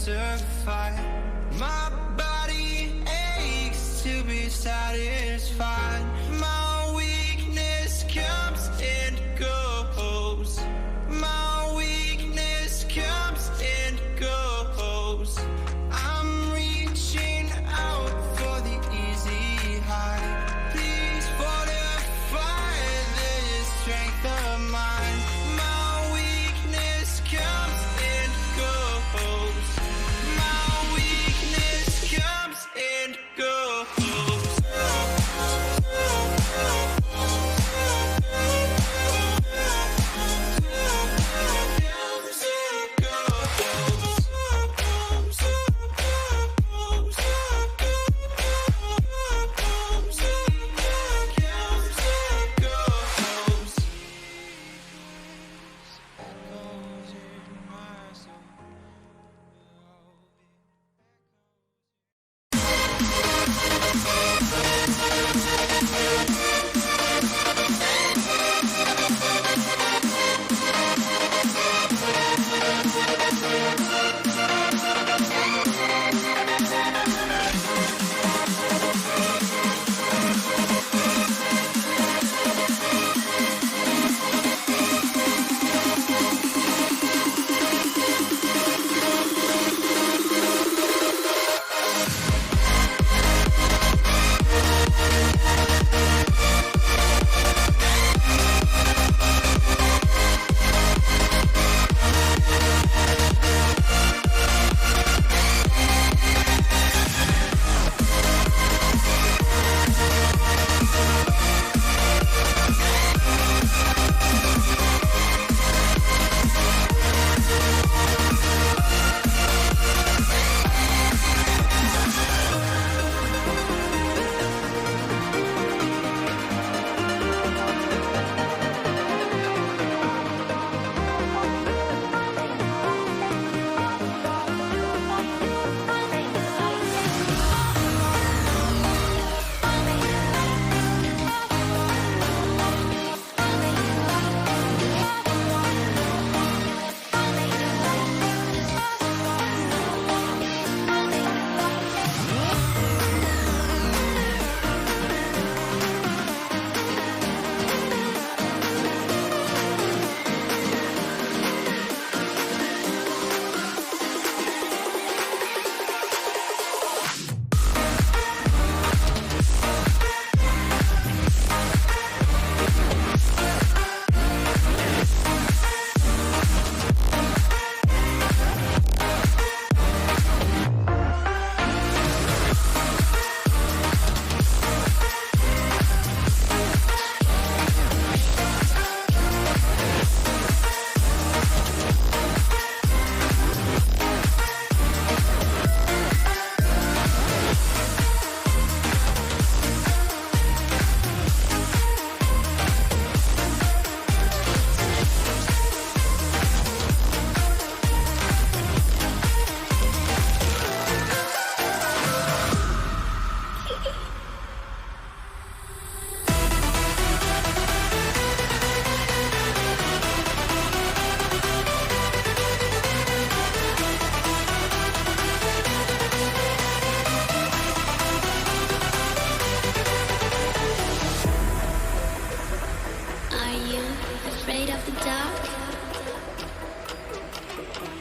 survive. My body aches to be satisfied. My weakness comes and goes. My weakness comes and goes. I'm reaching out for the easy high. Please fortify this strength of mine. My weakness comes and goes. My weakness comes and goes.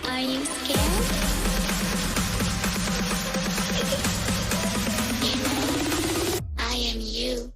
Are you scared? I am you.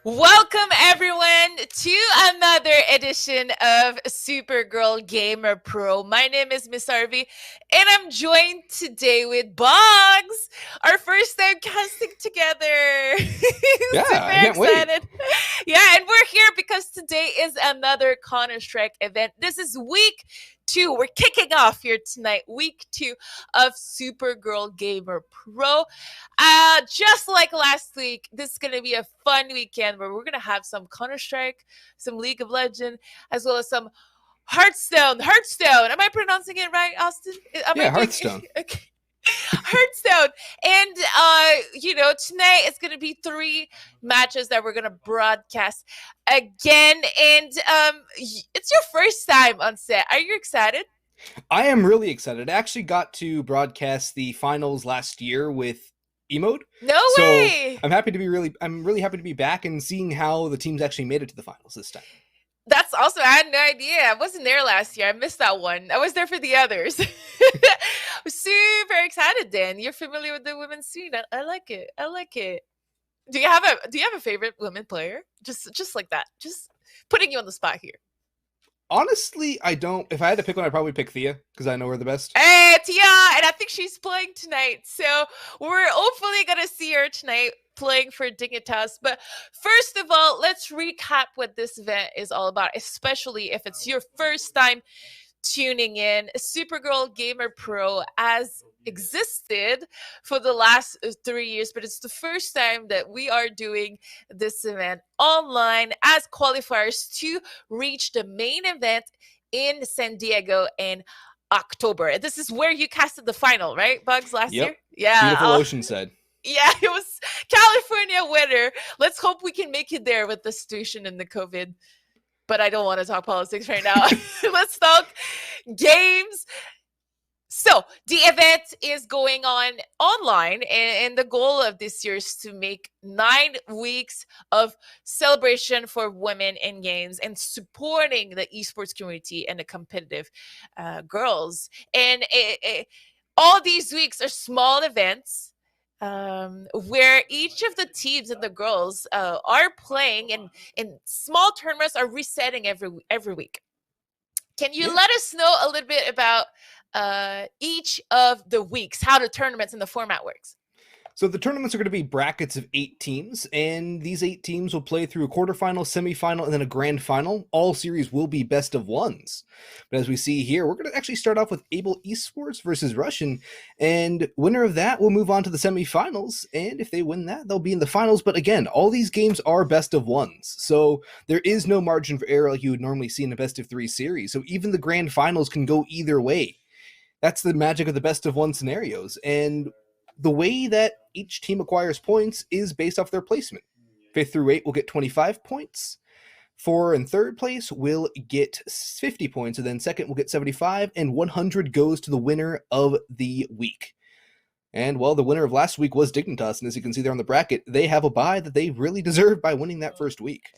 Welcome everyone to another edition of Supergirl Gamer Pro. My name is missharvey and I'm joined today with Boggs, our first time casting together. Yeah, Super I can't wait. excited. Yeah, and we're here because today is another Counter-Strike event. This is week 2. We're kicking off here tonight, week 2 of Supergirl Gamer Pro. Just like last week, this is going to be a fun weekend where we're going to have some Counter-Strike, some League of Legends, as well as some Hearthstone. Am I pronouncing it right, Austin? Am I Yeah, doing Hearthstone. Okay. Hearthstone. And tonight it's gonna be 3 matches that we're gonna broadcast again. And it's your first time on set. Are you excited? I am really excited. I actually got to broadcast the finals last year with Emode. No So way. I'm really happy to be back and seeing how the teams actually made it to the finals this time. That's awesome. I had no idea. I wasn't there last year. I missed that one. I was there for the others. I'm super excited, Dan. You're familiar with the women's scene. I like it. I like it. Do you have a favorite women player? Just like that. Just putting you on the spot here. Honestly, I don't. If I had to pick one, I'd probably pick Thea because I know her the best. Hey, Tia, and I think she's playing tonight. So we're hopefully gonna see her tonight playing for Dignitas. But first of all, let's recap what this event is all about, especially if it's your first time tuning in. Supergirl Gamer Pro has existed for the last 3 years, but it's the first time that we are doing this event online as qualifiers to reach the main event in San Diego in October. This is where you casted the final, right, Bugs, last Yep. year? Yeah. Beautiful Oceanside. Yeah, it was California winter. Let's hope we can make it there with the situation in the COVID. But I don't want to talk politics right now. Let's talk games. So the event is going on online, and the goal of this year is to make 9 weeks of celebration for women in games and supporting the esports community and the competitive girls. And all these weeks are small events where each of the teams and the girls are playing, and small tournaments are resetting every week. Can you let us know a little bit about each of the weeks, how the tournaments and the format works? So the tournaments are going to be brackets of 8 teams, and these 8 teams will play through a quarterfinal, semifinal, and then a grand final. All series will be best of ones. But as we see here, we're going to actually start off with Able Esports versus Russian, and winner of that will move on to the semifinals, and if they win that, they'll be in the finals. But again, all these games are best of ones, so there is no margin for error like you would normally see in a best of 3 series. So even the grand finals can go either way. That's the magic of the best of 1 scenarios, and the way that each team acquires points is based off their placement. 5th through 8 will get 25 points. 4 and 3rd place will get 50 points, and then 2nd will get 75, and 100 goes to the winner of the week. And, well, the winner of last week was Dignitas, and as you can see there on the bracket, they have a bye that they really deserved by winning that first week.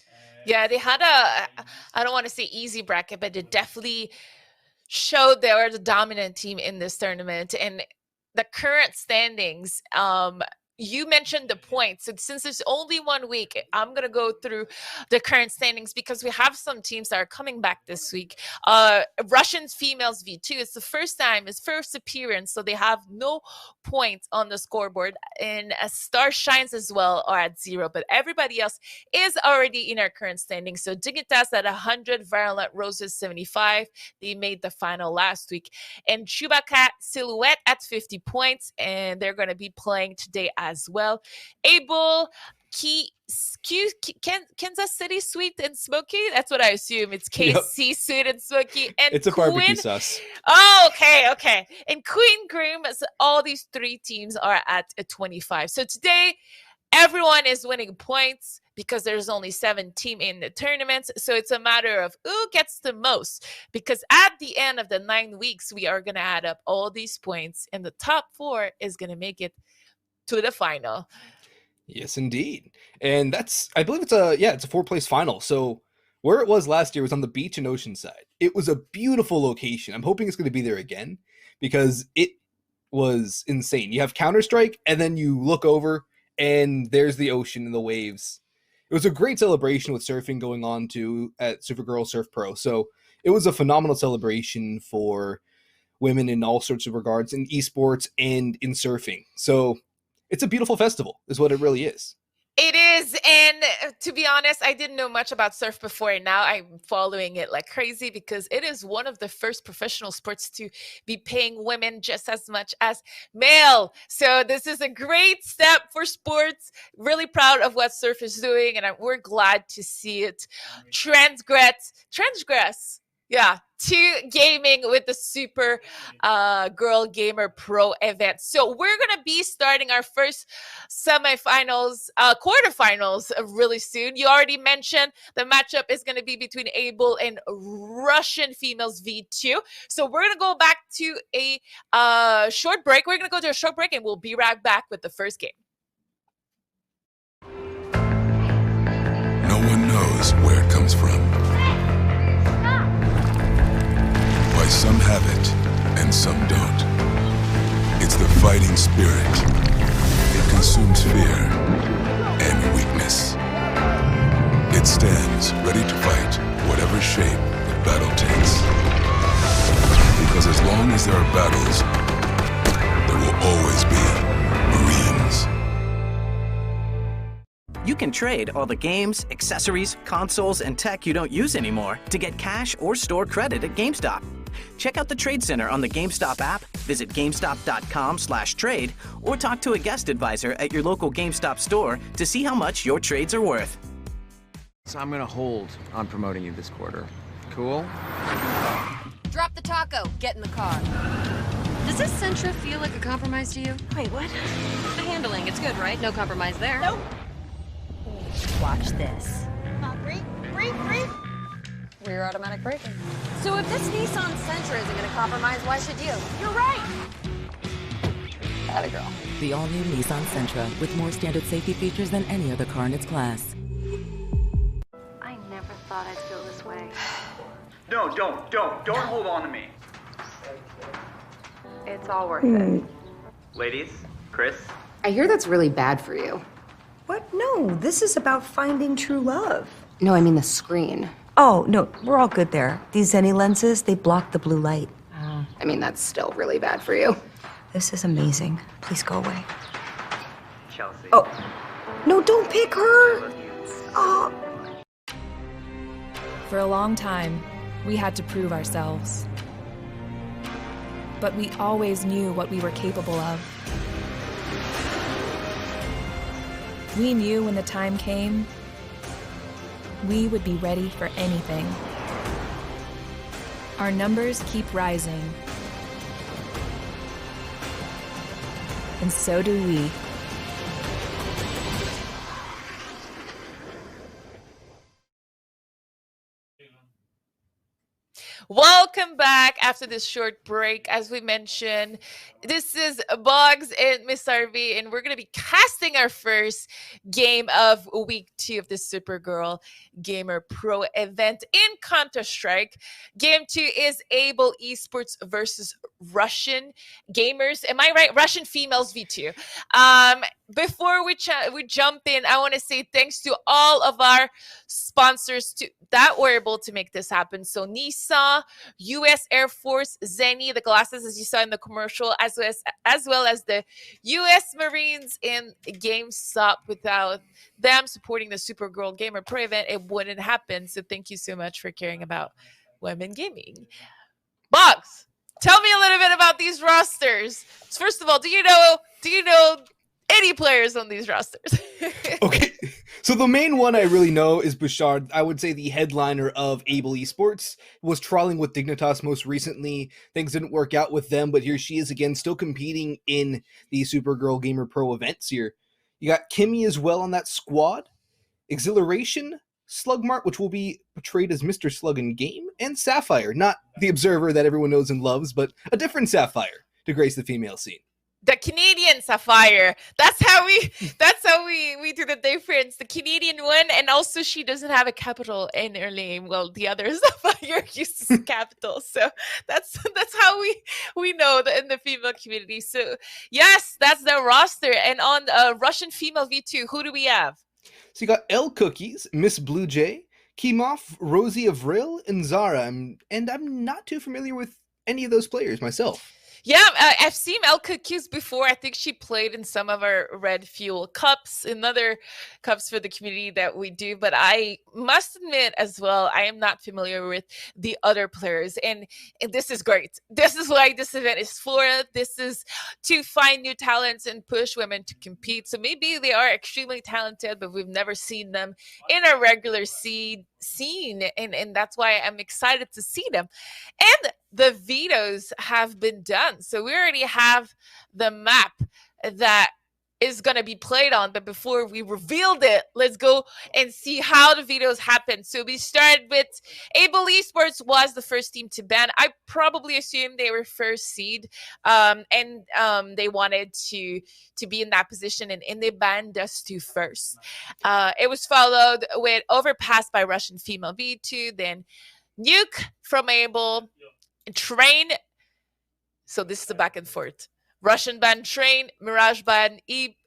Yeah, they had I don't want to say easy bracket, but it definitely showed they were the dominant team in this tournament. And the current standings, you mentioned the points. And since it's only 1 week, I'm going to go through the current standings because we have some teams that are coming back this week. Russian females V2, it's the first time, it's first appearance, so they have no points on the scoreboard. And Star Shines as well are at 0, but everybody else is already in our current standings. So Dignitas at 100, Violent Roses 75. They made the final last week. And Chewbacca Silhouette at 50 points, and they're going to be playing today as well. Able Kansas City Sweet and Smoky. That's what I assume. It's KC Sweet and Smoky. And it's a barbecue sauce. Oh, okay. And Queen Groom. All these 3 teams are at a 25. So today, everyone is winning points because there's only 7 teams in the tournament. So it's a matter of who gets the most. Because at the end of the 9 weeks, we are going to add up all these points, and the top 4 is going to make it to the final. Yes, indeed. And I believe it's a 4-place final. So where it was last year was on the beach in Oceanside. It was a beautiful location. I'm hoping it's going to be there again because it was insane. You have Counter-Strike, and then you look over, and there's the ocean and the waves. It was a great celebration with surfing going on too at Supergirl Surf Pro. So it was a phenomenal celebration for women in all sorts of regards, in esports and in surfing. So it's a beautiful festival, is what it really is. It is, and to be honest, I didn't know much about surf before, and now I'm following it like crazy because it is one of the first professional sports to be paying women just as much as male. So this is a great step for sports. Really proud of what surf is doing, and we're glad to see it transgress. Yeah, to gaming with the Super Girl Gamer Pro event. So we're gonna be starting our first semifinals, quarterfinals really soon. You already mentioned the matchup is going to be between Able and Russian females V2. So we're going to go back to a short break. We're going to go to a short break and we'll be right back with the first game. No one knows where it comes from. Why some have it and some don't. It's the fighting spirit. It consumes fear and weakness. It stands ready to fight whatever shape the battle takes. Because as long as there are battles, there will always be Marines. You can trade all the games, accessories, consoles, and tech you don't use anymore to get cash or store credit at GameStop. Check out the Trade Center on the GameStop app, visit GameStop.com/trade, or talk to a guest advisor at your local GameStop store to see how much your trades are worth. So I'm gonna hold on promoting you this quarter. Cool? Drop the taco. Get in the car. Does this Sentra feel like a compromise to you? Wait, what? The handling, it's good, right? No compromise there. Nope. Watch this. Breathe. Rear automatic braking. So if this Nissan Sentra isn't gonna compromise, why should you? You're right. Atta girl. The all-new Nissan Sentra with more standard safety features than any other car in its class. I never thought I'd feel this way. No, don't hold on to me. It's all worth it. Ladies, Chris. I hear that's really bad for you. What? No, this is about finding true love. No, I mean the screen. Oh, no, we're all good there. These Zenny lenses, they block the blue light. I mean, that's still really bad for you. This is amazing. Please go away. Chelsea. Oh, no, don't pick her. Oh. For a long time, we had to prove ourselves. But we always knew what we were capable of. We knew when the time came, we would be ready for anything. Our numbers keep rising. And so do we. Welcome back after this short break. As we mentioned, this is Boggs and missharvey, and we're going to be casting our first game of week 2 of the Supergirl Gamer Pro event in Counter-Strike. Game 2 is Able Esports versus Russian gamers. Am I right? Russian females V2. Before we jump in, I want to say thanks to all of our sponsors that were able to make this happen. So Nissan, U.S. Air Force, Zenny, the glasses as you saw in the commercial, as well as the U.S. Marines and GameStop. Without them supporting the Supergirl Gamer Pro event, it wouldn't happen. So thank you so much for caring about women gaming. Boggs, tell me a little bit about these rosters. First of all, do you know any players on these rosters? Okay, so the main one I really know is Bouchard. I would say the headliner of Able Esports was trialing with Dignitas most recently. Things didn't work out with them, but here she is again, still competing in the Supergirl Gamer Pro events here. You got Kimmy as well on that squad, Exhilaration, Slugmart, which will be portrayed as Mr. Slug in game, and Sapphire, not the Observer that everyone knows and loves, but a different Sapphire to grace the female scene. The Canadian Sapphire. That's how we do the difference. The Canadian one, and also she doesn't have a capital in her name. Well, the other Sapphire uses capital, so that's how we know that in the female community. So yes, that's the roster. And on Russian female V2, who do we have? So you got L Cookies, Miss Blue Jay, Kimov, Rosie Avril, and Zara. And I'm not too familiar with any of those players myself. Yeah, I've seen Elka Q's before. I think she played in some of our Red Fuel Cups and other cups for the community that we do. But I must admit as well, I am not familiar with the other players. And this is great. This is why this event is for. This is to find new talents and push women to compete. So maybe they are extremely talented, but we've never seen them in a regular scene. And that's why I'm excited to see them. And the vetoes have been done. So we already have the map that is going to be played on. But before we revealed it, let's go and see how the vetoes happened. So we started with Able Esports was the first team to ban. I probably assume they were first seed, and they wanted to be in that position, and they banned us to first. It was followed with Overpass by Russian Female V2, then Nuke from Able, Train. So this is the back and forth. Russian banned Train, Mirage banned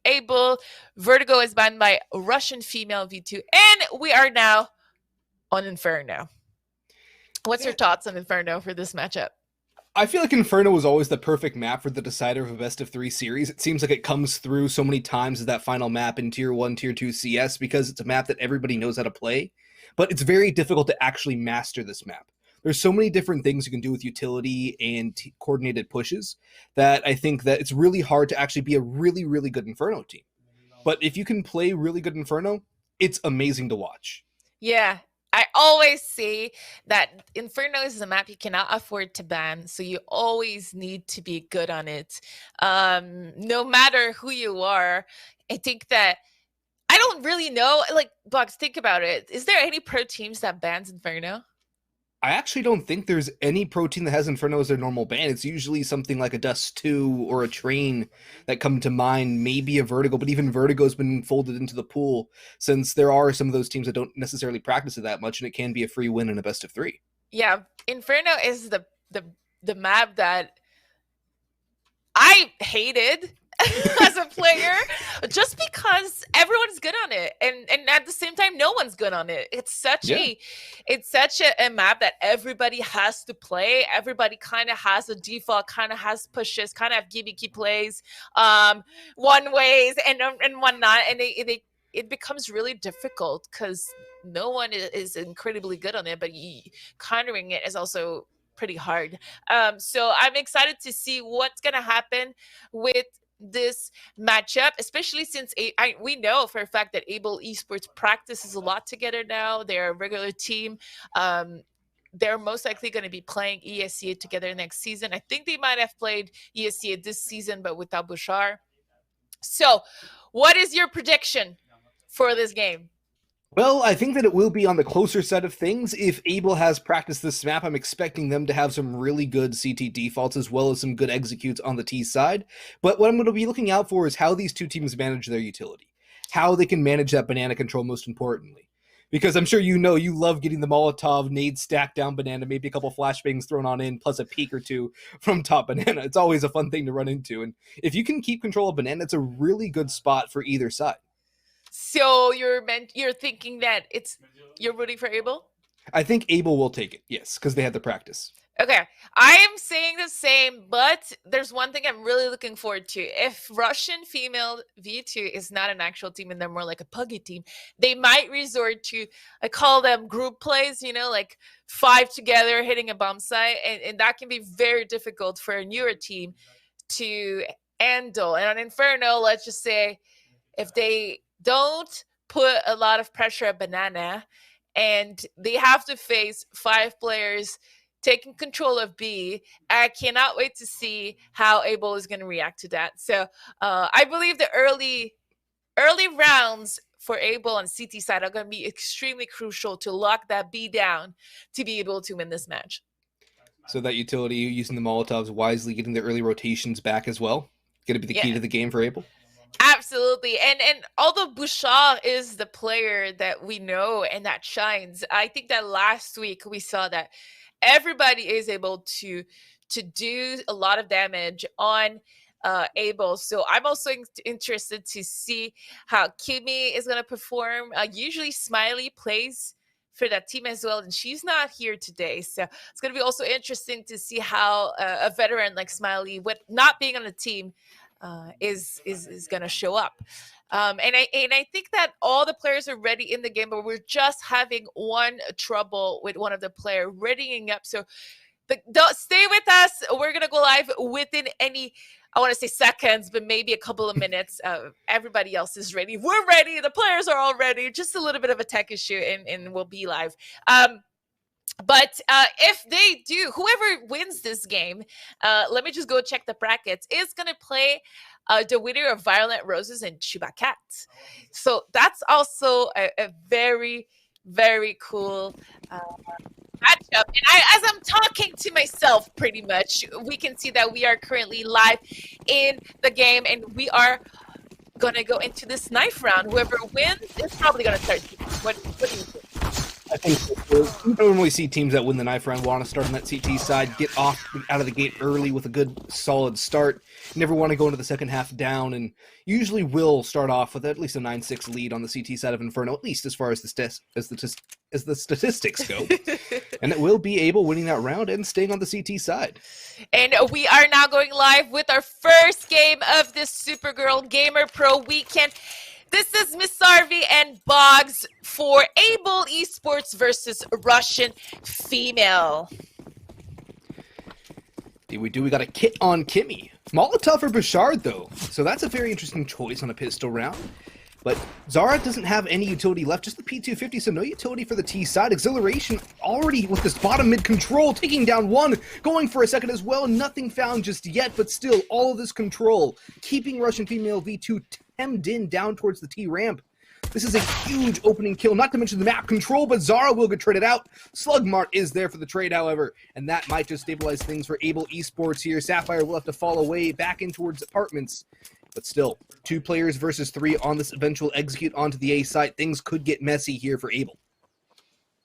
Able, Vertigo is banned by Russian Female V2, and we are now on Inferno. What's your thoughts on Inferno for this matchup? I feel like Inferno was always the perfect map for the decider of a best of 3 series. It seems like it comes through so many times as that final map in Tier 1, Tier 2 CS because it's a map that everybody knows how to play, but it's very difficult to actually master this map. There's so many different things you can do with utility and coordinated pushes that I think that it's really hard to actually be a really, really good Inferno team. But if you can play really good Inferno, it's amazing to watch. Yeah, I always say that Inferno is a map you cannot afford to ban, so you always need to be good on it. No matter who you are, I think that I don't really know. Like, Box, think about it. Is there any pro teams that bans Inferno? I actually don't think there's any pro team that has Inferno as their normal ban. It's usually something like a Dust 2 or a Train that come to mind, maybe a Vertigo, but even Vertigo's been folded into the pool since there are some of those teams that don't necessarily practice it that much, and it can be a free win in a best of 3. Yeah, Inferno is the map that I hated as a player just because everyone's good on it, and at the same time no one's good on it. It's such a map that everybody has to play. Everybody kind of has a default, kind of has pushes, kind of have gimmicky plays, one ways and whatnot, and it becomes really difficult because no one is incredibly good on it, but countering it is also pretty hard. So I'm excited to see what's gonna happen with this matchup, especially since we know for a fact that Able Esports practices a lot together now. They're a regular team. They're most likely going to be playing ESCA together next season. I think they might have played ESCA this season, but without Bouchard. So, what is your prediction for this game? Well, I think that it will be on the closer side of things. If Able has practiced this map, I'm expecting them to have some really good CT defaults as well as some good executes on the T side. But what I'm going to be looking out for is how these two teams manage their utility, how they can manage that banana control most importantly. Because I'm sure you know you love getting the Molotov nade stacked down banana, maybe a couple flashbangs thrown on in, plus a peek or two from top banana. It's always a fun thing to run into. And if you can keep control of banana, it's a really good spot for either side. So you're thinking that you're rooting for Able? I think Able will take it, yes, because they had the practice. Okay, I am saying the same, but there's one thing I'm really looking forward to. If Russian Female V2 is not an actual team and they're more like a puggy team, they might resort to, I call them group plays, like 5 together hitting a bomb site, and that can be very difficult for a newer team to handle. And on Inferno, let's just say, if they don't put a lot of pressure at banana and they have to face 5 players taking control of B, I cannot wait to see how Able is going to react to that. So I believe the early rounds for Able on CT side are going to be extremely crucial to lock that B down to be able to win this match. So that utility, using the Molotovs wisely, getting the early rotations back as well, going to be the key to the game for Able? Absolutely. And although Bouchard is the player that we know and that shines, I think that last week we saw that everybody is able to do a lot of damage on Able. So I'm also interested to see how Kimmy is going to perform. Usually Smiley plays for that team as well, and she's not here today. So it's going to be also interesting to see how a veteran like Smiley, with not being on the team, is going to show up. And I think that all the players are ready in the game, but we're just having one trouble with one of the player readying up. So don't stay with us. We're gonna go live within any, I want to say seconds, but maybe a couple of minutes. Everybody else is ready. We're ready. The players are all ready. Just a little bit of a tech issue, and we'll be live. But if they do, whoever wins this game, let me just go check the brackets, is going to play the winner of Violent Roses and Chuba Cat. So that's also a very, very cool matchup. And as I'm talking to myself, pretty much, we can see that we are currently live in the game, and we are going to go into this knife round. Whoever wins is probably going to start. What do you think? I think you normally see teams that win the knife round want to start on that CT side, get off out of the gate early with a good solid start. Never want to go into the second half down, and usually will start off with at least a 9-6 lead on the CT side of Inferno, at least as far as the statistics go. And it will be Abel winning that round and staying on the CT side. And we are now going live with our first game of this Supergirl Gamer Pro weekend. This is missharvey and Boggs for Able Esports versus Russian Female. We got a kit on Kimmy. Molotov or Bouchard, though. So that's a very interesting choice on a pistol round. But Zara doesn't have any utility left, just the P250, so no utility for the T side. Exhilaration already with this bottom mid control, taking down one, going for a second as well. Nothing found just yet, but still all of this control, keeping Russian Female V2 hemmed in down towards the T ramp. This is a huge opening kill, not to mention the map control, but Zara will get traded out. Slugmart is there for the trade, however, and that might just stabilize things for Able Esports here. Sapphire will have to fall away back in towards apartments, but still, 2 players versus 3 on this eventual execute onto the A site. Things could get messy here for Able.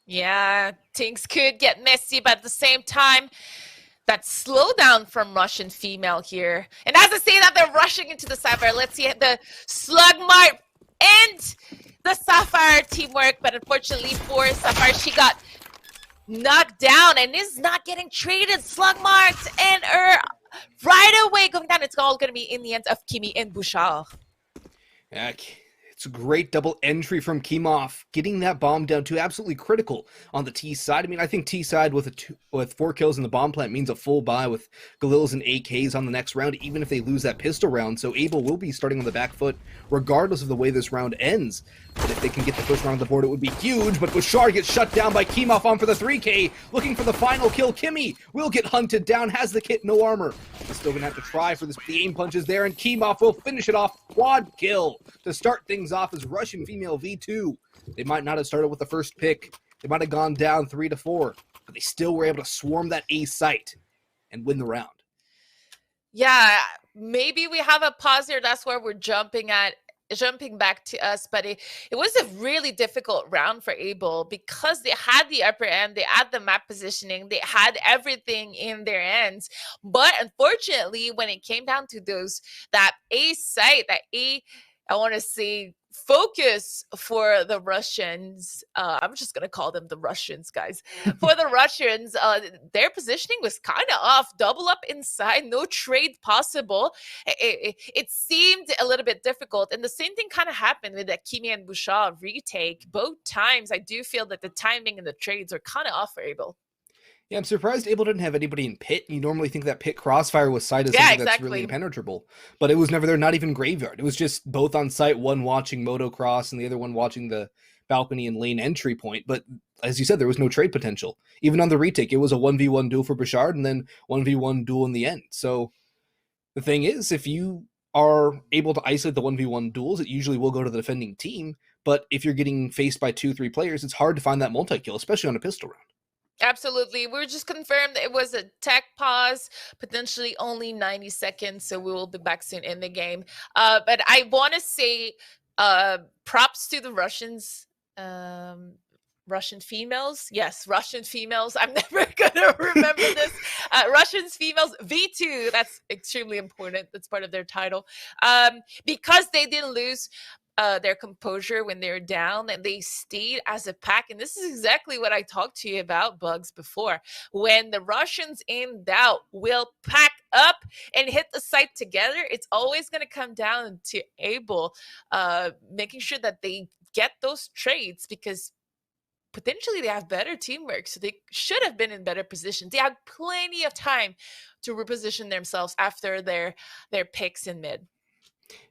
Yeah, things could get messy, but at the same time, that slowdown from Russian Female here. And as I say that, they're rushing into the Sapphire. Let's see the Slugmart and the Sapphire teamwork. But unfortunately for Sapphire, she got knocked down and is not getting traded. Slugmart and her right away going down. It's all going to be in the hands of Kimmy and Bouchard. Yeah, it's a great double entry from Kimov, getting that bomb down to absolutely critical on the T side. I mean, I think T side with 4 kills in the bomb plant means a full buy with Galils and AKs on the next round, even if they lose that pistol round. So Able will be starting on the back foot, regardless of the way this round ends. But if they can get the first round on the board, it would be huge. But Bouchard gets shut down by Kimov on for the 3K, looking for the final kill. Kimmy will get hunted down, has the kit, no armor. He's still gonna have to try for this. The aim punch is there, and Kimov will finish it off. Quad kill to start things off as Russian Female V2. They might not have started with the first pick. They might have gone down 3-4, but they still were able to swarm that A site and win the round. Yeah, maybe we have a pause here. That's where we're jumping back to us, but it was a really difficult round for Able because they had the upper end, they had the map positioning, they had everything in their hands. But unfortunately, when it came down to that A site, I want to say focus for the Russians. I'm just going to call them the Russians, guys. For the Russians, their positioning was kind of off. Double up inside, no trade possible. It seemed a little bit difficult. And the same thing kind of happened with the Kimmy and Bouchard retake. Both times, I do feel that the timing and the trades are kind of off for Able. Yeah, I'm surprised Able didn't have anybody in pit. You normally think that pit crossfire was site as something that's really impenetrable. But it was never there, not even graveyard. It was just both on site, one watching motocross and the other one watching the balcony and lane entry point. But as you said, there was no trade potential. Even on the retake, it was a 1v1 duel for Bouchard and then 1v1 duel in the end. So the thing is, if you are able to isolate the 1v1 duels, it usually will go to the defending team. But if you're getting faced by 2-3 players, it's hard to find that multi-kill, especially on a pistol round. Absolutely. We're just confirmed that it was a tech pause, potentially only 90 seconds. So we will be back soon in the game. But I want to say props to the Russians. Russian females. Yes, Russian females. I'm never going to remember this. Russian females V2. That's extremely important. That's part of their title. Because they didn't lose. their composure when they're down, and they stayed as a pack. And this is exactly what I talked to you about, Bugs, before. When the Russians in doubt will pack up and hit the site together, it's always going to come down to Abel making sure that they get those trades, because potentially they have better teamwork, so they should have been in better positions. They had plenty of time to reposition themselves after their picks in mid.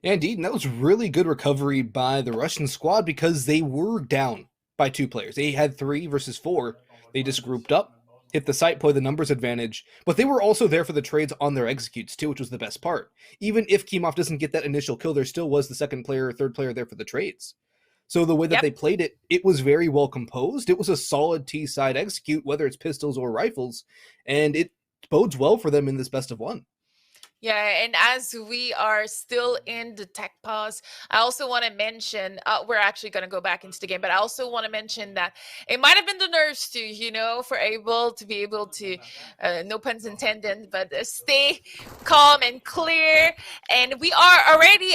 Yeah, indeed, and that was really good recovery by the Russian squad because they were down by 2 players. They had 3 versus 4. They just grouped up, hit the site, play the numbers advantage, but they were also there for the trades on their executes too, which was the best part. Even if Kimov doesn't get that initial kill, there still was the second player or third player there for the trades. So the way that they played it, it was very well composed. It was a solid T-side execute, whether it's pistols or rifles, and it bodes well for them in this best of 1. Yeah, and as we are still in the tech pause, I also want to mention, we're actually going to go back into the game, but I also want to mention that it might have been the nerves too, you know, for Abel to be able to, no puns intended, but stay calm and clear. And we are already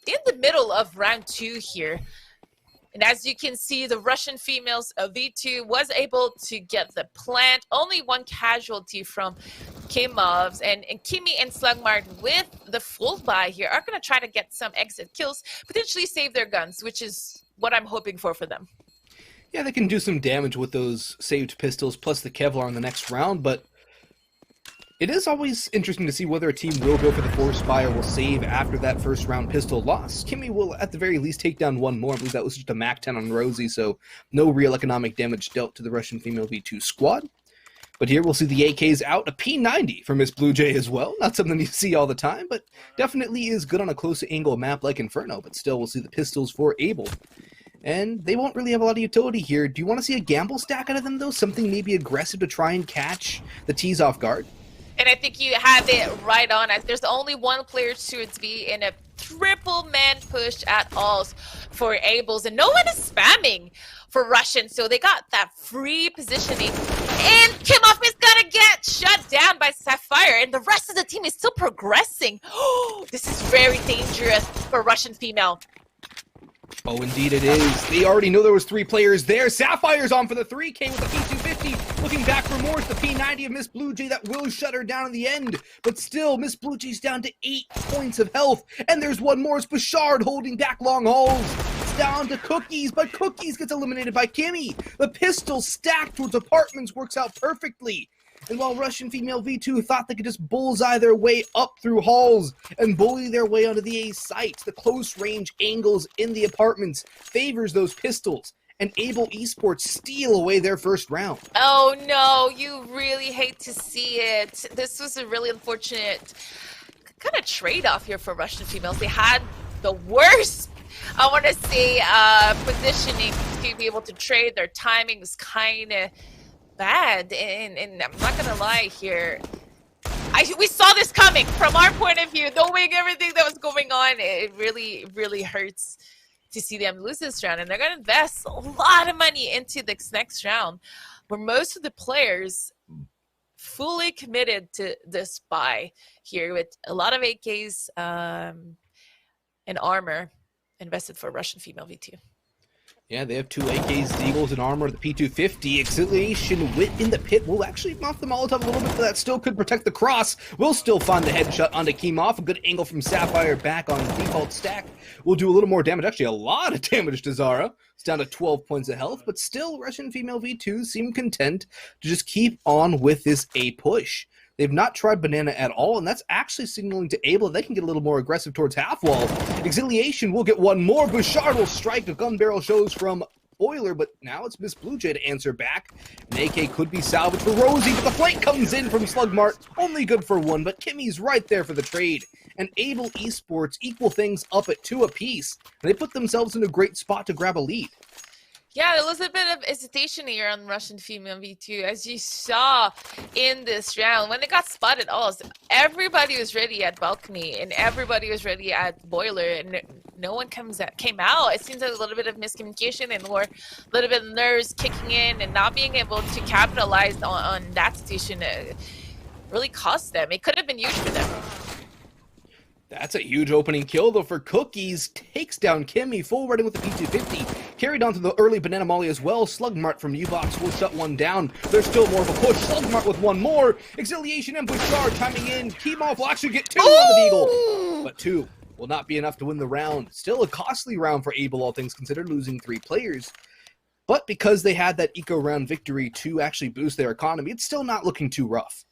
in the middle of round 2 here. And as you can see, the Russian females V2 was able to get the plant. Only 1 casualty from Kimov's, and Kimmy and Slugmart with the full buy here are going to try to get some exit kills, potentially save their guns, which is what I'm hoping for them. Yeah, they can do some damage with those saved pistols plus the Kevlar in the next round, but it is always interesting to see whether a team will go for the force buy or will save after that first round pistol loss. Kimmy will at the very least take down 1 more. I believe that was just a MAC 10 on Rosie, so no real economic damage dealt to the Russian female V2 squad. But here we'll see the AKs out, a P90 for Miss Blue Jay as well. Not something you see all the time, but definitely is good on a close angle map like Inferno, but still we'll see the pistols for Abel. And they won't really have a lot of utility here. Do you want to see a gamble stack out of them though? Something maybe aggressive to try and catch the T's off guard? And I think you have it right on. There's only 1 player to be in a triple man push at alls for Abel's, and no one is spamming for Russian, so they got that free positioning. And Kimov is gonna get shut down by Sapphire, and the rest of the team is still progressing. Oh, this is very dangerous for Russian female. Oh, indeed it is. They already know there was 3 players there. Sapphire's on for the 3K with the P250. Looking back for more. It's the P90 of Miss Blue Jay that will shut her down in the end. But still, Miss Blue Jay's down to 8 points of health. And there's 1 more. It's Bouchard holding back long hauls. It's down to Cookies, but Cookies gets eliminated by Kimmy. The pistol stacked towards apartments works out perfectly. And while Russian female V2 thought they could just bullseye their way up through halls and bully their way onto the A sites, the close range angles in the apartments favors those pistols, and Abel Esports steal away their first round. Oh no, you really hate to see it. This was a really unfortunate kind of trade-off here for Russian females. They had the worst, I want to say, positioning to be able to trade. Their timing was kind of bad, and I'm not gonna lie here, we saw this coming from our point of view, knowing everything that was going on. It really hurts to see them lose this round, and they're gonna invest a lot of money into this next round, where most of the players fully committed to this buy here with a lot of AKs and armor invested for Russian female V2. Yeah, they have 2 AKs, Deagles, and armor. The P250 Exiliation Wit in the pit will actually knock the Molotov a little bit, but that still could protect the cross. We'll still find the headshot onto Kimov. A good angle from Sapphire back on default stack. We'll do a little more damage, actually a lot of damage to Zara. It's down to 12 points of health, but still Russian female V2 seem content to just keep on with this A push. They've not tried Banana at all, and that's actually signaling to Abel that they can get a little more aggressive towards half wall. Exiliation will get 1 more. Bouchard will strike. A gun barrel shows from Boiler, but now it's Miss Blue Jay to answer back. An AK could be salvaged for Rosie, but the flank comes in from Slugmart. Only good for 1, but Kimmy's right there for the trade. And Abel Esports equal things up at 2 apiece. And they put themselves in a great spot to grab a lead. Yeah, there was a bit of hesitation here on Russian female V2, as you saw in this round. When they got spotted all, everybody was ready at balcony, and everybody was ready at boiler, and no one came out. It seems like a little bit of miscommunication and or a little bit of nerves kicking in, and not being able to capitalize on that situation really cost them. It could have been huge for them. That's a huge opening kill, though, for Cookies. Takes down Kimmy, full ready with the P250. Carried on to the early Banana Molly as well. Slugmart from U-Box will shut one down. There's still more of a push. Slugmart with one more. Exiliation and Bouchard timing in. Kimov will actually get two on the Deagle. But two will not be enough to win the round. Still a costly round for Able, all things considered, losing 3 players. But because they had that eco round victory to actually boost their economy, it's still not looking too rough.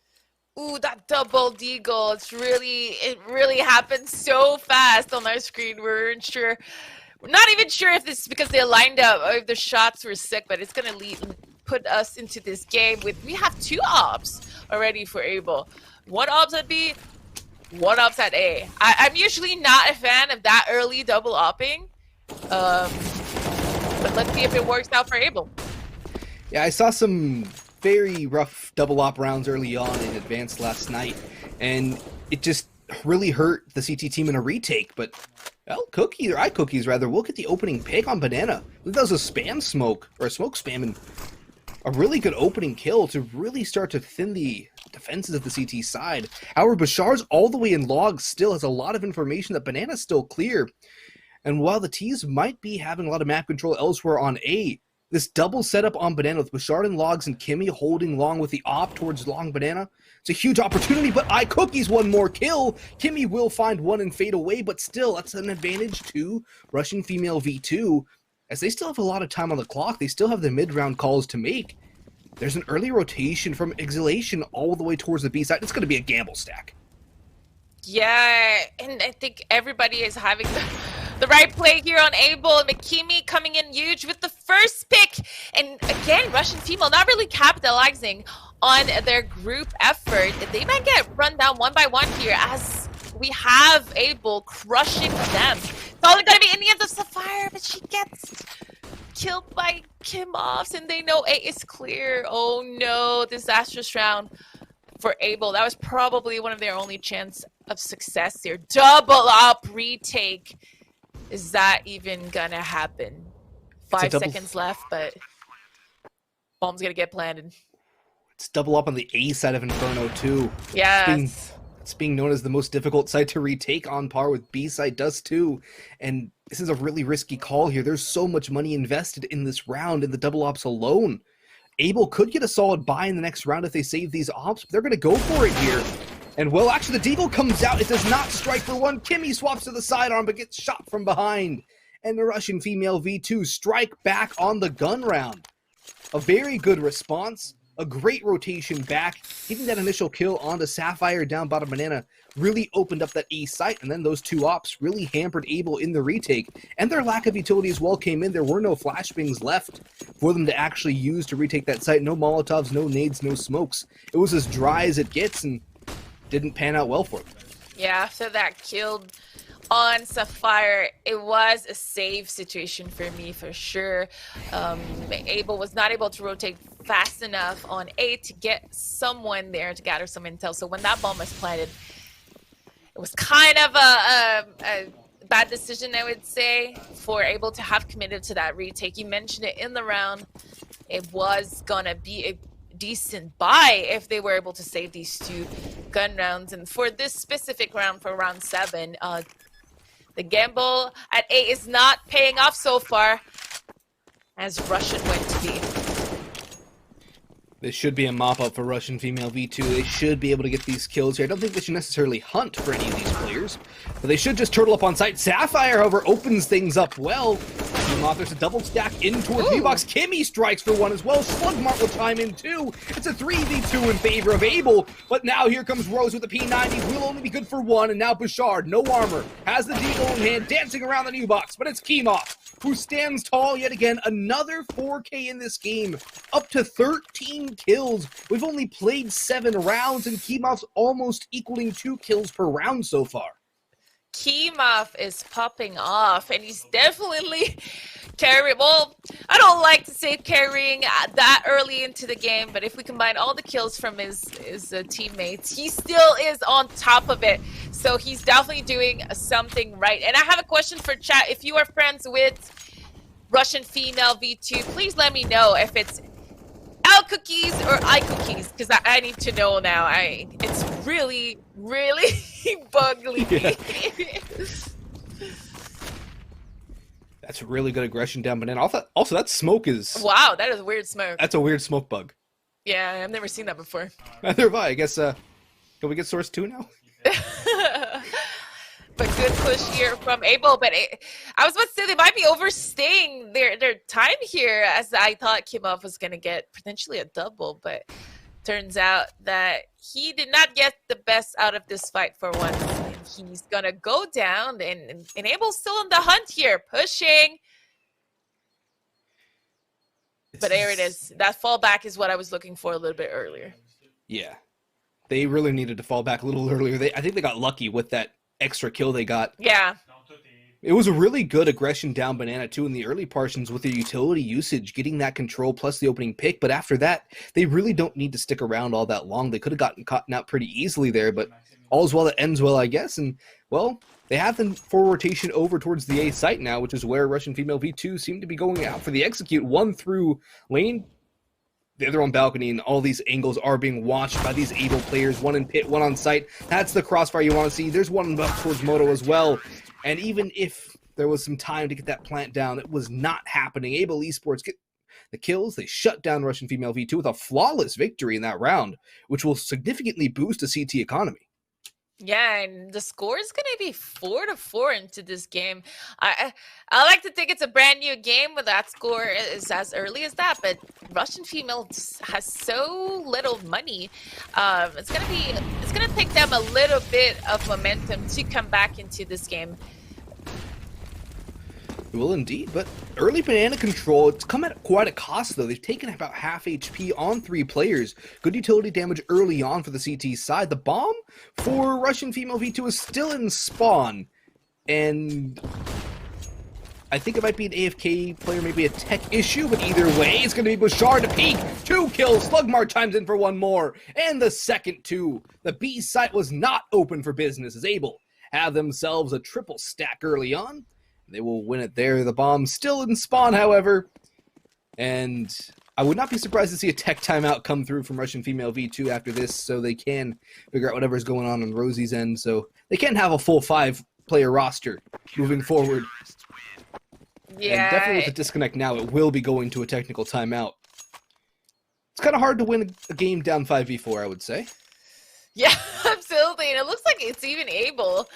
Ooh, that double deagle. It really happened so fast on our screen. We're not even sure if this is because they lined up or if the shots were sick, but it's gonna put us into this game we have 2 ops already for Able. 1 ops at B, 1 ops at A. I'm usually not a fan of that early double opping. But let's see if it works out for Able. Yeah, I saw some very rough double op rounds early on in advanced last night, and it just really hurt the CT team in a retake. But well, iCookies rather, will get the opening pick on Banana. I believe that was a spam smoke, or a smoke spam, and a really good opening kill to really start to thin the defenses of the CT side. However, Bashard's all the way in logs still has a lot of information that Banana's still clear. And while the T's might be having a lot of map control elsewhere on A, this double setup on Banana with Bouchard and Logs and Kimmy holding long with the op towards Long Banana. It's a huge opportunity, but iCookies one more kill. Kimmy will find one and fade away, but still, that's an advantage to Russian Female V2. As they still have a lot of time on the clock, they still have the mid-round calls to make. There's an early rotation from Exhalation all the way towards the B side. It's going to be a gamble stack. Yeah, and I think everybody is having the right play here on Able. McKimmy coming in huge with the first pick. And again, Russian Female not really capitalizing on their group effort. They might get run down one by one here as we have Able crushing them. It's only going to be Indians of Sapphire, but she gets killed by Kimov, and they know A is clear. Oh no, disastrous round for Able. That was probably one of their only chance of success here. Double up retake. Is that even gonna happen? 5 seconds left, but bomb's gonna get planted. It's double up on the A side of Inferno too. Yes. It's being known as the most difficult site to retake, on par with B side Dust 2. And this is a really risky call here. There's so much money invested in this round in the double ops alone. Able could get a solid buy in the next round if they save these ops, but they're going to go for it here. And well, actually, the Deagle comes out. It does not strike for one. Kimmy swaps to the sidearm, but gets shot from behind. And the Russian Female V2 strike back on the gun round. A very good response. A great rotation back. Getting that initial kill onto Sapphire down bottom Banana really opened up that A site, and then those 2 ops really hampered Able in the retake. And their lack of utility as well came in. There were no flashbangs left for them to actually use to retake that site. No Molotovs, no nades, no smokes. It was as dry as it gets, and didn't pan out well for them. Yeah, after that killed on Sapphire, it was a save situation for me for sure. Able was not able to rotate fast enough on A to get someone there to gather some intel. So when that bomb was planted, it was kind of a bad decision, I would say, for Able to have committed to that retake. You mentioned it in the round. It was gonna be a decent buy if they were able to save these 2 gun rounds. And for this specific round, for round 7, the gamble at A is not paying off so far, as Russian went to B. This should be a mop-up for Russian Female V2. They should be able to get these kills here. I don't think they should necessarily hunt for any of these players, but they should just turtle up on site. Sapphire, however, opens things up well. There's a double stack in towards V-Box. Kimmy strikes for one as well. Slugmart will chime in too. It's a 3v2 in favor of Able, but now here comes Rose with the P90. Will only be good for one, and now Bouchard, no armor, has the Deagle in hand, dancing around the new box, but it's Kimov, who stands tall yet again. Another 4K in this game, up to 13 kills. We've only played 7 rounds, and Kimov's almost equaling 2 kills per round so far. Kimov is popping off, and he's definitely carrying. Well, I don't like to say carrying that early into the game, but if we combine all the kills from his teammates, he still is on top of it. So he's definitely doing something right. And I have a question for chat. If you are friends with Russian Female V2, please let me know if it's L cookies or I cookies? Because I need to know now. It's really, really bugly. Yeah. That's really good aggression down banana. Also, that smoke is... Wow, that is weird smoke. That's a weird smoke bug. Yeah, I've never seen that before. Neither have I. I guess, can we get source 2 now? But good push here from Abel. But I was about to say they might be overstaying their time here, as I thought Kimov was going to get potentially a double. But turns out that he did not get the best out of this fight for once. And he's going to go down. And Abel's still on the hunt here, pushing. But there it is. That fallback is what I was looking for a little bit earlier. Yeah. They really needed to fall back a little earlier. I think they got lucky with that extra kill they got. Yeah. It was a really good aggression down banana too in the early portions with the utility usage, getting that control plus the opening pick. But after that, they really don't need to stick around all that long. They could have gotten caught out pretty easily there, but all's well that ends well, I guess. And, well, they have the forward rotation over towards the A site now, which is where Russian Female V2 seem to be going out for the execute. One through lane, the other on balcony, and all these angles are being watched by these Able players. One in pit, one on site. That's the crossfire you want to see. There's one up towards Moto as well. And even if there was some time to get that plant down, it was not happening. Able Esports get the kills. They shut down Russian Female V2 with a flawless victory in that round, which will significantly boost the CT economy. Yeah, and the score is going to be 4-4 into this game. I like to think it's a brand new game where that score is as early as that, but Russian Female has so little money. It's going to take them a little bit of momentum to come back into this game. It will indeed, but early banana control, it's come at quite a cost though. They've taken about half HP on 3 players. Good utility damage early on for the CT side. The bomb for Russian Female V2 is still in spawn, and I think it might be an AFK player, maybe a tech issue, but either way, it's going to be Bouchard to peek. 2 kills, Slugmar chimes in for 1 more, and the second 2. The B site was not open for business as Able have themselves a triple stack early on. They will win it there. The bomb's still in spawn, however. And I would not be surprised to see a tech timeout come through from Russian Female V2 after this, so they can figure out whatever's going on Rosie's end. So they can have a full 5-player roster moving forward. Yeah. And definitely with the disconnect now, it will be going to a technical timeout. It's kind of hard to win a game down 5v4, I would say. Yeah, absolutely. And it looks like it's even Able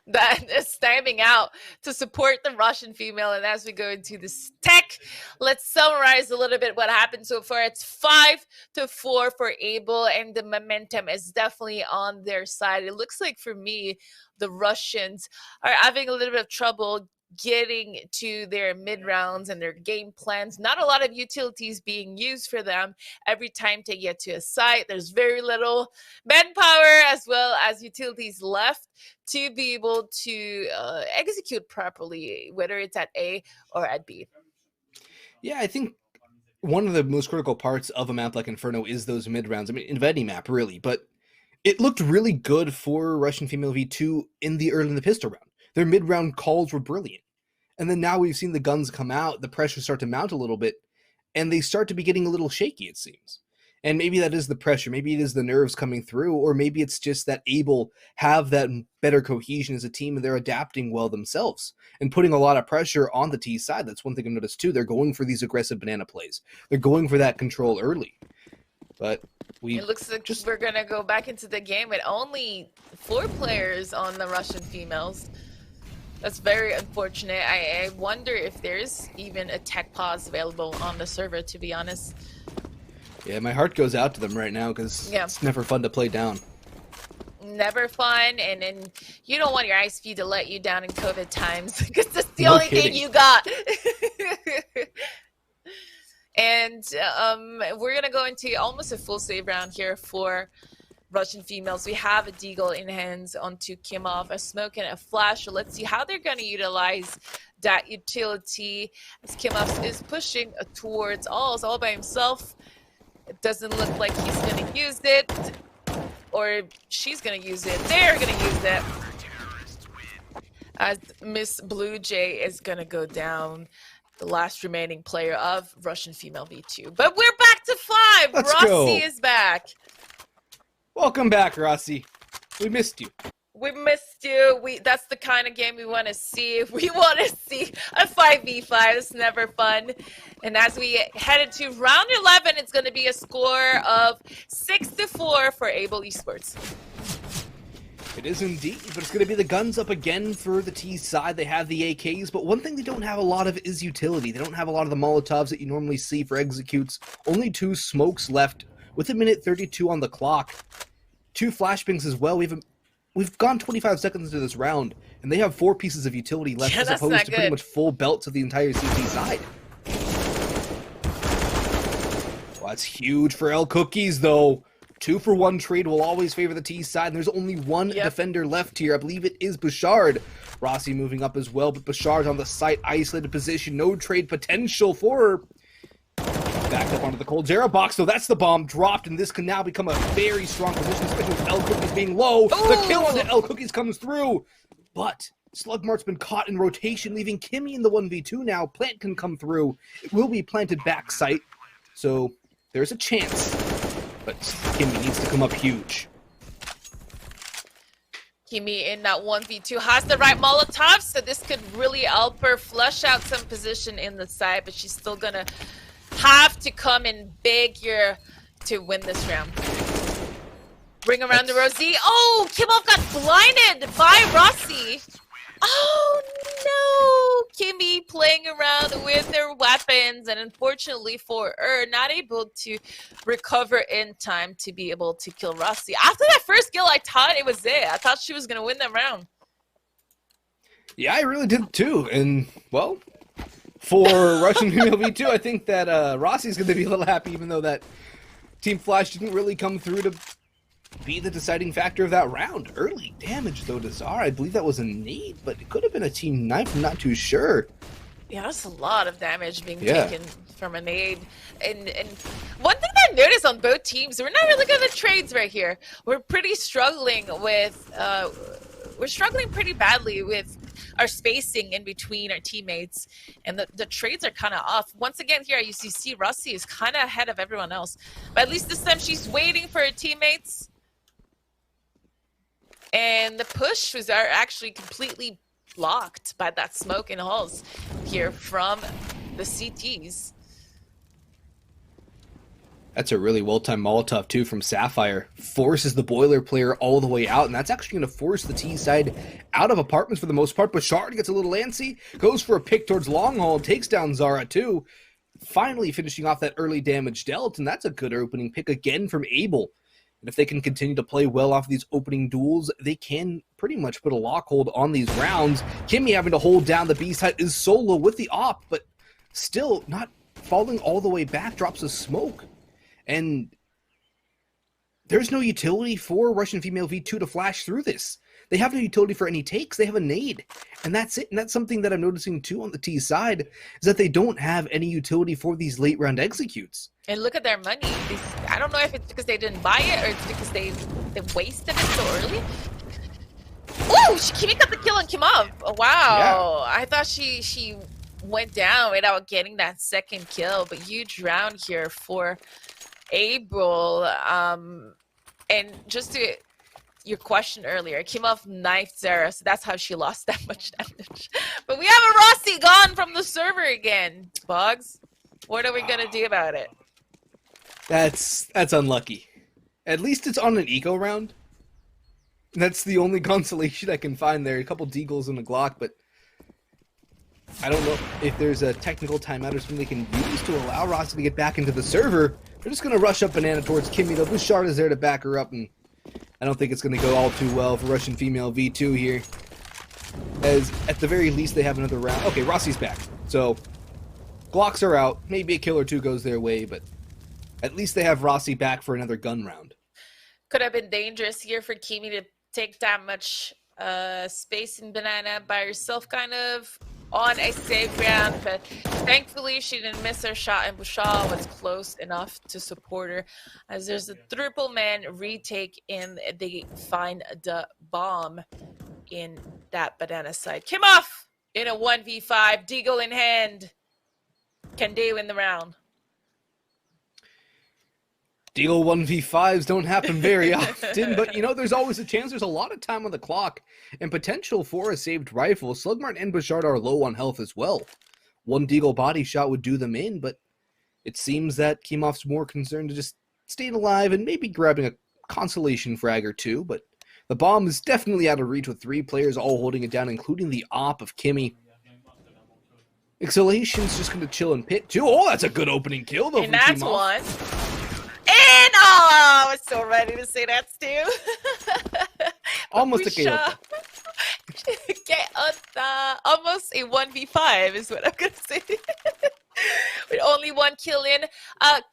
that is standing out to support the Russian Female. And as we go into this tech, let's summarize a little bit what happened so far. It's 5-4 for Able, and the momentum is definitely on their side. It looks like for me, the Russians are having a little bit of trouble getting to their mid rounds and their game plans. Not a lot of utilities being used for them. Every time they get to a site, there's very little manpower as well as utilities left to be able to execute properly, whether it's at A or at B. Yeah, I think one of the most critical parts of a map like Inferno is those mid rounds. I mean, in any map really, but it looked really good for Russian Female V2 in the pistol round. Their mid round calls were brilliant. And then now we've seen the guns come out, the pressure start to mount a little bit, and they start to be getting a little shaky, it seems. And maybe that is the pressure, maybe it is the nerves coming through, or maybe it's just that Able have that better cohesion as a team and they're adapting well themselves and putting a lot of pressure on the T side. That's one thing I've noticed too. They're going for these aggressive banana plays. They're going for that control early. But it looks like we're going to go back into the game with only 4 players on the Russian Females. That's very unfortunate. I wonder if there's even a tech pause available on the server, to be honest. Yeah, my heart goes out to them right now because it's never fun to play down. Never fun, and then you don't want your ice feed to let you down in COVID times because that's the only thing you got. And we're going to go into almost a full save round here for Russian Females. We have a deagle in hands onto Kimov, a smoke and a flash. So let's see how they're going to utilize that utility as Kimov is pushing towards all by himself. It doesn't look like he's going to use it, or she's going to use it. They're going to use it as Miss Blue Jay is going to go down, the last remaining player of Russian Female V2. But we're back back to 5. Let's Rossi go. is back. Welcome back, Rossi. We missed you. We missed you. That's the kind of game we want to see. We want to see a 5v5. It's never fun. And as we head into round 11, it's going to be a score of 6-4 for Able Esports. It is indeed, but it's going to be the guns up again for the T side. They have the AKs, but one thing they don't have a lot of is utility. They don't have a lot of the Molotovs that you normally see for executes. Only 2 smokes left with 1:32 on the clock. 2 flashbangs as well. We've gone 25 seconds into this round, and they have 4 pieces of utility left as opposed to pretty much full belts of the entire CT side. Well, that's huge for L Cookies, though. 2-for-1 trade will always favor the T side, and there's only one defender left here. I believe it is Bouchard. Rossi moving up as well, but Bouchard's on the site, isolated position, no trade potential for her. Back up onto the cold Zera box, so that's the bomb dropped, and this can now become a very strong position, especially with L Cookies being low. Ooh. The kill onto L Cookies comes through, but Slugmart's been caught in rotation, leaving Kimmy in the 1v2 now. Plant can come through. It will be planted back site, so there's a chance. But Kimmy needs to come up huge. Kimmy in that 1v2 has the right Molotov, so this could really help her flush out some position in the side, but she's still gonna have to come in big here to win this round. Bring around the Rosie. Oh, Kimov got blinded by Rossi. Oh no! Kimmy playing around with their weapons, and unfortunately for her, not able to recover in time to be able to kill Rossi. After that first kill, I thought it was it. I thought she was going to win that round. Yeah, I really did too. And, well, for Russian female V2, I think that Rossi's going to be a little happy, even though that Team Flash didn't really come through to be the deciding factor of that round. Early damage, though, to Zara. I believe that was a nade, but it could have been a team knife. I'm not too sure. Yeah, that's a lot of damage being taken from a nade. And one thing that I noticed on both teams, we're not really good at trades right here. We're pretty struggling with, we're struggling pretty badly with our spacing in between our teammates, and the trades are kind of off. Once again here, you see Rossi is kind of ahead of everyone else, but at least this time she's waiting for her teammates. And the push was actually completely blocked by that smoke and hulls here from the CTs. That's a really well-timed Molotov, too, from Sapphire. Forces the boiler player all the way out, and that's actually going to force the T side out of apartments for the most part. Bouchard gets a little antsy, goes for a pick towards long haul, takes down Zara, too. Finally finishing off that early damage dealt, and that's a good opening pick again from Abel. And if they can continue to play well off these opening duels, they can pretty much put a lockhold on these rounds. Kimmy having to hold down the B side is solo with the op, but still not falling all the way back, drops a smoke. And there's no utility for Russian female V2 to flash through this. They have no utility for any takes. They have a nade. And that's it. And that's something that I'm noticing too on the T side, is that they don't have any utility for these late round executes. And look at their money. I don't know if it's because they didn't buy it or it's because they wasted it so early. Ooh, Kimmy got the kill on Kimov. Oh, wow. Yeah. I thought she went down without getting that second kill, but huge round here for April. And just to your question earlier, Kimov knifed Zara, so that's how she lost that much damage. But we have a Rossi gone from the server again. Boggs, what are we gonna do about it? That's unlucky. At least it's on an eco round. That's the only consolation I can find there. A couple deagles and a Glock, but I don't know if there's a technical timeout or something they can use to allow Rossi to get back into the server. They're just going to rush up Banana towards Kimmy, though. Bouchard is there to back her up, and I don't think it's going to go all too well for Russian female V2 here. As, at the very least, they have another round. Okay, Rossi's back. So, Glocks are out. Maybe a kill or two goes their way, but at least they have Rossi back for another gun round. Could have been dangerous here for Kimmy to take that much space in Banana by herself, kind of on a safe round, but thankfully she didn't miss her shot, and Bouchard was close enough to support her as there's a triple man retake and they find the bomb in that Banana side. Kimov in a 1v5, deagle in hand. Can they win the round? Deagle 1v5s don't happen very often, but you know, there's always a chance. There's a lot of time on the clock and potential for a saved rifle. Slugmart and Bouchard are low on health as well. One Deagle body shot would do them in, but it seems that Kemov's more concerned to just staying alive and maybe grabbing a consolation frag or two, but the bomb is definitely out of reach with 3 players all holding it down, including the op of Kimmy. Exhalation's just going to chill and pit too. Oh, that's a good opening kill though. And that's one. And oh, I was so ready to say that too. Almost a KO. Almost a 1v5 is what I'm gonna say. With only 1 kill in.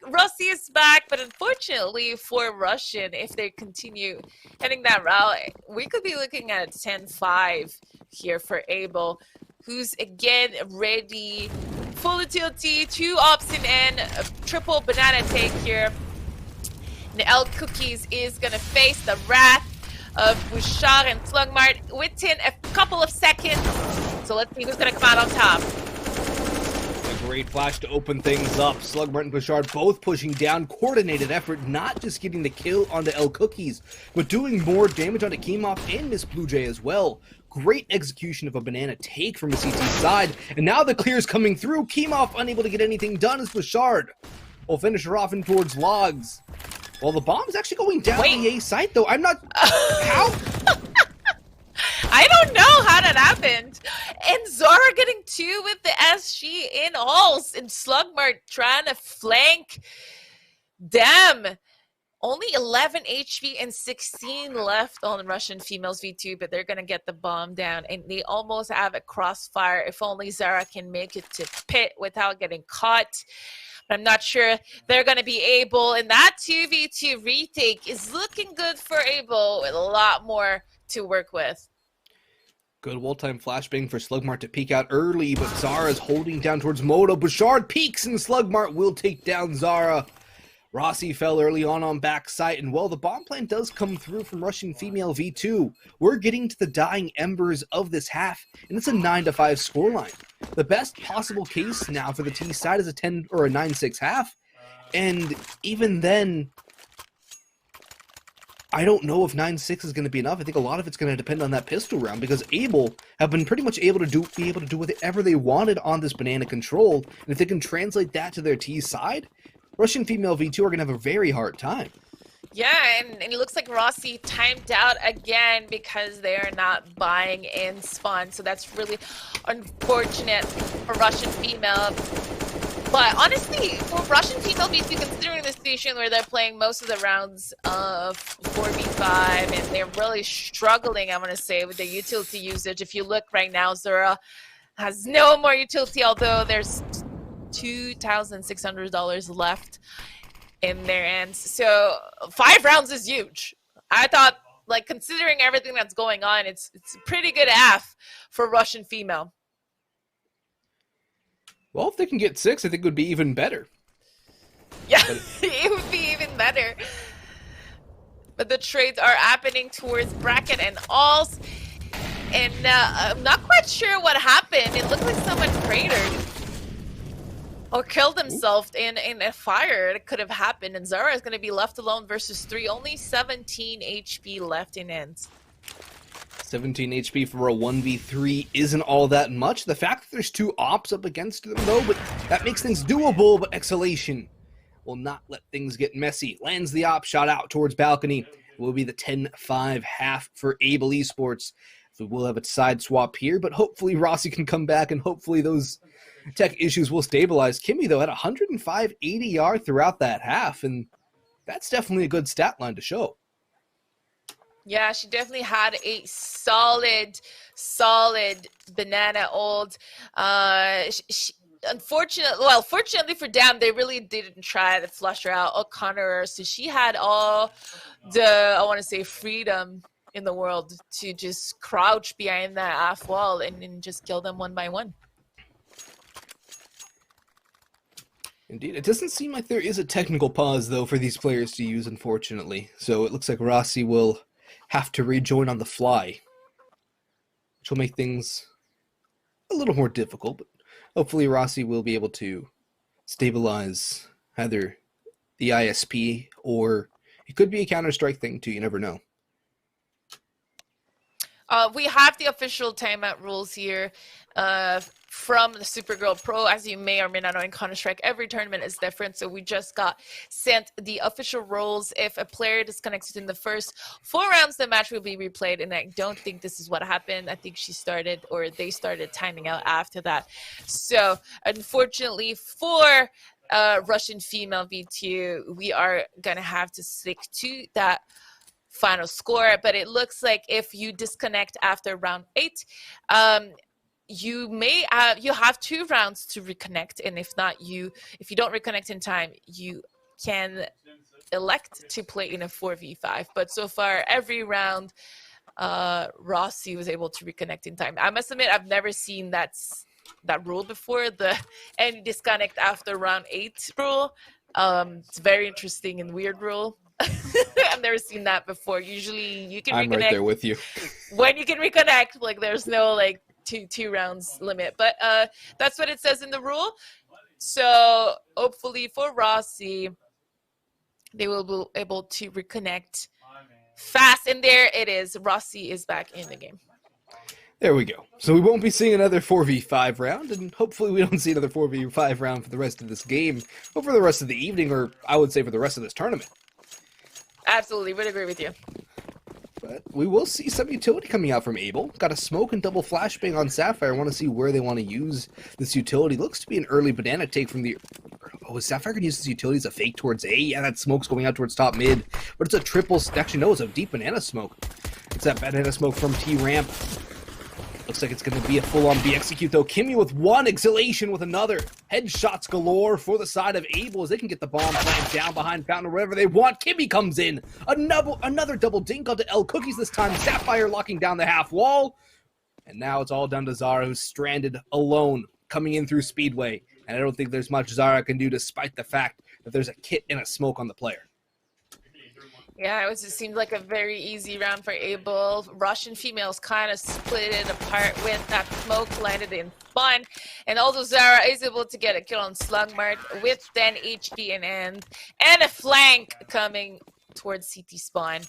Rossi is back, but unfortunately for Russian, if they continue heading that route, we could be looking at 10-5 here for Abel, who's again ready. Full utility, 2 ops in N, a triple banana take here. The L Cookies is gonna face the wrath of Bouchard and Slugmart within a couple of seconds. So let's see who's gonna come out on top. A great flash to open things up. Slugmart and Bouchard both pushing down. Coordinated effort, not just getting the kill onto L Cookies, but doing more damage onto Kemov and Miss Blue Jay as well. Great execution of a banana take from the CT side. And now the clear's coming through. Kemov unable to get anything done as Bouchard will finish her off in towards logs. Well, the bomb is actually going down the A site, though. I'm not... How? I don't know how that happened. And Zara getting 2 with the SG in alls. And Slugmart trying to flank them. Only 11 HP and 16 left on Russian females V2, but they're going to get the bomb down. And they almost have a crossfire. If only Zara can make it to pit without getting caught. I'm not sure they're going to be able, and that 2v2 retake is looking good for Abel with a lot more to work with. Good wall-time flashbang for Slugmart to peek out early, but Zara's holding down towards Moto. Bouchard peeks, and Slugmart will take down Zara. Rossi fell early on backside, and well, the bomb plant does come through from Russian female V2. We're getting to the dying embers of this half, and it's a 9-5 scoreline. The best possible case now for the T side is a 10 or a 9-6 half, and even then, I don't know if 9-6 is going to be enough. I think a lot of it's going to depend on that pistol round, because Abel have been pretty much able to do whatever they wanted on this banana control, and if they can translate that to their T side, Russian female V2 are going to have a very hard time. Yeah, and it looks like Rossi timed out again because they are not buying in spawn. So that's really unfortunate for Russian female. But honestly, for Russian female V2, considering the situation where they're playing most of the rounds of 4v5 and they're really struggling, I'm going to say, with the utility usage. If you look right now, Zura has no more utility, although there's $2,600 left in their ends. So 5 rounds is huge. I thought, like, considering everything that's going on, it's a pretty good half for Russian female. Well, if they can get 6, I think it would be even better. Yeah, it would be even better. But the trades are happening towards bracket and alls. And I'm not quite sure what happened. It looked like someone cratered or killed himself in a fire. It could have happened. And Zara is going to be left alone versus 3. Only 17 HP left in ends. 17 HP for a 1v3 isn't all that much. The fact that there's 2 ops up against them, though, but that makes things doable. But Exhalation will not let things get messy. Lands the op shot out towards balcony. It will be the 10-5 half for Abel Esports. So we'll have a side swap here, but hopefully Rossi can come back, and hopefully those tech issues will stabilize. Kimmy, though, had 105 ADR throughout that half, and that's definitely a good stat line to show. Yeah, she definitely had a solid banana ult. Fortunately for them, they really didn't try to flush her out or counter her. So she had all the, I want to say, freedom in the world to just crouch behind that half wall and just kill them one by one. Indeed. It doesn't seem like there is a technical pause, though, for these players to use, unfortunately. So it looks like Rossi will have to rejoin on the fly, which will make things a little more difficult, but hopefully Rossi will be able to stabilize either the ISP, or it could be a Counter-Strike thing too. You never know. We have the official timeout rules here from the Supergirl Pro. As you may or may not know, in Counter-Strike, every tournament is different. So we just got sent the official rules. If a player disconnects in the first 4 rounds, the match will be replayed. And I don't think this is what happened. I think they started timing out after that. So unfortunately for Russian female V2, we are going to have to stick to that final score. But it looks like if you disconnect after round 8, you have 2 rounds to reconnect, and if you don't reconnect in time, you can elect to play in a 4v5. But so far, every round, Rossi was able to reconnect in time. I must admit, I've never seen that rule before, the any disconnect after round 8 rule. It's a very interesting and weird rule. I've never seen that before. Usually you can reconnect. I'm right there with you. When you can reconnect, like there's no like two rounds limit. But that's what it says in the rule. So hopefully for Rossi, they will be able to reconnect fast. And there it is. Rossi is back in the game. There we go. So we won't be seeing another 4v5 round, and hopefully we don't see another 4v5 round for the rest of this game, or for the rest of the evening, or I would say for the rest of this tournament. Absolutely, would agree with you. But we will see some utility coming out from Abel. Got a smoke and double flashbang on Sapphire. I want to see where they want to use this utility. Looks to be an early banana take from the... Oh, is Sapphire going to use this utility as a fake towards A? Yeah, that smoke's going out towards top mid. But it's a triple... Actually, no, it's a deep banana smoke. It's that banana smoke from T-Ramp. Looks like it's going to be a full-on B execute, though. Kimmy with one, Exhalation with another. Headshots galore for the side of Abel as they can get the bomb planted down behind Fountain or wherever they want. Kimmy comes in. Another double dink onto L Cookies this time. Sapphire locking down the half wall. And now it's all down to Zara, who's stranded alone, coming in through Speedway. And I don't think there's much Zara can do despite the fact that there's a kit and a smoke on the player. Yeah, it seemed like a very easy round for Abel. Russian females kind of split it apart with that smoke landed in spawn. And also Zara is able to get a kill on Slugmart with 10 HP in hand. And a flank coming towards CT spawn.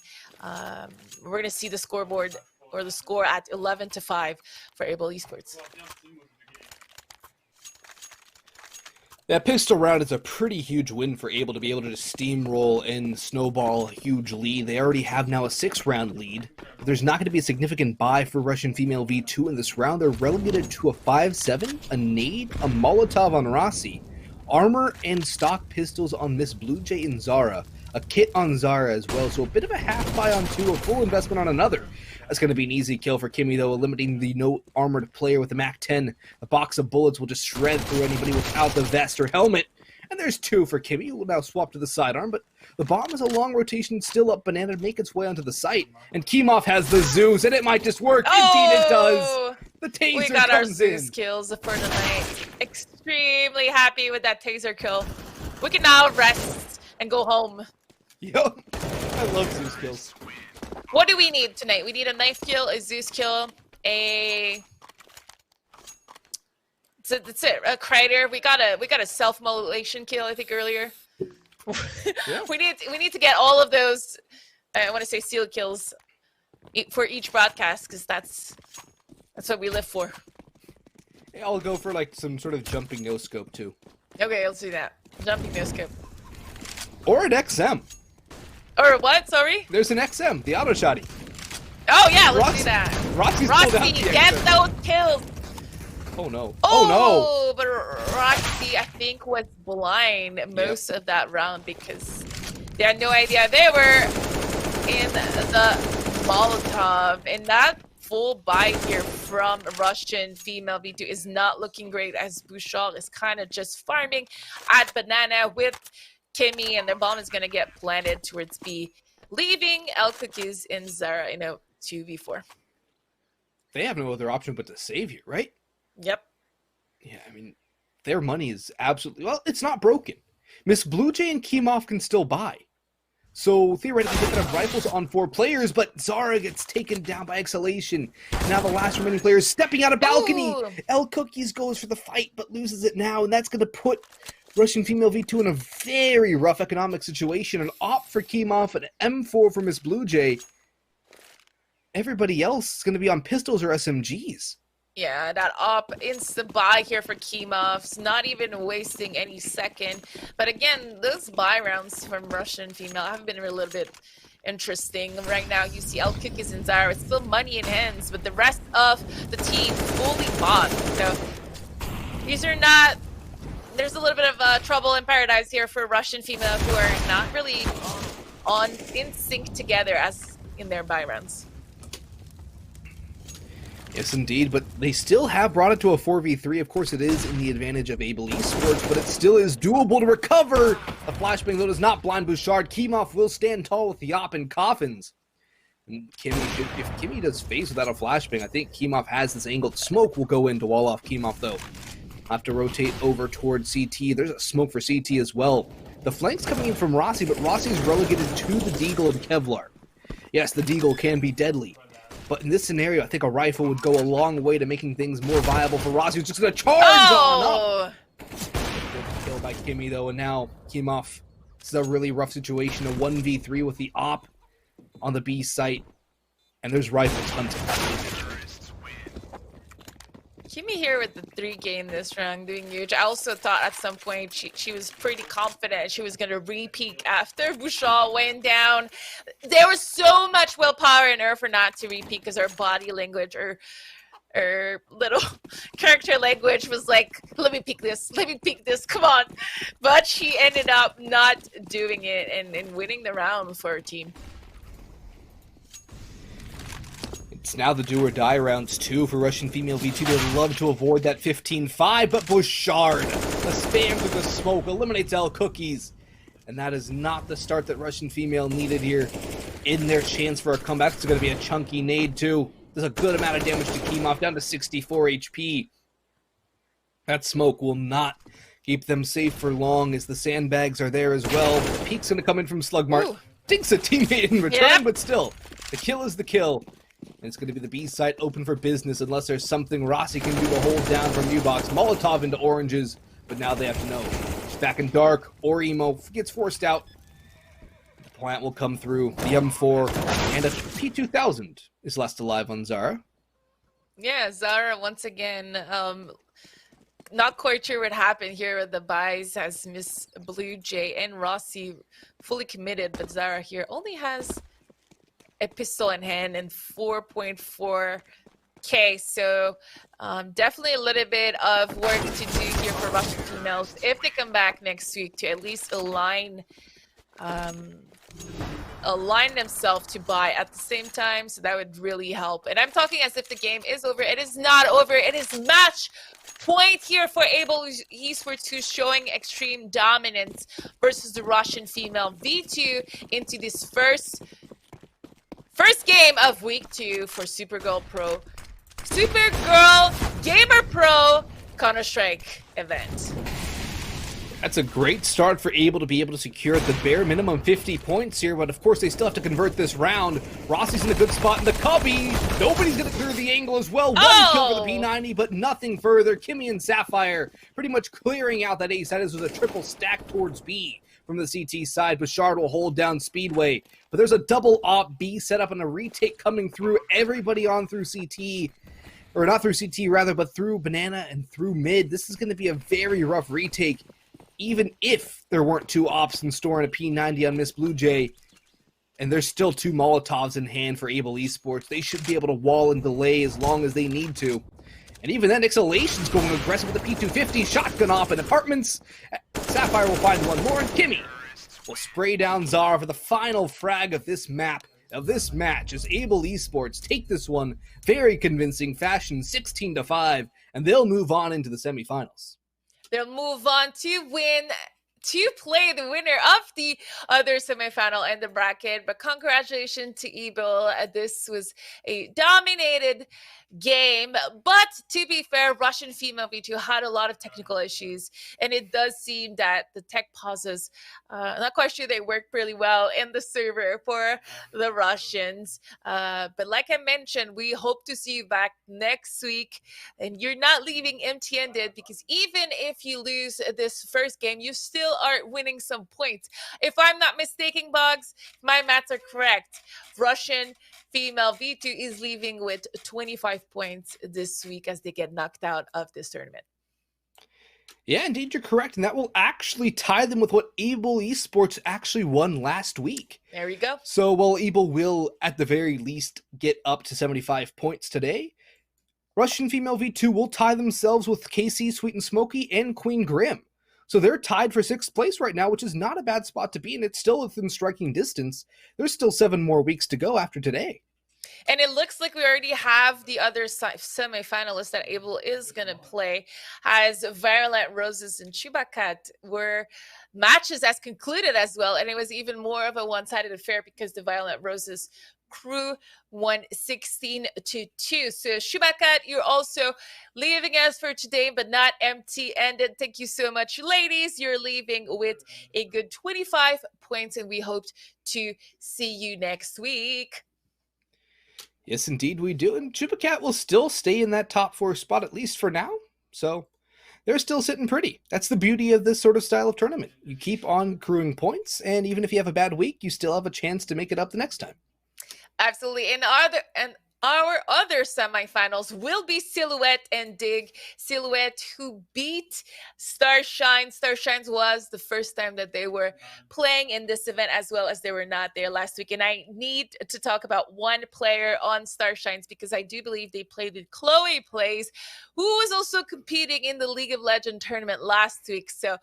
We're going to see the scoreboard or the score at 11-5 for Abel Esports. That pistol round is a pretty huge win for Abel to be able to just steamroll and snowball a huge lead. They already have now a 6-round lead. But there's not going to be a significant buy for Russian female V2 in this round. They're relegated to a 5-7, a nade, a Molotov on Rossi, armor and stock pistols on Miss Blue Jay and Zara, a kit on Zara as well. So a bit of a half buy on 2, a full investment on another. That's going to be an easy kill for Kimmy, though, eliminating the no-armored player with the MAC-10. A box of bullets will just shred through anybody without the vest or helmet. And there's 2 for Kimmy, who will now swap to the sidearm, but the bomb is a long rotation, still up banana to make its way onto the site. And Kimov has the Zeus, and it might just work. Indeed it does. The taser we got comes our in. Zeus kills for the night. Extremely happy with that taser kill. We can now rest and go home. Yup. I love Zeus kills. What do we need tonight? We need a knife kill, a Zeus kill, that's it. A Kreider. We got a self-mutilation kill, I think, earlier. Yeah. We need to get all of those. I want to say seal kills for each broadcast because that's what we live for. Hey, I'll go for like some sort of jumping no scope too. Okay, let's do that. Jumping no scope. Or an XM. Or what? Sorry? There's an XM, the auto shotty. Oh yeah, let's do that. Rossi, get those kills. Oh no. Oh no. But Rossi, I think, was blind most of that round because they had no idea they were in the Molotov. And that full buy here from Russian female V2 is not looking great as Bouchard is kind of just farming at banana with Kimmy, and their bomb is going to get planted towards B, leaving L Cookies and Zara in a 2v4. They have no other option but to save you, right? Yep. Yeah, I mean, their money is absolutely... Well, it's not broken. Miss Blue Jay and Kimov can still buy. So, theoretically, they could have rifles on 4 players, but Zara gets taken down by Exhalation. Now the last remaining player is stepping out of balcony. Ooh. L Cookies goes for the fight, but loses it now, and that's going to put Russian female V2 in a very rough economic situation. An op for Keemov, an M4 for Miss Blue Jay. Everybody else is going to be on pistols or SMGs. Yeah, that op instant buy here for Keemov's, not even wasting any second. But again, those buy rounds from Russian female have been a little bit interesting. Right now, you see Cookies and Zara. It's still money in hands, but the rest of the team fully bought. So these are not... There's a little bit of trouble in paradise here for Russian female who are not really in sync together as in their buy rounds. Yes, indeed, but they still have brought it to a 4v3. Of course, it is in the advantage of Able Esports, but it still is doable to recover. The flashbang, though, does not blind Bouchard. Keemov will stand tall with the op and coffins. And Kimmy, if Kimmy does phase without a flashbang, I think Keemov has this angled. Smoke will go in to wall off Keemov, though. Have to rotate over towards CT. There's a smoke for CT as well. The flank's coming in from Rossi, but Rossi's relegated to the Deagle and Kevlar. Yes, the Deagle can be deadly. But in this scenario, I think a rifle would go a long way to making things more viable for Rossi, who's just going to charge on up. Good kill by Kimmy, though, and now Keemov. This is a really rough situation, a 1v3 with the op on the B site, and there's rifles hunting. Kimmy here with the 3 game this round, doing huge. I also thought at some point she was pretty confident she was going to re-peak after Bouchard went down. There was so much willpower in her for not to re-peak because her body language, her little character language was like, let me peek this, come on. But she ended up not doing it and winning the round for her team. It's now the do or die rounds 2 for Russian female V2. They'd love to avoid that 15-5, but Bouchard, the spam through the smoke, eliminates Cookies. And that is not the start that Russian female needed here in their chance for a comeback. It's going to be a chunky nade, too. There's a good amount of damage to Keemov, down to 64 HP. That smoke will not keep them safe for long as the sandbags are there as well. The peek's going to come in from Slugmart. Dinks a teammate in return, but still, the kill is the kill. And it's going to be the B site open for business unless there's something Rossi can do to hold down from U-Box. Molotov into oranges, but now they have to know. She's back in dark, or emo gets forced out. The plant will come through, the M4, and a P2000 is last alive on Zara. Yeah, Zara once again, not quite sure what happened here with the buys as Miss Blue Jay and Rossi fully committed, but Zara here only has a pistol in hand and 4.4k, so definitely a little bit of work to do here for Russian females if they come back next week to at least align themselves to buy at the same time, so that would really help. And I'm talking as if the game is over. It is not over. It is match point here for Able Esports, who's showing extreme dominance versus the Russian female V2 into this first game of week 2 for Supergirl Gamer Pro Counter-Strike event. That's a great start for Able to be able to secure at the bare minimum 50 points here, but of course they still have to convert this round. Rossi's in a good spot in the cubby. Nobody's going to clear the angle as well. One kill for the P90, but nothing further. Kimmy and Sapphire pretty much clearing out that ace. That is with a triple stack towards B from the CT side. Bouchard will hold down Speedway, but there's a double op B set up and a retake coming through. Everybody on through CT, or not through CT rather, but through Banana and through mid. This is going to be a very rough retake, even if there weren't 2 ops in store and a P90 on Miss Blue Jay. And there's still 2 Molotovs in hand for Able Esports. They should be able to wall and delay as long as they need to. And even then, Exhalation's going aggressive with the P250. Shotgun off in apartments. Sapphire will find one more, and Kimmy will spray down Zara for the final frag of this map, of this match, as Able Esports take this one very convincing fashion, 16-5, and they'll move on into the semifinals. They'll move on to win to play the winner of the other semifinal and the bracket. But congratulations to Evil. This was a dominated game. But to be fair, Russian female V2 had a lot of technical issues, and it does seem that the tech pauses, not quite sure they worked really well in the server for the Russians. But like I mentioned, we hope to see you back next week, and you're not leaving empty-handed, because even if you lose this first game, you still are winning some points. If I'm not mistaken, Boggs, my maths are correct. Russian female V2 is leaving with 25 points this week as they get knocked out of this tournament. Yeah, indeed, you're correct. And that will actually tie them with what Able Esports actually won last week. There we go. So while Able will, at the very least, get up to 75 points today, Russian female V2 will tie themselves with KC, Sweet and Smoky, and Queen Grim. So they're tied for 6th place right now, which is not a bad spot to be in. It's still within striking distance. There's still 7 more weeks to go after today. And it looks like we already have the other semi-finalists that Able is going to play, as Violent Roses and Chubacat were matches as concluded as well. And it was even more of a one-sided affair because the Violent Roses crew won 16-2. So Chubacat, you're also leaving us for today, but not empty-handed. Thank you so much, ladies. You're leaving with a good 25 points, and we hope to see you next week. Yes, indeed we do. And Chubacat will still stay in that top 4 spot, at least for now. So they're still sitting pretty. That's the beauty of this sort of style of tournament. You keep on accruing points, and even if you have a bad week, you still have a chance to make it up the next time. Absolutely. Our other semifinals will be Silhouette and Dig. Silhouette, who beat Starshine. Starshines was the first time that they were playing in this event, as well as they were not there last week. And I need to talk about one player on Starshines, because I do believe they played with Chloe Plays, who was also competing in the League of Legends tournament last week. So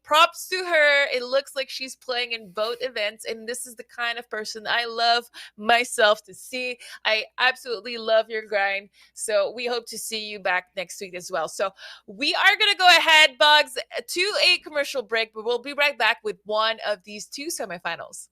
props to her. It looks like she's playing in both events, and this is the kind of person I love myself to see. I absolutely love your grind. So we hope to see you back next week as well. So we are going to go ahead, Bugs, to a commercial break, but we'll be right back with one of these 2 semifinals.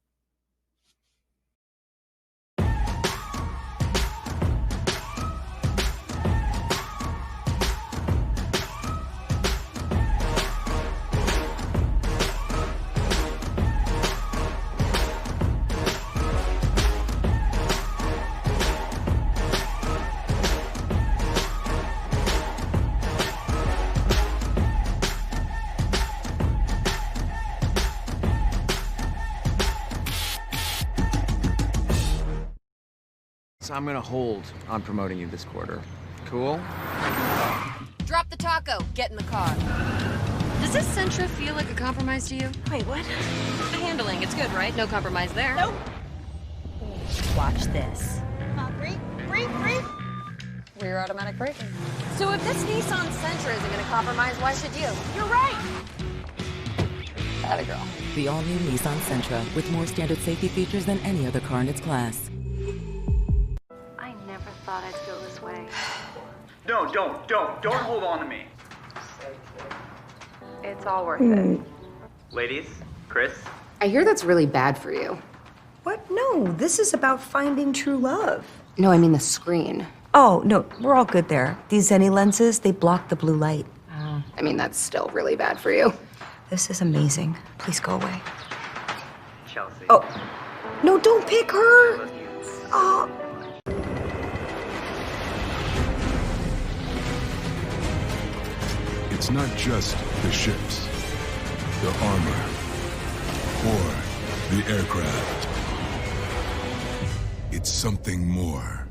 I'm gonna hold on promoting you this quarter. Cool? Drop the taco. Get in the car. Does this Sentra feel like a compromise to you? Wait, what? The handling, it's good, right? No compromise there. Nope. Watch this. Breathe. Rear automatic braking. So if this Nissan Sentra isn't gonna compromise, why should you? You're right! Atta girl. The all-new Nissan Sentra, with more standard safety features than any other car in its class. I never thought I'd feel this way. No, don't hold on to me. It's all worth it. Ladies, Chris. I hear that's really bad for you. What? No, this is about finding true love. No, I mean the screen. Oh, no, we're all good there. These Zenny lenses, they block the blue light. I mean, that's still really bad for you. This is amazing. Please go away. Chelsea. Oh, no, don't pick her. Oh. It's not just the ships, the armor, or the aircraft. It's something more.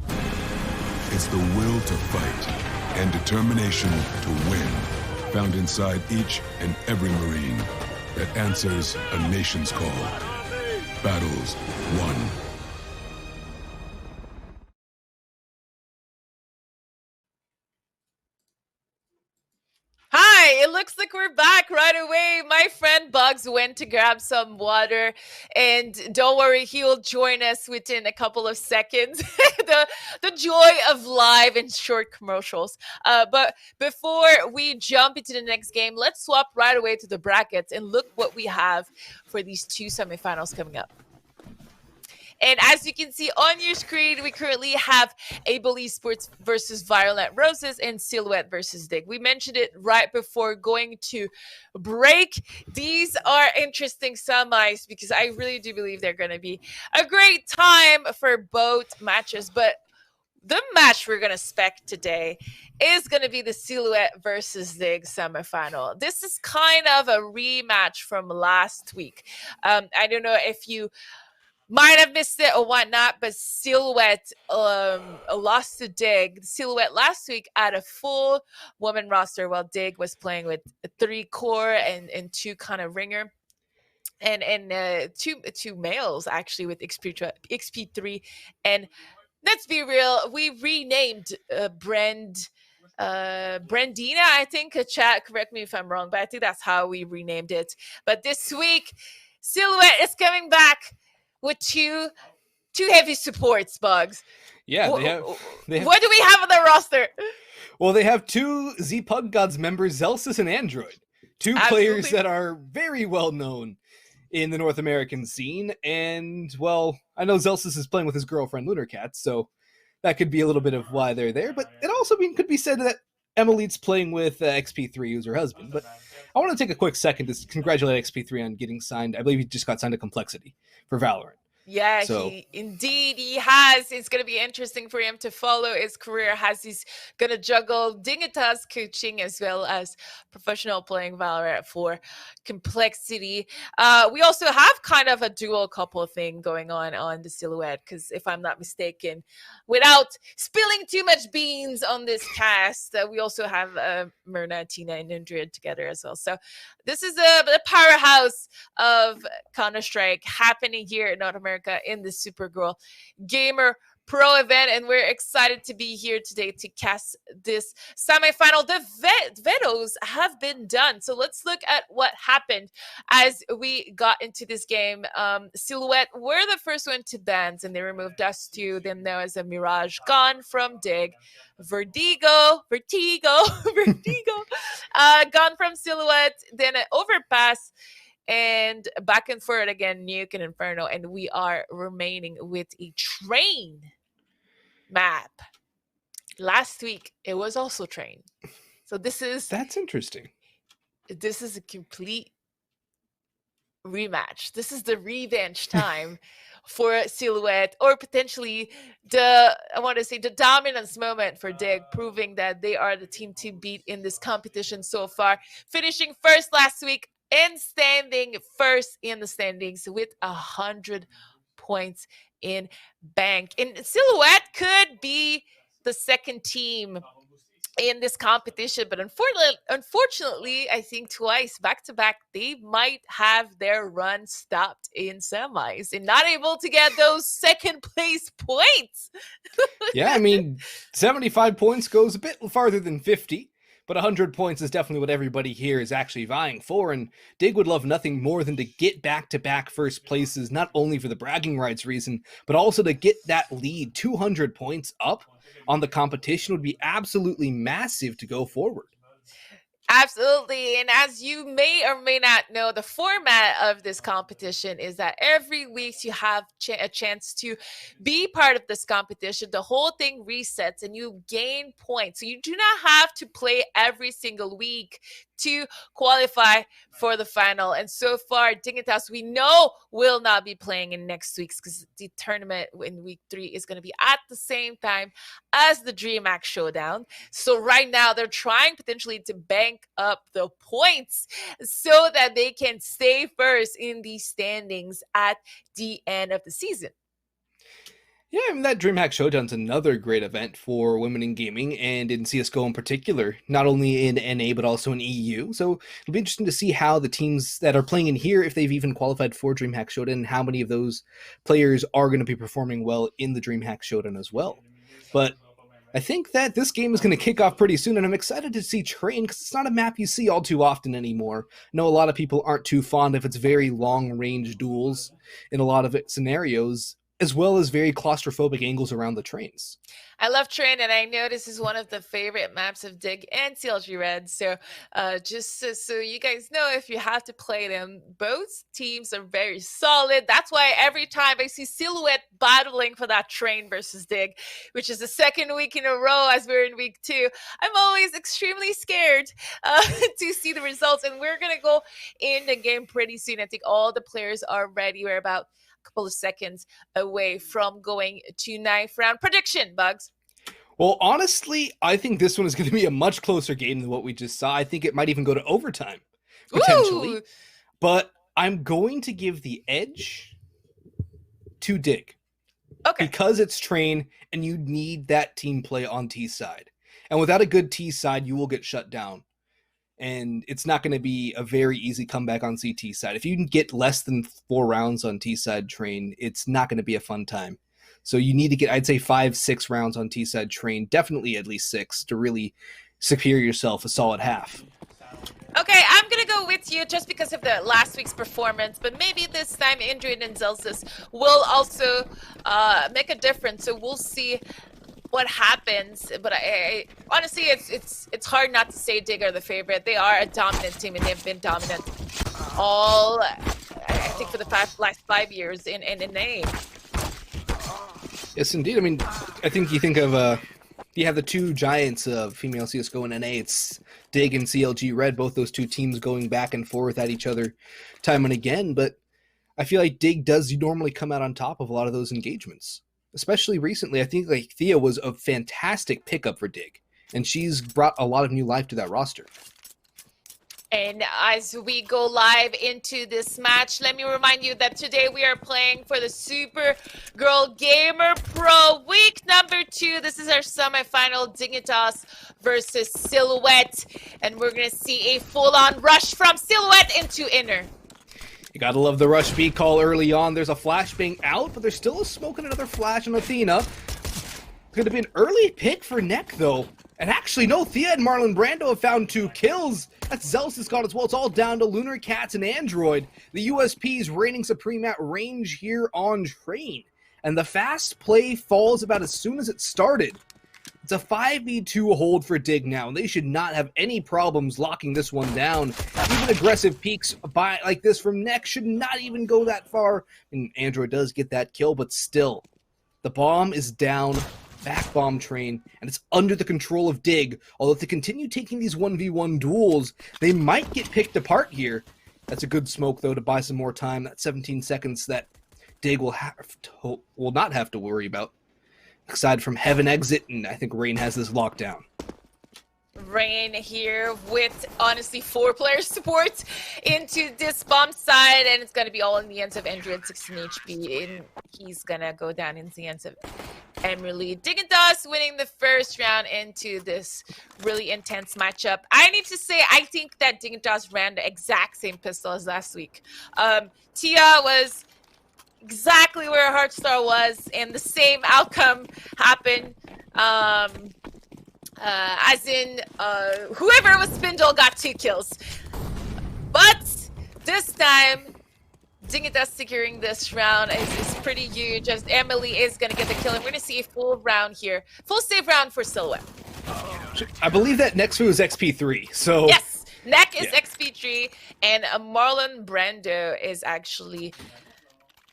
It's the will to fight and determination to win, found inside each and every Marine that answers a nation's call. Battles won. it looks like we're back right away. My friend Bugs went to grab some water, and don't worry, he will join us within a couple of seconds. the joy of live and short commercials. But before we jump into the next game, let's swap right away to the brackets and look what we have for these two semifinals coming up. And as you can see on your screen, we currently have Able Esports versus Violet Roses and Silhouette versus Dig. We mentioned it right before going to break. These are interesting semis because I really do believe they're going to be a great time for both matches. But the match we're going to spec today is going to be the Silhouette versus Dig semifinal. This is kind of a rematch from last week. I don't know if you might have missed it or whatnot, but Silhouette lost to Dig. Silhouette last week had a full woman roster, while Dig was playing with 3 core and 2 kind of ringer. And two males actually with XP3. And let's be real, we renamed Brandina, I think. Chat, correct me if I'm wrong, but I think that's how we renamed it. But this week, Silhouette is coming back with two heavy supports, Bugs. Yeah, they have. What do we have on the roster? Well, they have 2 Z-Pug Gods members, Zelsis and Android. 2 players that are very well known in the North American scene. And, well, I know Zelsis is playing with his girlfriend, Lunar Cat, so that could be a little bit of why they're there. But it also could be said that Emily's playing with XP3, who's her husband. But I want to take a quick second to congratulate XP3 on getting signed. I believe he just got signed to Complexity for Valorant. Yeah, he has. It's going to be interesting for him to follow his career as he's going to juggle Dignitas coaching as well as professional playing Valorant for Complexity. We also have kind of a dual couple thing going on the Silhouette, because if I'm not mistaken, without spilling too much beans on this cast, we also have Myrna, Tina, and Indrid together as well. So this is the powerhouse of Counter-Strike happening here in North America in the Supergirl Gamer Pro event, and we're excited to be here today to cast this semifinal. The vetos have been done, so let's look at what happened as we got into this game. Silhouette were the first one to bans, and they removed us too. Then there was a Mirage gone from Dig, Vertigo, gone from Silhouette, then an Overpass, and back and forth again, Nuke and Inferno, and we are remaining with a train map. Last week, it was also train. So that's interesting. This is a complete rematch. This is the revenge time for Silhouette, or potentially the dominance moment for Dig, proving that they are the team to beat in this competition so far, finishing first last week and standing first in the standings with 100 points in bank. And Silhouette could be the second team in this competition, but unfortunately, I think twice back to back, they might have their run stopped in semis and not able to get those second place points. Yeah, I mean, 75 points goes a bit farther than 50. But 100 points is definitely what everybody here is actually vying for, and Dig would love nothing more than to get back-to-back first places, not only for the bragging rights reason, but also to get that lead. 200 points up on the competition would be absolutely massive to go forward. Absolutely. And as you may or may not know, the format of this competition is that every week you have a chance to be part of this competition. The whole thing resets and you gain points. So you do not have to play every single week to qualify for the final. And so far, Dignitas, we know, will not be playing in next week's, because the tournament in week 3 is going to be at the same time as the DreamHack Showdown. So right now, they're trying potentially to bank up the points so that they can stay first in the standings at the end of the season. Yeah, I mean, that DreamHack Showdown's another great event for women in gaming and in CSGO in particular, not only in NA but also in EU. So it'll be interesting to see how the teams that are playing in here, if they've even qualified for DreamHack Showdown, and how many of those players are going to be performing well in the DreamHack Showdown as well. But I think that this game is going to kick off pretty soon, and I'm excited to see Train, because it's not a map you see all too often anymore. I know a lot of people aren't too fond of its very long-range duels in a lot of scenarios, as well as very claustrophobic angles around the trains. I love Train, and I know this is one of the favorite maps of Dig and CLG Red. So just so you guys know, if you have to play them, both teams are very solid. That's why every time I see Silhouette battling for that Train versus Dig, which is the second week in a row as we're in week 2, I'm always extremely scared to see the results. And we're going to go in the game pretty soon. I think all the players are ready. We're about couple of seconds away from going to 9th round. Prediction, Bugs? Well, honestly, I think this one is going to be a much closer game than what we just saw. I think it might even go to overtime, potentially. Ooh. But I'm going to give the edge to Dig. Okay. Because it's Train, and you need that team play on T side. And without a good T side, you will get shut down. And it's not going to be a very easy comeback on CT side. If you can get less than 4 rounds on T side Train, it's not going to be a fun time. So you need to get, I'd say, 5-6 rounds on T side Train, definitely at least 6, to really secure yourself a solid half. Okay, I'm going to go with you just because of the last week's performance, but maybe this time Indrid and Zelsis will also make a difference. So we'll see what happens, but I honestly, it's hard not to say Dig are the favorite. They are a dominant team, and they've been dominant all, I think, for the last 5 years in NA. Yes, indeed. I mean, I think you think of you have the two giants of female CSGO and NA. It's Dig and CLG Red, both those two teams going back and forth at each other time and again. But I feel like Dig does normally come out on top of a lot of those engagements. Especially recently, I think like Thea was a fantastic pickup for Dig, and she's brought a lot of new life to that roster. And as we go live into this match, let me remind you that today we are playing for the Supergirl Gamer Pro week number 2. This is our semifinal, Dignitas versus Silhouette, and we're gonna see a full-on rush from Silhouette into Inner. You gotta love the rush B call early on. There's a flashbang out, but there's still a smoke and another flash on Athena. It's gonna be an early pick for Neck, though. And actually, no, Thea and Marlon Brando have found 2 kills. That's Zealous got as well. It's all down to Lunar Cats and Android. The USP's reigning supreme at range here on Train. And the fast play falls about as soon as it started. It's a 5v2 hold for Dig now, and they should not have any problems locking this one down. Even aggressive peeks by like this from Neck should not even go that far. And Android does get that kill, but still, the bomb is down, back bomb Train, and it's under the control of Dig. Although if they continue taking these 1v1 duels, they might get picked apart here. That's a good smoke, though, to buy some more time. That 17 seconds that Dig will not have to worry about. Aside from Heaven Exit, and I think Rain has this locked down. Rain here with, honestly, 4-player support into this bomb side, and it's going to be all in the hands of Android, 16 HP, and he's going to go down in the hands of Emily. Dignitas winning the first round into this really intense matchup. I need to say, I think that Dignitas ran the exact same pistol as last week. Tia was exactly where Heartstar was, and the same outcome happened. As in, whoever was Spindle got 2 kills. But this time, Dignitas securing this round is pretty huge, as Emily is going to get the kill. And we're going to see a full round here. Full save round for Silhouette. I believe that next move is XP3, so... Yes, Neck is XP3, and Marlon Brando is actually...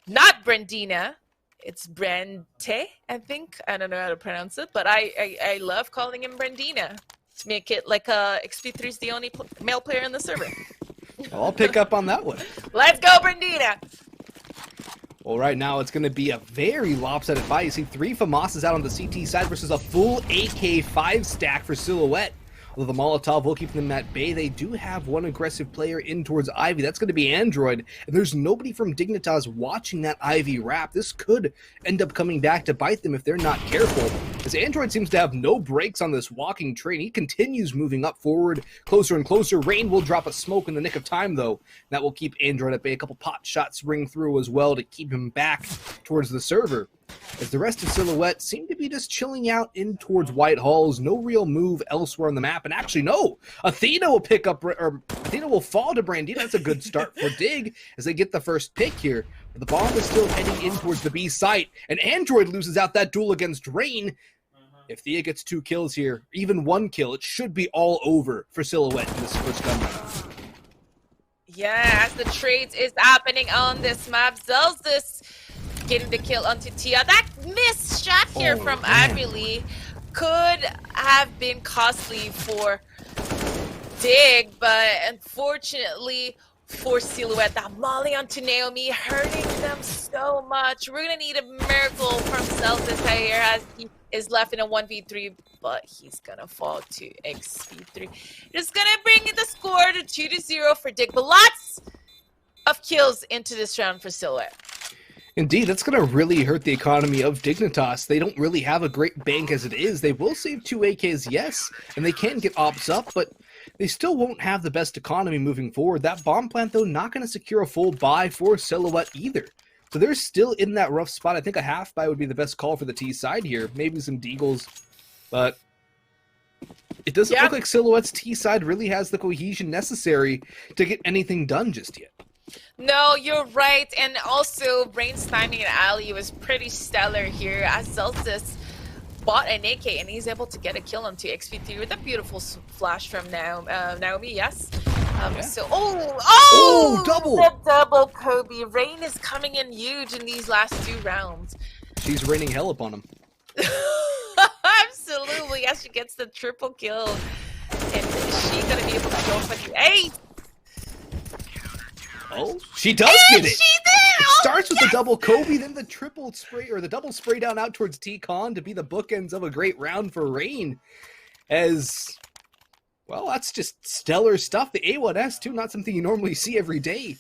not Brandina, it's Brante, I think. I don't know how to pronounce it, but I love calling him Brandina to make it like XP3 is the only male player in the server. I'll pick up on that one. Let's go, Brandina! Well, right now it's going to be a very lopsided fight. You see 3 FAMASas out on the CT side versus a full AK5 stack for Silhouette. Although the Molotov will keep them at bay, they do have one aggressive player in towards Ivy. That's going to be Android, and there's nobody from Dignitas watching that Ivy wrap. This could end up coming back to bite them if they're not careful, as Android seems to have no brakes on this walking train. He continues moving up forward, closer and closer. Rain will drop a smoke in the nick of time, though. That will keep Android at bay. A couple pot shots ring through as well to keep him back towards the server. as the rest of Silhouette seem to be just chilling out in towards White Halls. No real move elsewhere on the map. And actually, no, Athena will pick up, or Athena will fall to Brandina. That's a good start for Dig as they get the first pick here. But the bomb is still heading in towards the B site, and Android loses out that duel against Rain. If Thea gets 2 kills here, even 1 kill, it should be all over for Silhouette in this first gun round. Yeah, as the trades is happening on this map, Zelsis getting the kill onto Tia. That missed shot here from Amelie could have been costly for Dig, but unfortunately for Silhouette, that molly onto Naomi hurting them so much. We're gonna need a miracle from Zelsis here as he is left in a 1v3, but he's gonna fall to XP3. Just gonna bring the score to 2-0 for Dig, but lots of kills into this round for Silhouette. Indeed, that's going to really hurt the economy of Dignitas. They don't really have a great bank as it is. They will save 2 AKs, yes, and they can get ops up, but they still won't have the best economy moving forward. That bomb plant, though, not going to secure a full buy for Silhouette either. So they're still in that rough spot. I think a half buy would be the best call for the T side here. Maybe some Deagles, but it doesn't look like Silhouette's T side really has the cohesion necessary to get anything done just yet. No, you're right, and also Rain's timing and alley was pretty stellar here as Zelsis bought an AK and he's able to get a kill onto XP3 with a beautiful flash from Naomi, yes. So, double! The double Kobe. Rain is coming in huge in these last 2 rounds. She's raining hell upon him. Absolutely, as she gets the triple kill. And is she gonna be able to go for the ace? Oh, she does get it. She did. It starts with the double Kobe, then the triple spray or the double spray down out towards T-Con to be the bookends of a great round for Rain. As well, that's just stellar stuff. The A1S too, not something you normally see every day.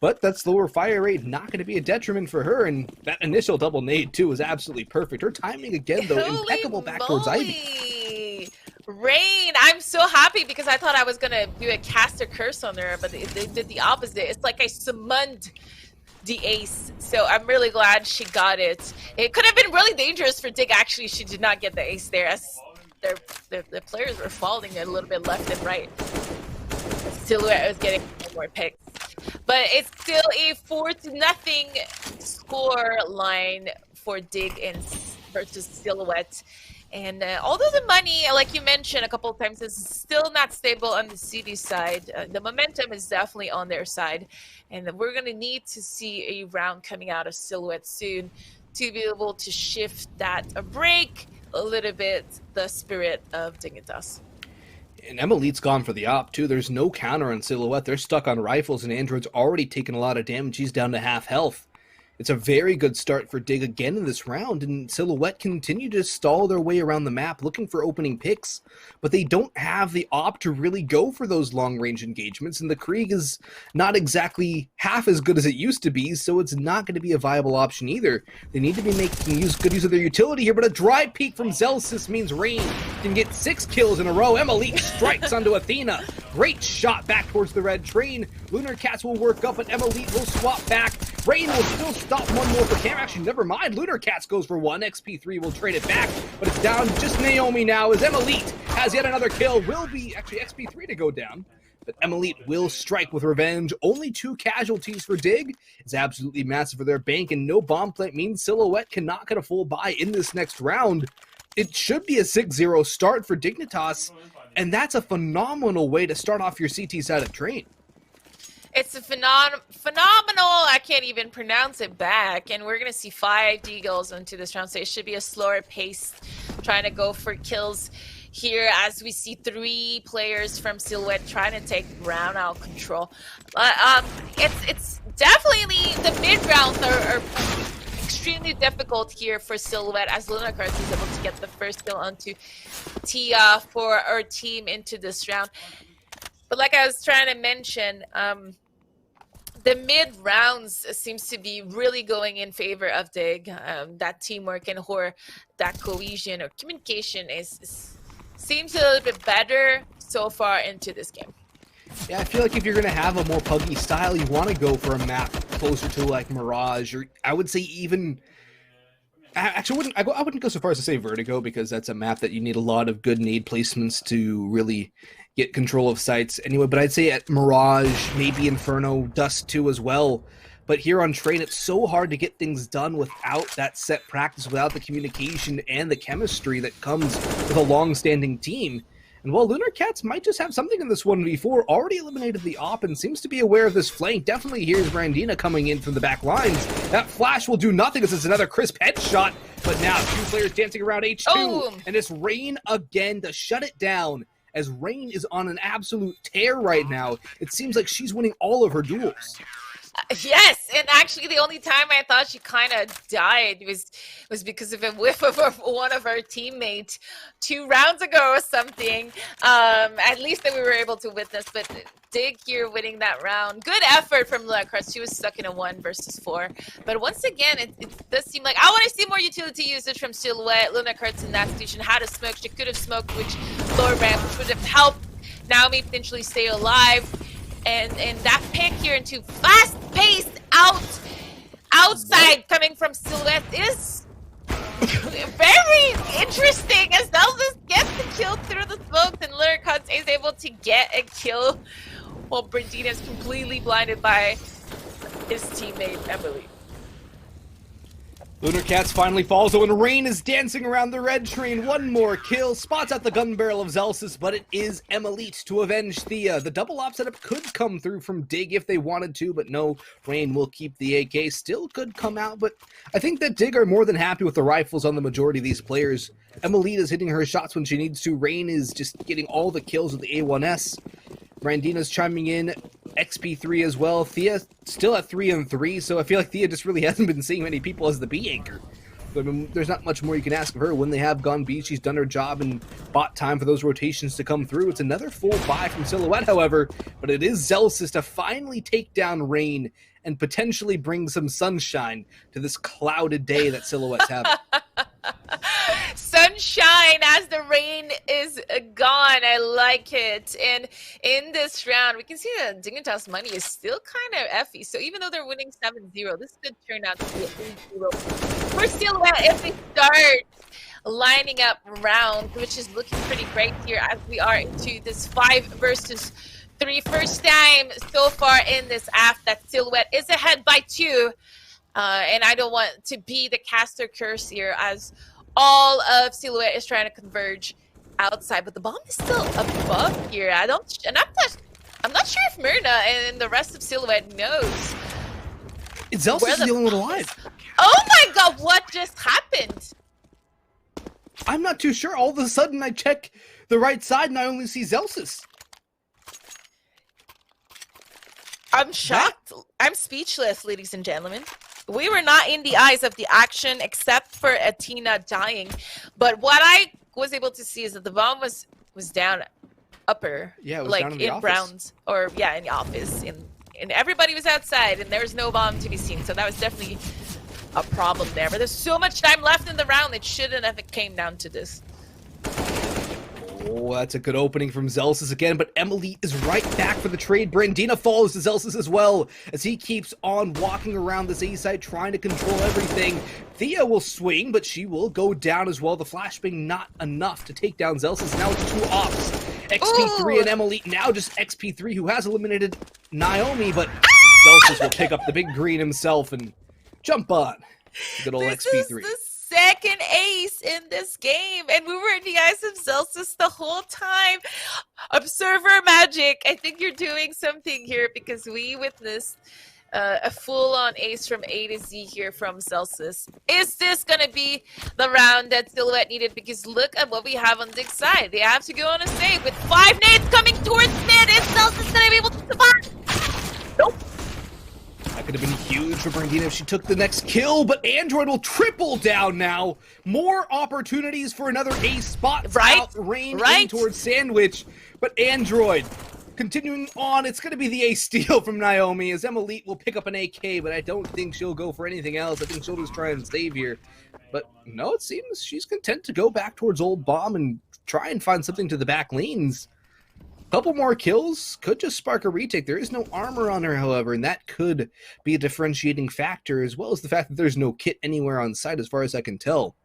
But that slower fire rate not going to be a detriment for her, and that initial double nade too was absolutely perfect. Her timing again though, impeccable back towards Ivy. Rain, I'm so happy because I thought I was gonna do a caster curse on her, but they did the opposite. It's like I summoned the ace, so I'm really glad she got it. It could have been really dangerous for Dig. Actually, she did not get the ace there, as the players were falling a little bit left and right. Silhouette was getting more picks, but it's still a 4-0 score line for Dig and versus Silhouette. And although the money, like you mentioned a couple of times, is still not stable on the CD side, the momentum is definitely on their side. And we're going to need to see a round coming out of Silhouette soon to be able to shift that, break a little bit the spirit of Dignitas. And Emilite's gone for the op too. There's no counter on Silhouette. They're stuck on rifles, and Android's already taken a lot of damage. He's down to half health. It's a very good start for Dig again in this round, and Silhouette continue to stall their way around the map looking for opening picks, but they don't have the op to really go for those long-range engagements, and the Krieg is not exactly half as good as it used to be, so it's not going to be a viable option either. They need to be making good use of their utility here, but a dry peek from Zelsis means Rain can get 6 kills in a row. Emily strikes onto Athena. Great shot back towards the red train. Lunar Cats will work up, but Emily will swap back. Rain will still stop one more for Cam. Actually, never mind. Lunar Cats goes for 1. XP3 will trade it back, but it's down just Naomi now as Emilite has yet another kill. Will be actually XP3 to go down, but Emilite will strike with revenge. Only 2 casualties for Dig. It's absolutely massive for their bank, and no bomb plant means Silhouette cannot get a full buy in this next round. It should be a 6-0 start for Dignitas, and that's a phenomenal way to start off your CT side of Train. It's a phenomenal, I can't even pronounce it back, and we're going to see 5 Deagles into this round, so it should be a slower pace trying to go for kills here as we see 3 players from Silhouette trying to take round out control. It's definitely the mid-rounds are extremely difficult here for Silhouette as Luna Cards is able to get the first kill onto Tia for our team into this round. But like I was trying to mention, the mid rounds seems to be really going in favor of Dig. That teamwork and that cohesion or communication seems a little bit better so far into this game. Yeah, I feel like if you're going to have a more puggy style, you want to go for a map closer to like Mirage, or I would say even Actually, I wouldn't go so far as to say Vertigo, because that's a map that you need a lot of good nade placements to really get control of sites anyway. But I'd say at Mirage, maybe Inferno, Dust 2 as well. But here on Train, it's so hard to get things done without that set practice, without the communication and the chemistry that comes with a long-standing team. And while Lunar Cats might just have something in this 1v4, already eliminated the op and seems to be aware of this flank. Definitely here's Brandina coming in from the back lines. That flash will do nothing as it's another crisp headshot. But now 2 players dancing around H2. Oh. And it's Rain again to shut it down, as Rain is on an absolute tear right now. It seems like she's winning all of her duels. Yes, and actually the only time I thought she kind of died was because of a whiff of one of our teammates 2 rounds ago or something. At least that we were able to witness, but Dig here winning that round. Good effort from Lacrosse. She was stuck in a 1 versus 4. But once again, it does seem like I want to see more utility usage from Silhouette. Luna Kurtz in that situation had a smoke. She could have smoked which lower ramp, which would have helped Naomi potentially stay alive. And that pick here into fast-paced outside coming from Silhouette is very interesting, as Zelzis gets the kill through the smoke, and Lurikons is able to get a kill while Brandina is completely blinded by his teammate Emily. Lunar Cats finally falls, though, and Rain is dancing around the red train. 1 more kill, spots out the gun barrel of Zelsis, but it is Emilite to avenge Thea. The double op setup could come through from Dig if they wanted to, but no, Rain will keep the AK. Still could come out, but I think that Dig are more than happy with the rifles on the majority of these players. Emilite is hitting her shots when she needs to. Rain is just getting all the kills with the A1S. Brandina's chiming in, XP3 as well. Thea still at 3 and 3, so I feel like Thea just really hasn't been seeing many people as the B anchor. I mean, there's not much more you can ask of her. When they have gone B, she's done her job and bought time for those rotations to come through. It's another full buy from Silhouette, however, but it is Zelsis to finally take down Rain and potentially bring some sunshine to this clouded day that Silhouette's having. Sunshine as the rain is gone. I like it. And in this round, we can see that Dignitas money is still kind of effy. So even though they're winning 7-0, this could turn out to be a 8-0 for Silhouette if they start lining up rounds, which is looking pretty great here as we are into this 5 versus 3. First time so far in this AF that Silhouette is ahead by 2. And I don't want to be the caster curse here, as all of Silhouette is trying to converge outside, but the bomb is still above here. I'm not sure if Myrna and the rest of Silhouette knows. Zelsis is the only one alive. Oh my god, what just happened? I'm not too sure. All of a sudden, I check the right side and I only see Zelsis. I'm shocked. I'm speechless, ladies and gentlemen. We were not in the eyes of the action except for Athena dying. But what I was able to see is that the bomb was down upper. Yeah, it was like down in the office. Browns. Or yeah, in the office. And everybody was outside and there was no bomb to be seen. So that was definitely a problem there. But there's so much time left in the round, it shouldn't have came down to this. Oh, that's a good opening from Zelsis again, but Emily is right back for the trade. Brandina follows to Zelsis as well, as he keeps on walking around this A side, trying to control everything. Thea will swing, but she will go down as well. The flash being not enough to take down Zelsis. Now it's 2 ops. XP3 Ooh. and Emily, now just XP3, who has eliminated Naomi, but Zelsis will pick up the big green himself and jump on. Good old XP3. Second ace in this game, and we were in the eyes of Zelsis the whole time. Observer magic, I think you're doing something here, because we witnessed a full-on ace from A to Z here from Zelsis. Is this gonna be the round that Silhouette needed? Because look at what we have on Dig's side. They have to go on a save with 5 nades coming towards mid. Is Zelsis gonna be able to survive? Nope. That could have been huge for Brandina if she took the next kill, but Android will triple down now. More opportunities for another ace spot. Right? Rain in towards Sandwich, but Android continuing on. It's going to be the ace steal from Naomi, as Emilite will pick up an AK, but I don't think she'll go for anything else. I think she'll just try and save here. But no, it seems she's content to go back towards Old Bomb and try and find something to the back lanes. Couple more kills could just spark a retake. There is no armor on her, however, and that could be a differentiating factor, as well as the fact that there's no kit anywhere on site as far as I can tell.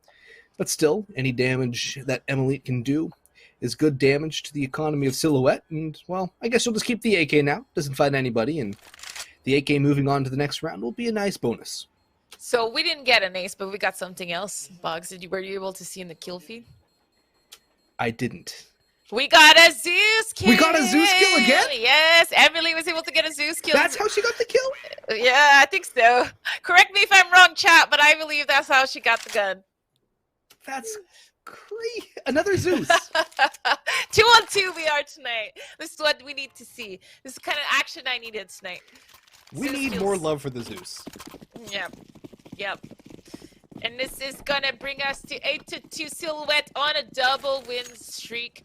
But still, any damage that Emily can do is good damage to the economy of Silhouette, and, well, I guess she'll just keep the AK now. Doesn't find anybody, and the AK moving on to the next round will be a nice bonus. So we didn't get an ace, but we got something else. Boggs, were you able to see in the kill feed? I didn't. We got a Zeus kill! We got a Zeus kill again? Yes, Emily was able to get a Zeus kill. That's how she got the kill? Yeah, I think so. Correct me if I'm wrong, chat, but I believe that's how she got the gun. That's crazy. Another Zeus. 2-on-2 we are tonight. This is what we need to see. This is the kind of action I needed tonight. We Zeus need kills. more love for the Zeus. Yep. And this is gonna bring us to 8-2 Silhouette on a double win streak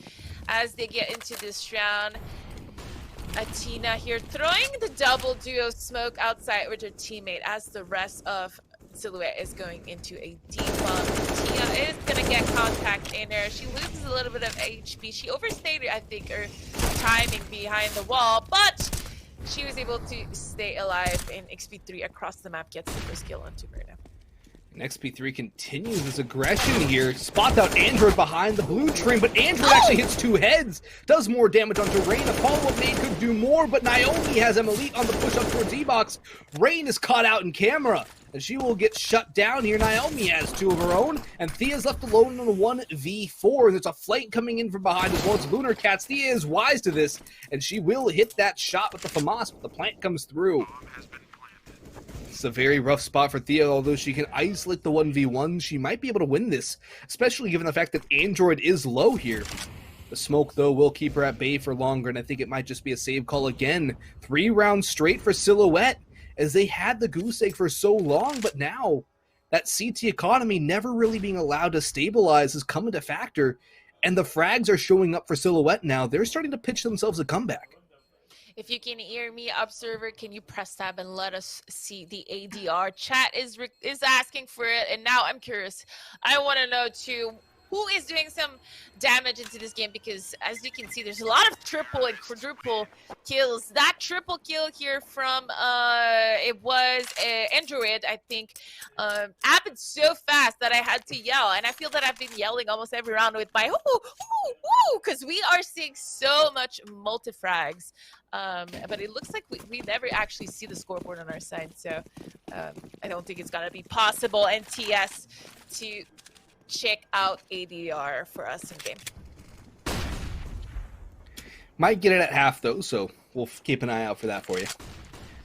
as they get into this round. Athena here throwing the double duo smoke outside with her teammate as the rest of Silhouette is going into a debuff. Tia is gonna get contact in her. She loses a little bit of HP. She overstayed, I think, her timing behind the wall, but she was able to stay alive, and XP3 across the map gets the first kill onto Myrna. And XP3 continues his aggression here. Spots out Android behind the blue train, but Android actually hits 2 heads. Does more damage onto Rain. A follow-up nade could do more, but Naomi has Emily on the push-up towards E-Box. Rain is caught out in camera, and she will get shut down here. Naomi has 2 of her own, and Thea's left alone in a 1v4. There's a flank coming in from behind as well as Lunar Cats. Thea is wise to this, and she will hit that shot with the FAMAS, but the plant comes through. It's a very rough spot for Thea, although she can isolate the 1v1. She might be able to win this, especially given the fact that Android is low here. The smoke, though, will keep her at bay for longer, and I think it might just be a save call again. 3 rounds straight for Silhouette, as they had the goose egg for so long, but now that CT economy never really being allowed to stabilize has come into factor, and the frags are showing up for Silhouette now. They're starting to pitch themselves a comeback. If you can hear me, Observer, can you press tab and let us see the ADR? Chat is asking for it, and now I'm curious. I want to know, too, who is doing some damage into this game, because as you can see, there's a lot of triple and quadruple kills. That triple kill here from it was Android, I think, happened so fast that I had to yell, and I feel that I've been yelling almost every round with my because we are seeing so much multi-frags. But it looks like we never actually see the scoreboard on our side, so I don't think it's gonna be possible NTS to check out ADR for us in game. Might get it at half, though, so we'll keep an eye out for that for you.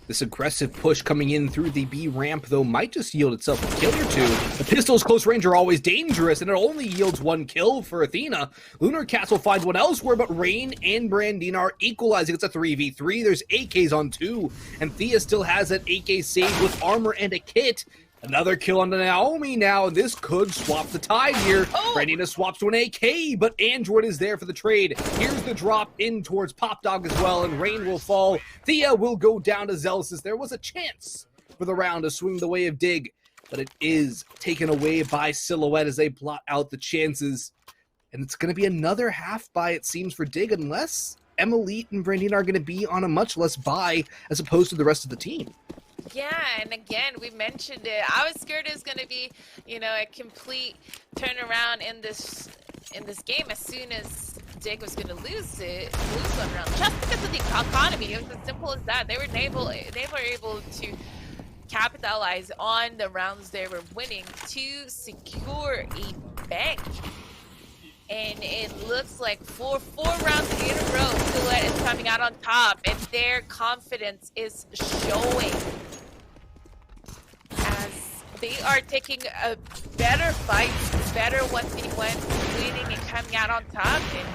This aggressive push coming in through the B ramp, though, might just yield itself a kill or 2. The pistols close range are always dangerous, and it only yields 1 kill for Athena. Lunar Cats will find one elsewhere, but Rain and Brandina are equalizing. It's a 3v3. There's AKs on 2, and Thea still has that AK saved with armor and a kit. Another kill on Naomi now, and this could swap the tide here. Brandina swaps to an AK, but Android is there for the trade. Here's the drop in towards Pop Dog as well, and Rain will fall. Thea will go down to Zelsis. There was a chance for the round to swing the way of Dig, but it is taken away by Silhouette as they blot out the chances. And it's going to be another half buy, it seems, for Dig, unless Emily and Brandina are going to be on a much less buy as opposed to the rest of the team. Yeah, and again, we mentioned it. I was scared it was going to be, a complete turnaround in this game as soon as Dig was going to lose one round, just because of the economy. It was as simple as that. They were able to capitalize on the rounds they were winning to secure a bank. And it looks like for 4 rounds in a row, Silhouette is coming out on top, and their confidence is showing as they are taking a better fight, better 1v1, winning and coming out on top. And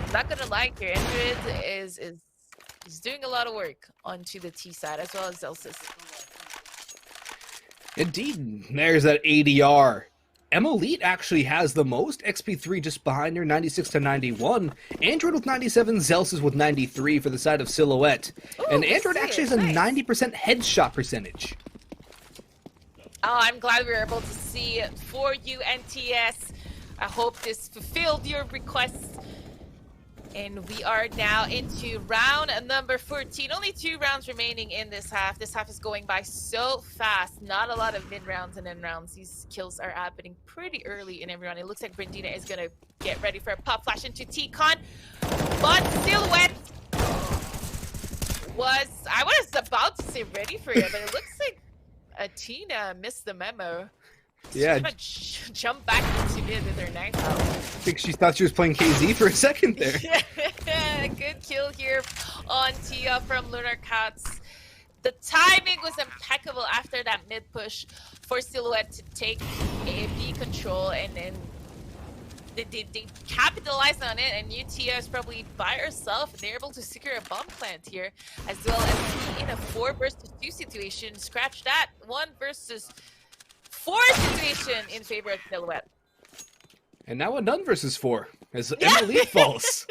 I'm not gonna lie here, Android is doing a lot of work onto the T side as well as Zelsis. Indeed, there's that ADR. Elite actually has the most. XP3 just behind her, 96 to 91. Android with 97, Zelsis with 93 for the side of Silhouette. Ooh, and Android actually has a 90% headshot percentage. Oh, I'm glad we were able to see it for you, NTS. I hope this fulfilled your requests. And we are now into round number 14. Only 2 rounds remaining in this half. This half is going by so fast. Not a lot of mid rounds and end rounds. These kills are happening pretty early in every round. It looks like Brandina is going to get ready for a pop flash into T-Con. But Silhouette I was about to say ready for you, but it looks like Athena missed the memo. Yeah. She's gonna jump back into mid with her knife out. I think she thought she was playing KZ for a second there. Good kill here on Tia from Lunar Cats. The timing was impeccable after that mid push for Silhouette to take A and B control, and then they capitalized on it, and Tia is probably by herself, and they're able to secure a bomb plant here, as well as be in a 4 versus 2 situation. Scratch that, 1 versus 4 situation in favor of Silhouette. And now a none versus 4 as Emily falls.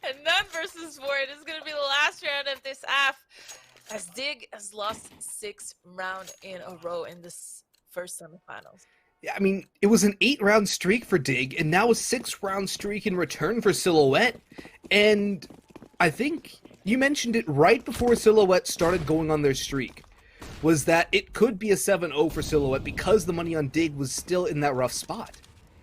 And none versus 4. This is going to be the last round of this half, as Dig has lost 6 rounds in a row in this first semifinals. Yeah, I mean, it was an 8-round streak for Dig, and now a 6-round streak in return for Silhouette. And I think you mentioned it right before Silhouette started going on their streak, was that it could be a 7-0 for Silhouette because the money on Dig was still in that rough spot.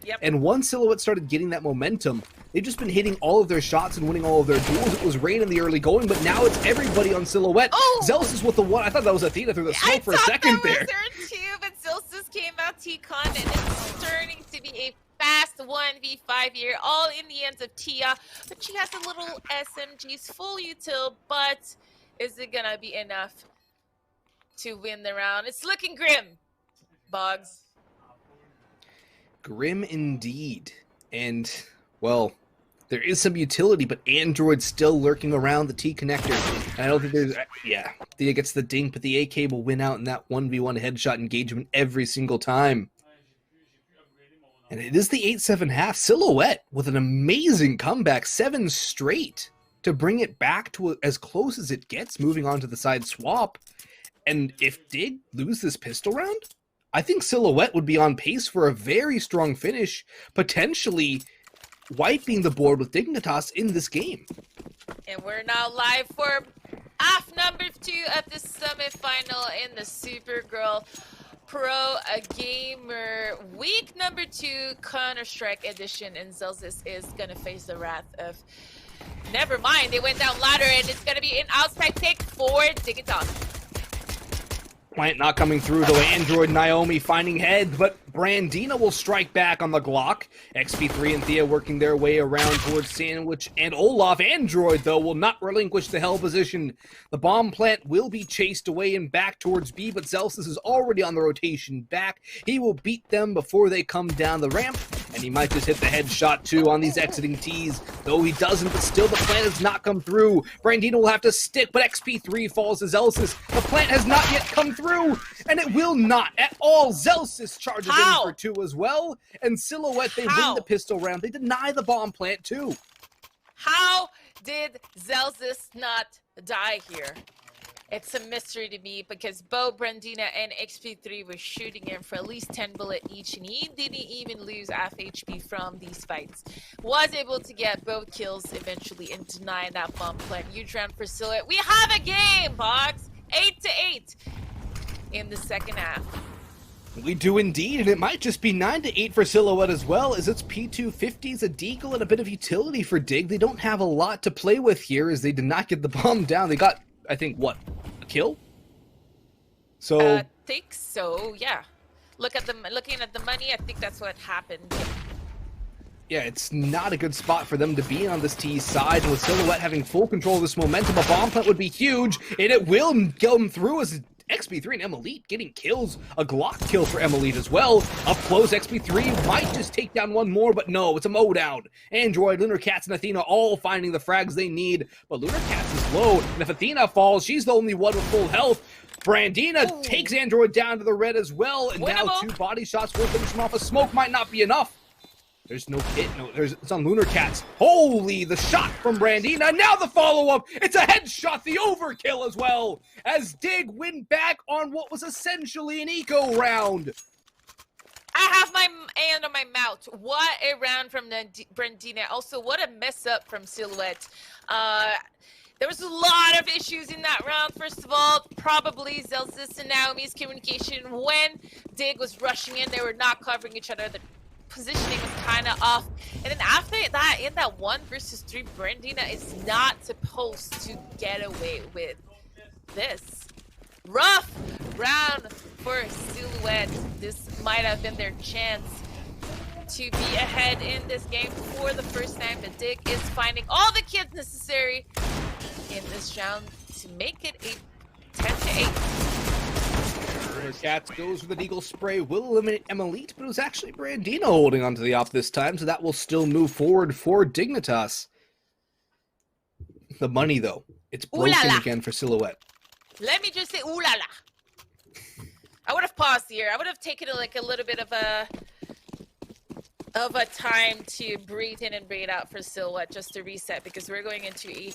Yep. And once Silhouette started getting that momentum, they've just been hitting all of their shots and winning all of their duels. It was Rain in the early going, but now it's everybody on Silhouette. Oh! Zelsis with the 1. I thought that was Athena through the smoke for a second there. I thought that was her too, but Zelsis came out T-Con, and it's turning to be a fast 1v5 here, all in the hands of Tia. But she has a little SMG's full util, but is it gonna be enough to win the round? It's looking grim, Boggs. Grim indeed. And, well, there is some utility, but Android's still lurking around the T connector. And I don't think there's... Yeah, Thea gets the dink, but the AK will win out in that 1v1 headshot engagement every single time. And it is the 8-7 half. Silhouette with an amazing comeback, 7 straight, to bring it back to as close as it gets, moving on to the side swap. And if Dig lose this pistol round, I think Silhouette would be on pace for a very strong finish, potentially wiping the board with Dignitas in this game. And we're now live for half number 2 of the semifinal in the Supergirl Pro Gamer week number 2 Counter-Strike edition, and Zelsis is gonna face the wrath of... Never mind, they went down ladder, and it's gonna be an outside pick for Dignitas. Plant not coming through, though. Android Naomi finding head, but Brandina will strike back on the Glock. XP3 and Thea working their way around towards Sandwich and Olaf. Android, though, will not relinquish the hell position. The bomb plant will be chased away and back towards B, but Zelsis is already on the rotation back. He will beat them before they come down the ramp, and he might just hit the headshot, too, on these exiting Ts. Though he doesn't, but still the plant has not come through. Brandina will have to stick, but XP3 falls to Zelsis. The plant has not yet come through, and it will not at all. Zelsis charges in for 2 as well, and Silhouette, they win the pistol round. They deny the bomb plant too. How did Zelsis not die here? It's a mystery to me, because both Brandina and XP3 were shooting him for at least 10 bullets each, and he didn't even lose half HP from these fights. Was able to get both kills eventually and deny that bomb plant. Huge round for Silhouette. We have a game, Boggs! 8-8 in the second half. We do indeed, and it might just be 9-8 for Silhouette as well, as it's P250s, a deagle, and a bit of utility for Dig. They don't have a lot to play with here, as they did not get the bomb down. They got, I think, what, a kill? So I think so, yeah. Looking at the money, I think that's what happened. Yeah, it's not a good spot for them to be on this T side, and with Silhouette having full control of this momentum, a bomb plant would be huge, and it will come through as XP3 and Emilite getting kills. A Glock kill for Emilite as well. Up close, XP3 might just take down one more, but no, it's a mow down. Android, Lunar Cats, and Athena all finding the frags they need, but Lunar Cats is low, and if Athena falls, she's the only one with full health. Brandina takes Android down to the red as well, and now 2 body shots will finish him off. A smoke might not be enough. There's no hit. No, it's on Lunar Cats. Holy, the shot from Brandina. Now the follow-up. It's a headshot, the overkill as well, as Dig win back on what was essentially an eco round. I have my hand on my mouth. What a round from Brandina. Also, what a mess up from Silhouette. There was a lot of issues in that round. First of all, probably Zelsis and Naomi's communication. When Dig was rushing in, they were not covering each other. The positioning was kind of off. And then after that, in that 1 versus 3, Brandina is not supposed to get away with this. Rough round for Silhouette. This might have been their chance to be ahead in this game for the first time. But Dig is finding all the kills necessary in this round to make it a 10-8. Cats goes for the Deagle spray, will eliminate Elite, but it was actually Brandina holding onto the op this time, so that will still move forward for Dignitas. The money, though, it's broken again for Silhouette. Let me just say, ooh la la. I would have paused here. I would have taken like a little bit of a time to breathe in and breathe out for Silhouette just to reset, because we're going into a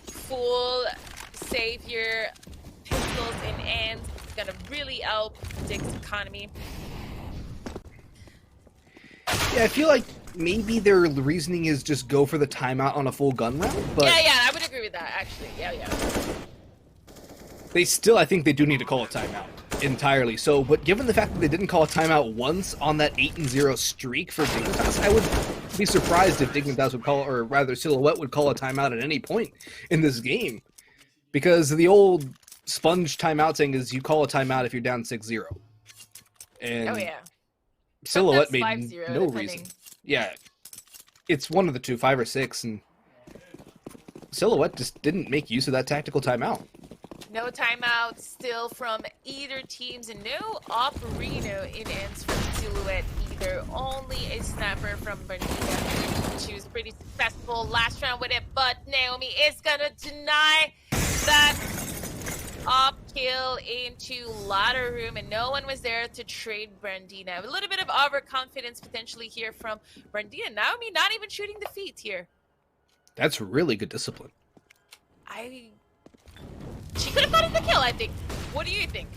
full save here. Pistols in hand. It's gonna really help Dig's economy. Yeah, I feel like maybe their reasoning is just go for the timeout on a full gun round, but Yeah, I would agree with that, actually. Yeah. they still, I think they do need to call a timeout entirely. So, but given the fact that they didn't call a timeout once on that 8-0 streak for Dignitas, I would be surprised if Dignitas would call, or rather Silhouette would call a timeout at any point in this game. Because the old sponge timeout thing is you call a timeout if you're down 6-0. And oh yeah. Silhouette made 5-0, no depending. reason. Yeah, it's one of the two, 5 or 6, and Silhouette just didn't make use of that tactical timeout. No timeout still from either teams, and no Operino in ends from Silhouette either. Only a snapper from Bernina. She was pretty successful last round with it, but Naomi is gonna deny that up kill into ladder room, and no one was there to trade Brandina. A little bit of overconfidence potentially here from Brandina. Naomi not even shooting the feet here. That's really good discipline. She could have gotten the kill, I think. What do you think?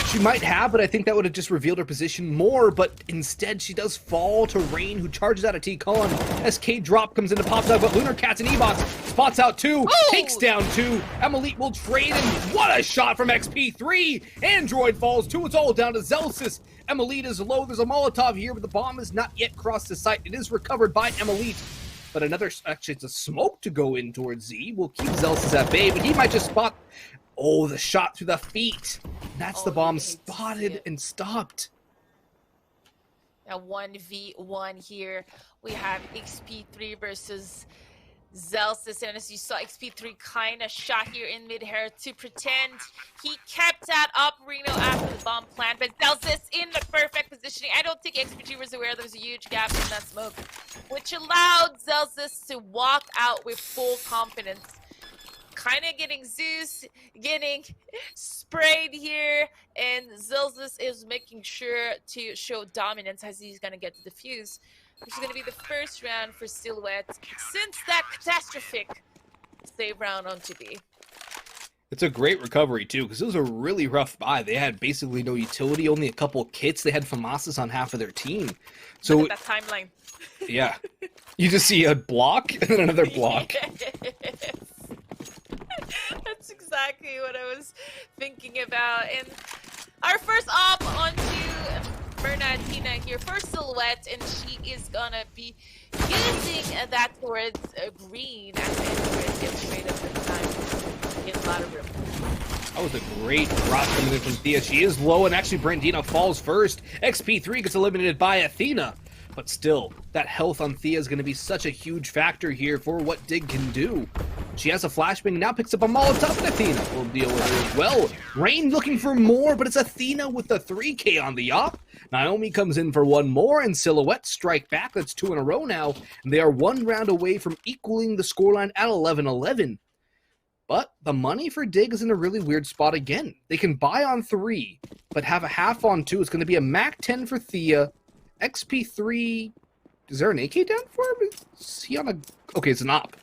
She might have, but I think that would have just revealed her position more, but instead she does fall to Rain, who charges out a T-Column. SK drop comes in to pop out, but Lunar Cats and Ebox spots out 2, takes down 2. Elite will trade, and what a shot from XP3! Android falls 2, it's all down to Zelsis. Elite is low, there's a Molotov here, but the bomb has not yet crossed the site. It is recovered by Elite. But another, actually it's a smoke to go in towards Z. We'll keep Zelsis at bay, but he might just spot, oh, the shot through the feet. That's the bomb spotted and stopped. A 1v1 here. We have XP3 versus Zelsis, and as you saw, XP3 kind of shot here in mid-air to pretend he kept that up Reno after the bomb plant, but Zelsis in the perfect positioning. I don't think XP3 was aware there was a huge gap in that smoke, which allowed Zelsis to walk out with full confidence. Kind of getting Zeus getting sprayed here, and Zelsis is making sure to show dominance as he's going to get to the fuse, which is going to be the first round for Silhouette since that catastrophic save round on 2B. It's a great recovery, too, because it was a really rough buy. They had basically no utility, only a couple kits. They had FAMASas on half of their team. So look at that timeline. Yeah. You just see a block and then another block. Yes. That's exactly what I was thinking about. And our first op onto Bernardina here for Silhouette, and she is gonna be using that towards green as it gets straight up in time in ladder room. That was a great drop coming in from Thea. She is low, and actually Brandina falls first. XP3 gets eliminated by Athena. But still, that health on Thea is going to be such a huge factor here for what Dig can do. She has a flashbang, now picks up a Molotov, and Athena will deal with her as well. Rain looking for more, but it's Athena with the 3K on the op. Naomi comes in for one more, and Silhouette strike back. That's 2 in a row now, and they are 1 round away from equaling the scoreline at 11-11. But the money for Dig is in a really weird spot again. They can buy on 3, but have a half on 2. It's going to be a Mac 10 for Thea. XP3, is there an AK down for him? Is he on a... Okay, it's an op.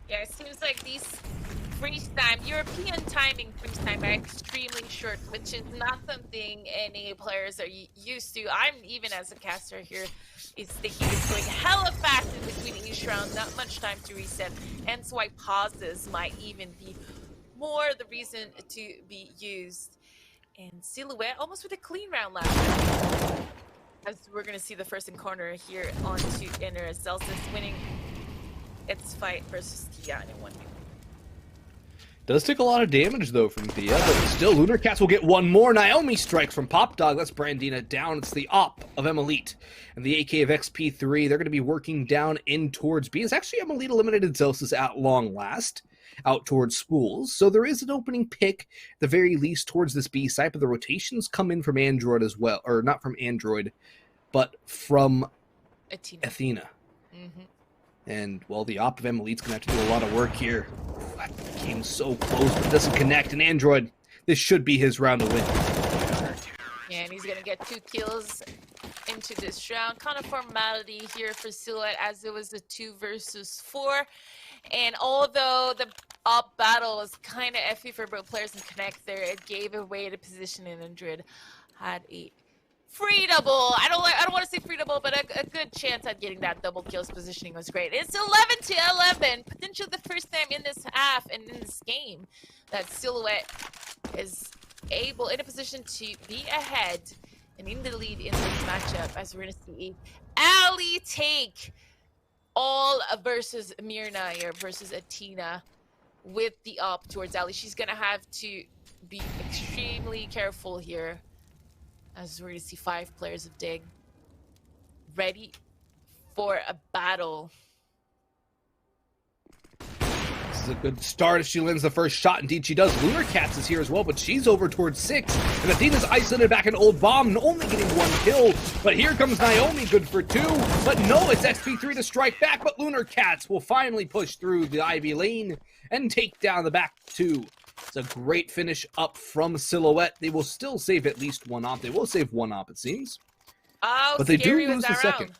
Yeah, it seems like these freeze time, European timing freeze time are extremely short, which is not something any players are used to. I'm, even as a caster here, is thinking it's going hella fast in between each round, not much time to reset, hence why pauses might even be more the reason to be used. And Silhouette almost with a clean round last time. As we're going to see the first encounter here onto Inner. Celsius winning its fight versus Tia in 1v1. Does take a lot of damage, though, from Thea, but still, Lunar Cats will get one more. Naomi strikes from Pop Dog. That's Brandina down. It's the op of Emelite and the AK of XP3. They're going to be working down in towards B. It's actually Emelite eliminated Zelsis at long last, out towards Spools. So there is an opening pick, at the very least, towards this B site, but the rotations come in from Android as well. Or not from Android, but from Athena. Mm-hmm. And, well, the op of Emelite's going to have to do a lot of work here. That came so close, but doesn't connect. And Android, this should be his round to win. Yeah, and he's going to get 2 kills into this round. Kind of formality here for Silhouette, as it was a 2 versus 4. And although the op battle was kind of iffy for both players in Connect there, it gave away the position, and Android had a free double. I don't want to say free double, but a good chance at getting that double kills. Positioning was great. It's 11-11. Potentially the first time in this half and in this game that Silhouette is able, in a position to be ahead and in the lead in this matchup, as we're going to see Ali take all versus Mirna here versus Athena with the op towards Ali. She's going to have to be extremely careful here, as we're going to see 5 players of Dig ready for a battle. This is a good start as she lands the first shot. Indeed, she does. Lunar Cats is here as well, but she's over towards 6. And Athena's isolated back an old bomb and only getting 1 kill. But here comes Naomi, good for 2. But no, it's XP3 to strike back. But Lunar Cats will finally push through the Ivy lane and take down the back 2. It's a great finish up from Silhouette. They will still save at least 1 op. They will save 1 op, it seems. Oh, but they do scary was lose the that second. round.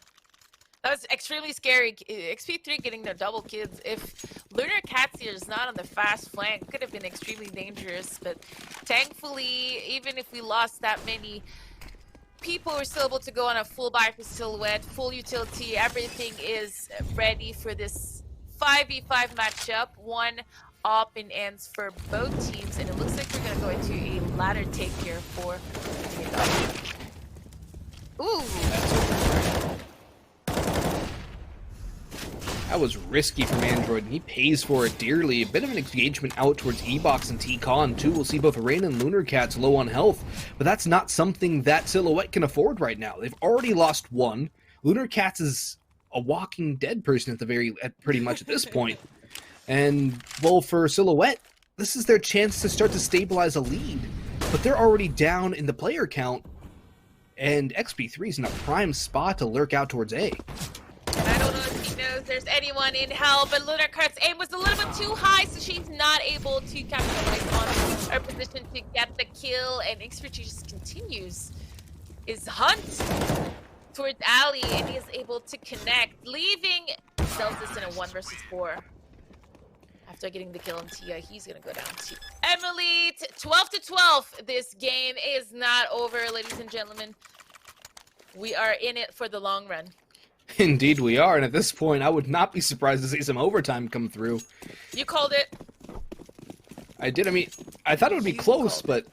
That was extremely scary. XP3 getting their double kills. If Lunar Cats here is not on the fast flank, could have been extremely dangerous. But thankfully, even if we lost that many people, were still able to go on a full buy for Silhouette, full utility. Everything is ready for this 5v5 matchup. 1 op and ends for both teams, and it looks like we're gonna go into a ladder take here for. Ooh. That was risky from Android, and he pays for it dearly. A bit of an engagement out towards E-Box and T-Con, too. We'll see both Rain and Lunar Cats low on health, but that's not something that Silhouette can afford right now. They've already lost 1. Lunar Cats is a walking dead person at pretty much at this point. And, well, for Silhouette, this is their chance to start to stabilize a lead. But they're already down in the player count, and XP3 is in a prime spot to lurk out towards A. I don't know if he knows there's anyone in hell, but Lunar Cart's aim was a little bit too high, so she's not able to capitalize on her position to get the kill, and XP3 just continues his hunt towards Ali, and he is able to connect, leaving Celsius in a 1 versus 4. After getting the kill on Tia, he's gonna go down to Emily. 12-12. This game is not over, ladies and gentlemen. We are in it for the long run. Indeed we are, and at this point, I would not be surprised to see some overtime come through. You called it. I did. I mean, I thought it would be close, but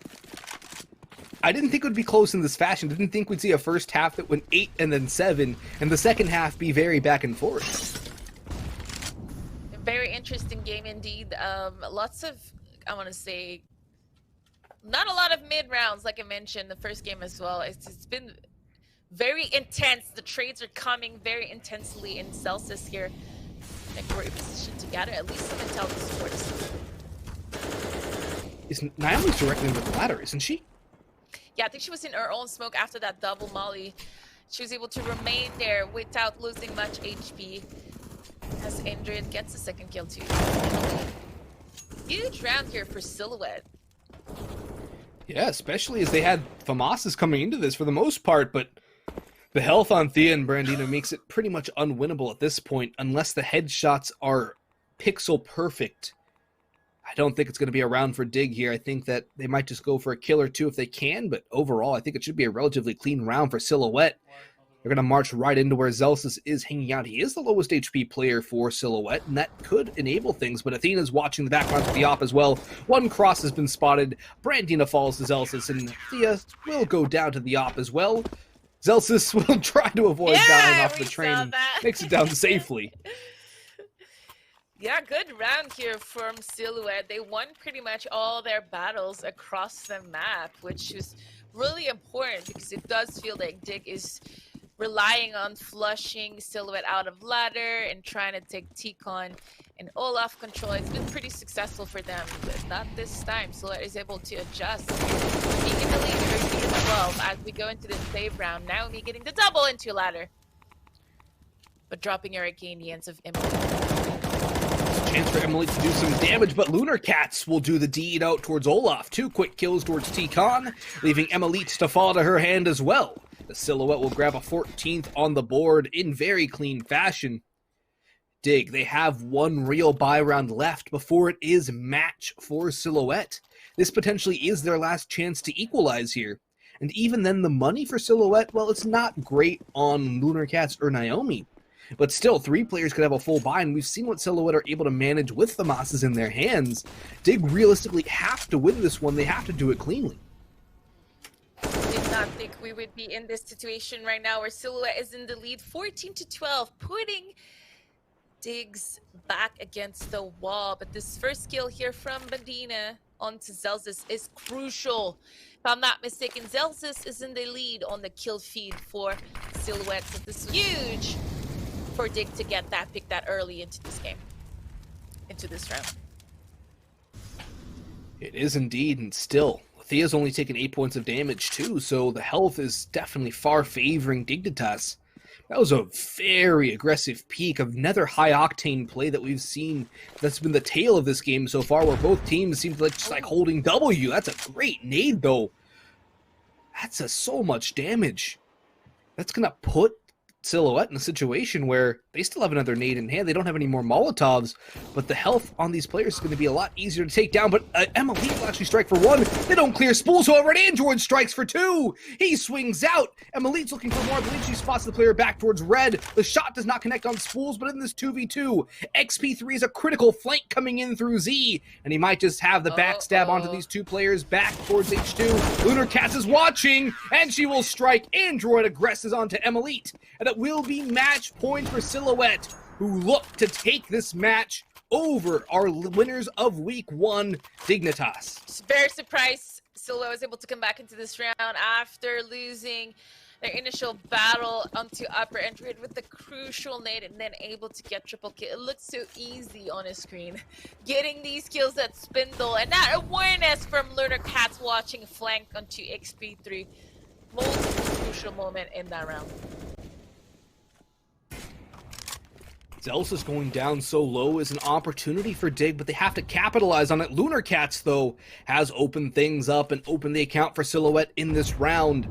I didn't think it would be close in this fashion. Didn't think we'd see a first half that went 8 and then 7, and the second half be very back and forth. Very interesting game indeed. Lots of, I want to say, not a lot of mid rounds, like I mentioned, the first game as well. It's been very intense. The trades are coming very intensely in Celsius here. I think we're in position to gather at least some intel to support us. Is Naomi's directly into the ladder, isn't she? Yeah, I think she was in her own smoke after that double molly. She was able to remain there without losing much HP. As Android gets the second kill too. Huge round here for Silhouette. Yeah, especially as they had FAMASas coming into this for the most part, but the health on Thea and Brandina makes it pretty much unwinnable at this point, unless the headshots are pixel perfect. I don't think it's going to be a round for Dig here. I think that they might just go for a kill or two if they can, but overall, I think it should be a relatively clean round for Silhouette. They're going to march right into where Zelsis is hanging out. He is the lowest HP player for Silhouette, and that could enable things, but Athena's watching the background for the op as well. One cross has been spotted. Brandina falls to Zelsis, and Thea will go down to the op as well. Zelsis will try to avoid dying off the train and makes it down safely. Yeah, good round here from Silhouette. They won pretty much all their battles across the map, which is really important because it does feel like Dig is relying on flushing Silhouette out of ladder and trying to take T-Con and Olaf control. It's been pretty successful for them, but not this time. Silhouette is able to adjust. Being in the lead early as well as we go into the save round. Naomi getting the double into ladder, but dropping Arcanians of Emily. Chance for Emily to do some damage, but Lunar Cats will do the deed out towards Olaf. 2 quick kills towards T-Con, leaving Emily to fall to her hand as well. The Silhouette will grab a 14th on the board in very clean fashion. Dig, they have one real buy round left before it is match for Silhouette. This potentially is their last chance to equalize here. And even then, the money for Silhouette, well, it's not great on Lunar Cats or Naomi. But still, 3 players could have a full buy, and we've seen what Silhouette are able to manage with the Mosses in their hands. Dig realistically have to win this one. They have to do it cleanly. Did not think we would be in this situation right now where Silhouette is in the lead 14-12, putting Diggs back against the wall. But this first kill here from Bandina onto Zelsis is crucial. If I'm not mistaken, Zelsis is in the lead on the kill feed for Silhouette. So this is huge for Dig to get that pick that early into this game, into this round. It is indeed, and still, Thea's only taken 8 points of damage too, so the health is definitely far favoring Dignitas. That was a very aggressive peak of another high-octane play that we've seen. That's been the tail of this game so far, where both teams seem to just like holding W. That's a great nade, though. That's so much damage. That's going to put Silhouette in a situation where they still have another nade in hand. They don't have any more Molotovs, but the health on these players is going to be a lot easier to take down. But Emily will actually strike for 1. They don't clear spools, however, and Android strikes for 2. He swings out. Emily's looking for more. I believe she spots the player back towards red. The shot does not connect on spools, but in this 2v2, XP3 is a critical flank coming in through Z, and he might just have the backstab onto these 2 players back towards H2. Lunar Cats is watching, and she will strike. Android aggresses onto Emily, and it will be match point for Silhouette, who look to take this match over our winners of week 1, Dignitas. Just very surprised Silhouette was able to come back into this round after losing their initial battle onto upper Android with the crucial nade and then able to get triple kill. It looks so easy on his screen. Getting these kills at Spindle and that awareness from Lunar Cats watching flank onto XP3. Most crucial moment in that round. Zelsis going down so low is an opportunity for Dig, but they have to capitalize on it. Lunar Cats, though, has opened things up and opened the account for Silhouette in this round.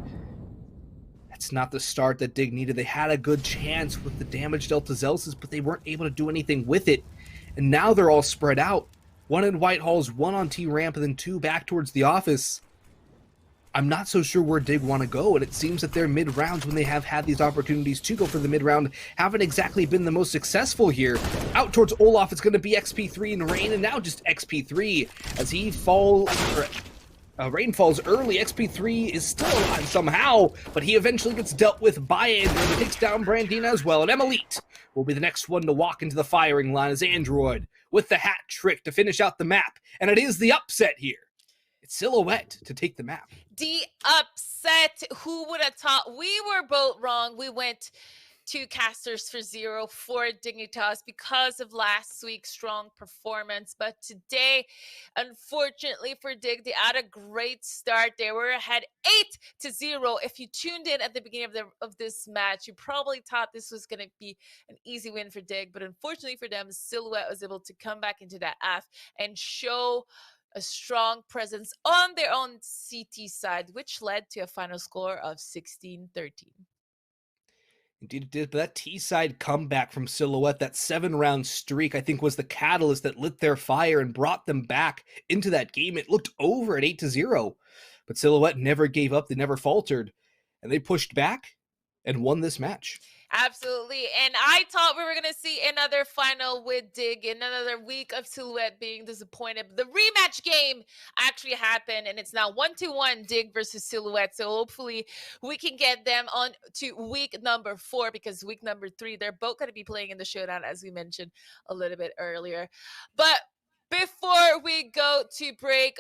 That's not the start that Dig needed. They had a good chance with the damage dealt to Zelsis, but they weren't able to do anything with it. And now they're all spread out. 1 in Whitehall's, 1 on T-Ramp, and then 2 back towards the office. I'm not so sure where Dig want to go, and it seems that their mid-rounds, when they have had these opportunities to go for the mid-round, haven't exactly been the most successful here. Out towards Olaf, it's going to be XP3 and Rain, and now just XP3 as he falls... Rain falls early. XP3 is still alive somehow, but he eventually gets dealt with by Android, who takes down Brandina as well, and Emilite will be the next one to walk into the firing line as Android with the hat trick to finish out the map, and it is the upset here. It's Silhouette to take the map. The upset. Who would have thought? We were both wrong. We went 2 casters for 0 for Dignitas because of last week's strong performance. But today, unfortunately for Dig, they had a great start. They were ahead 8-0. If you tuned in at the beginning of this match, you probably thought this was going to be an easy win for Dig. But unfortunately for them, Silhouette was able to come back into that F and show a strong presence on their own CT side, which led to a final score of 16-13. Indeed it did, but that T-side comeback from Silhouette, that 7-round streak, I think was the catalyst that lit their fire and brought them back into that game. It looked over at 8-0, but Silhouette never gave up, they never faltered, and they pushed back and won this match. Absolutely. And I thought we were going to see another final with Dig, another week of Silhouette being disappointed. The rematch game actually happened, and it's now 1-1 Dig versus Silhouette. So hopefully we can get them on to week number 4, because week number 3, they're both going to be playing in the showdown, as we mentioned a little bit earlier. But before we go to break,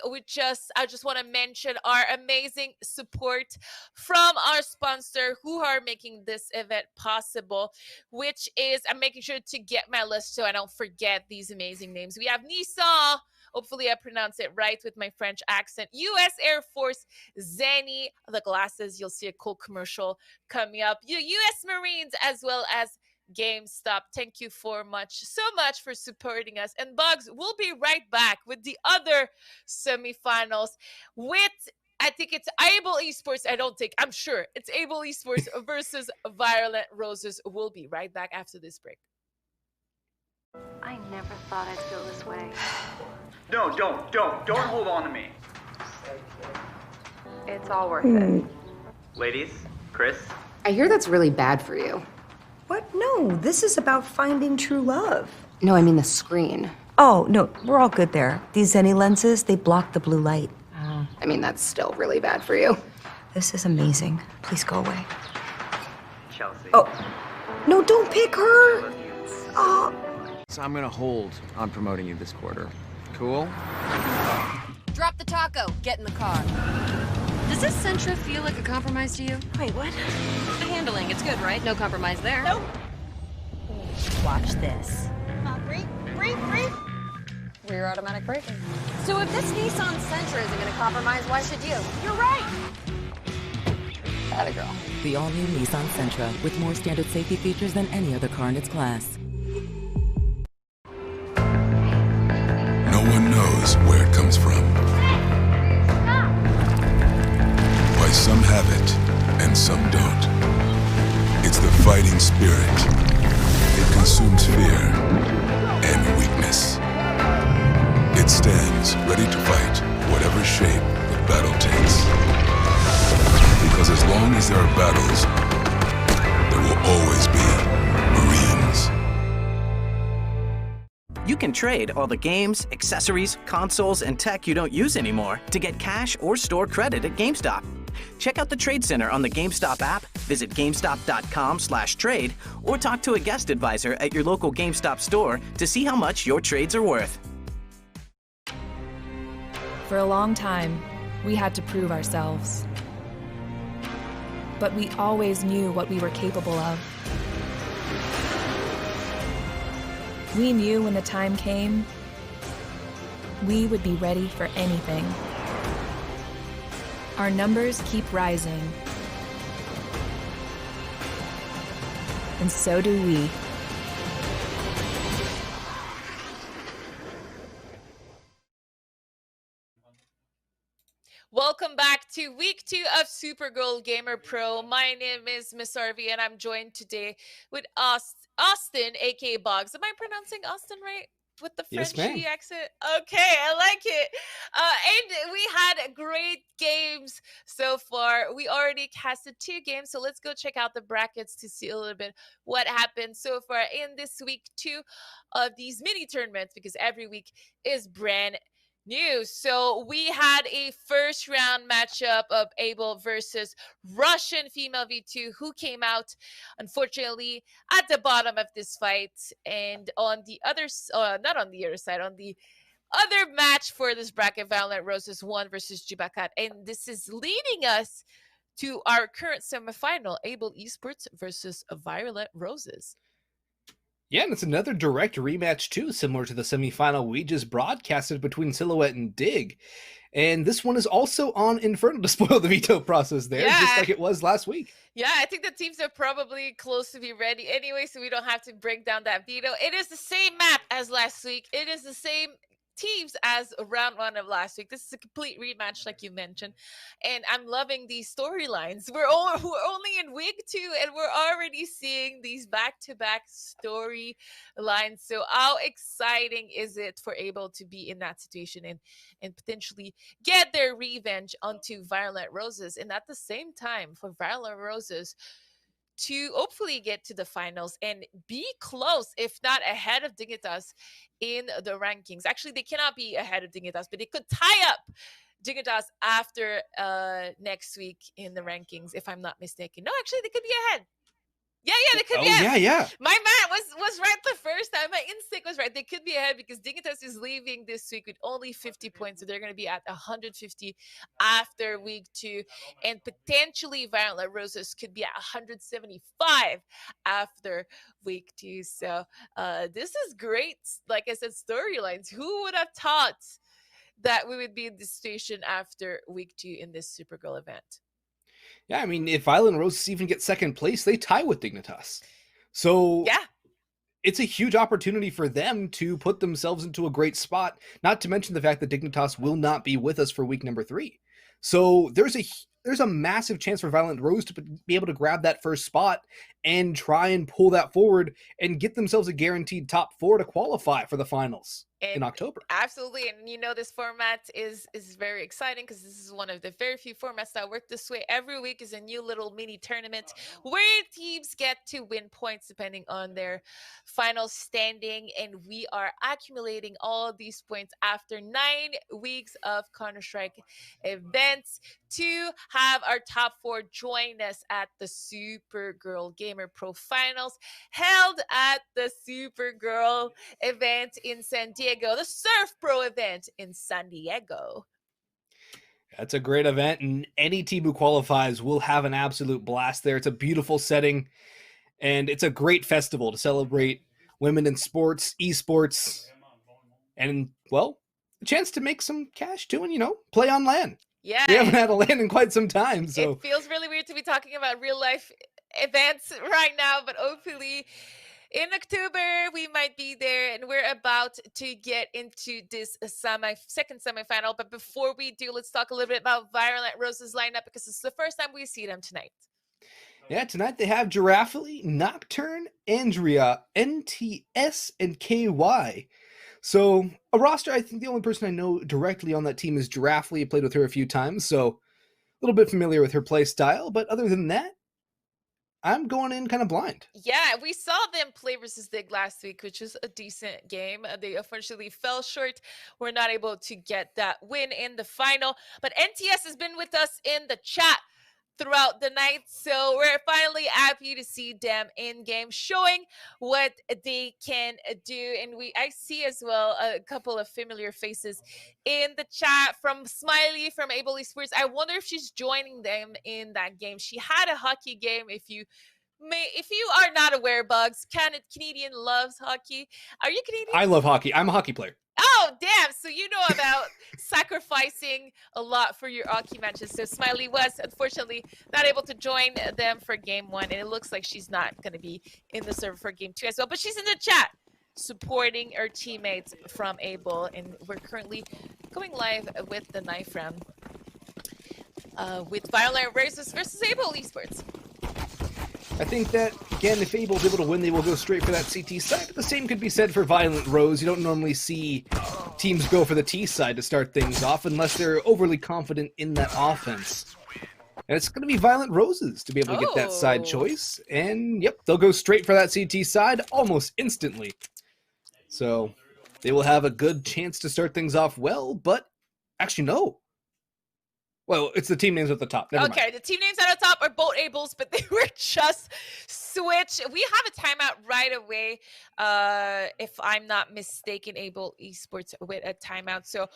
I just want to mention our amazing support from our sponsor who are making this event possible, which is, I'm making sure to get my list so I don't forget these amazing names. We have Nissan, hopefully I pronounce it right with my French accent, US Air Force, Zenny, the glasses, you'll see a cool commercial coming up, US Marines, as well as GameStop. Thank you so much for supporting us. And Bugs, we'll be right back with the other semifinals with, I think it's Able Esports. I'm sure it's Able Esports versus Violent Roses. We'll be right back after this break. I never thought I'd feel this way. No, don't hold on to me. It's all worth it. Ladies, Chris. I hear that's really bad for you. What? No, this is about finding true love. No, I mean the screen. Oh, no, we're all good there. These Zenny lenses, they block the blue light. I mean, that's still really bad for you. This is amazing. Please go away. Chelsea. Oh, no, don't pick her. Oh. So I'm gonna hold on promoting you this quarter. Cool? Drop the taco. Get in the car. Does this Sentra feel like a compromise to you? Wait, what? The handling, it's good, right? No compromise there. Nope. Watch this. Breathe. Rear automatic braking. So if this Nissan Sentra isn't going to compromise, why should you? You're right. Atta girl. The all-new Nissan Sentra with more standard safety features than any other car in its class. No one knows where it comes from. Why some have it and some don't. It's the fighting spirit. It consumes fear and weakness. It stands ready to fight whatever shape the battle takes. Because as long as there are battles, there will always be Marines. You can trade all the games, accessories, consoles, and tech you don't use anymore to get cash or store credit at GameStop. Check out the Trade Center on the GameStop app, visit GameStop.com/trade, or talk to a guest advisor at your local GameStop store to see how much your trades are worth. For a long time, we had to prove ourselves. But we always knew what we were capable of. We knew when the time came, we would be ready for anything. Our numbers keep rising. And so do we. Welcome back to week 2 of Supergirl Gamer Pro. My name is missharvey, and I'm joined today with Austin, aka Boggs. Am I pronouncing Austin right? With the Yes, Frenchy ma'am. accent? Okay, I like it. And we had great games so far. We already casted 2 games, so let's go check out the brackets to see a little bit what happened so far in this week 2 of these mini tournaments, because every week is brand news. So we had a first round matchup of Able versus Russian female V2, who came out unfortunately at the bottom of this fight. And on the other not on the other side, on the other match for this bracket, Violent Roses 1 versus Jubakat. And this is leading us to our current semifinal, Able Esports versus Violent Roses. Yeah, and it's another direct rematch too, similar to the semifinal we just broadcasted between Silhouette and Dig. And this one is also on Inferno to spoil the veto process there, just like it was last week. Yeah, I think the teams are probably close to be ready anyway, so we don't have to break down that veto. It is the same map as last week. It is the same teams as round 1 of last week. This is a complete rematch, like you mentioned, and I'm loving these storylines. We're only in week 2, and we're already seeing these back-to-back storylines. So how exciting is it for Able to be in that situation and potentially get their revenge onto Violent Roses, and at the same time for Violent Roses to hopefully get to the finals and be close, if not ahead of Dignitas in the rankings. Actually, they cannot be ahead of Dignitas, but they could tie up Dignitas after next week in the rankings, if I'm not mistaken. No, actually, they could be ahead. Yeah, they could be ahead. Yeah. My man was right the first time. My instinct was right. They could be ahead because Dignitas is leaving this week with only 50 points. So they're going to be at 150 after week 2. And potentially Violent Roses could be at 175 after week 2. So this is great. Like I said, storylines. Who would have thought that we would be in this situation after week 2 in this Supergirl event? Yeah, I mean, if Violent Roses even get second place, they tie with Dignitas. So yeah, it's a huge opportunity for them to put themselves into a great spot, not to mention the fact that Dignitas will not be with us for week number 3. So there's a massive chance for Violent Rose to be able to grab that first spot and try and pull that forward and get themselves a guaranteed top 4 to qualify for the finals in October. Absolutely. And you know, this format is very exciting because this is one of the very few formats that work this way. Every week is a new little mini tournament where teams get to win points depending on their final standing. And we are accumulating all of these points after 9 weeks of Counter-Strike events to have our top 4 join us at the Supergirl Gamer Pro Finals held at the Supergirl event in San Diego, the Surf Pro event in San Diego. That's a great event, and any team who qualifies will have an absolute blast there. It's a beautiful setting, and it's a great festival to celebrate women in sports, esports, and, well, a chance to make some cash too and, play on LAN. Yeah. We haven't had a LAN in quite some time, so. It feels really weird to be talking about real life events right now, but hopefully in October we might be there, and we're about to get into this second semifinal. But before we do, let's talk a little bit about Violent Rose's lineup because it's the first time we see them tonight. Yeah, tonight they have Giraffely, Nocturne, Andrea, NTS, and KY. So a roster, I think the only person I know directly on that team is Giraffely. I played with her a few times, so a little bit familiar with her play style. But other than that, I'm going in kind of blind. Yeah, we saw them play versus Dig last week, which was a decent game. They unfortunately fell short. We're not able to get that win in the final. But NTS has been with us in the chat throughout the night, so we're finally happy to see them in game showing what they can do. And I see as well a couple of familiar faces in the chat, from Smiley from Able Esports. I wonder if she's joining them in that game. She had a hockey game. If you are not aware, Bugs, Canadian loves hockey. Are you Canadian? I love hockey. I'm a hockey player. Oh, damn. So you know about sacrificing a lot for your hockey matches. So Smiley was unfortunately not able to join them for game 1. And it looks like she's not going to be in the server for game 2 as well. But she's in the chat supporting her teammates from Able. And we're currently going live with the knife round with Violent Roses versus Able Esports. I think that, again, if Able's able to win, they will go straight for that CT side. But the same could be said for Violent Rose. You don't normally see teams go for the T side to start things off unless they're overly confident in that offense. And it's going to be Violent Roses to be able to get that side choice. And, yep, they'll go straight for that CT side almost instantly. So they will have a good chance to start things off well, but actually, no. Well, it's the team names at the top. Never mind. The team names at the top are both Ables, but they were just switched. We have a timeout right away, if I'm not mistaken, Able Esports with a timeout. So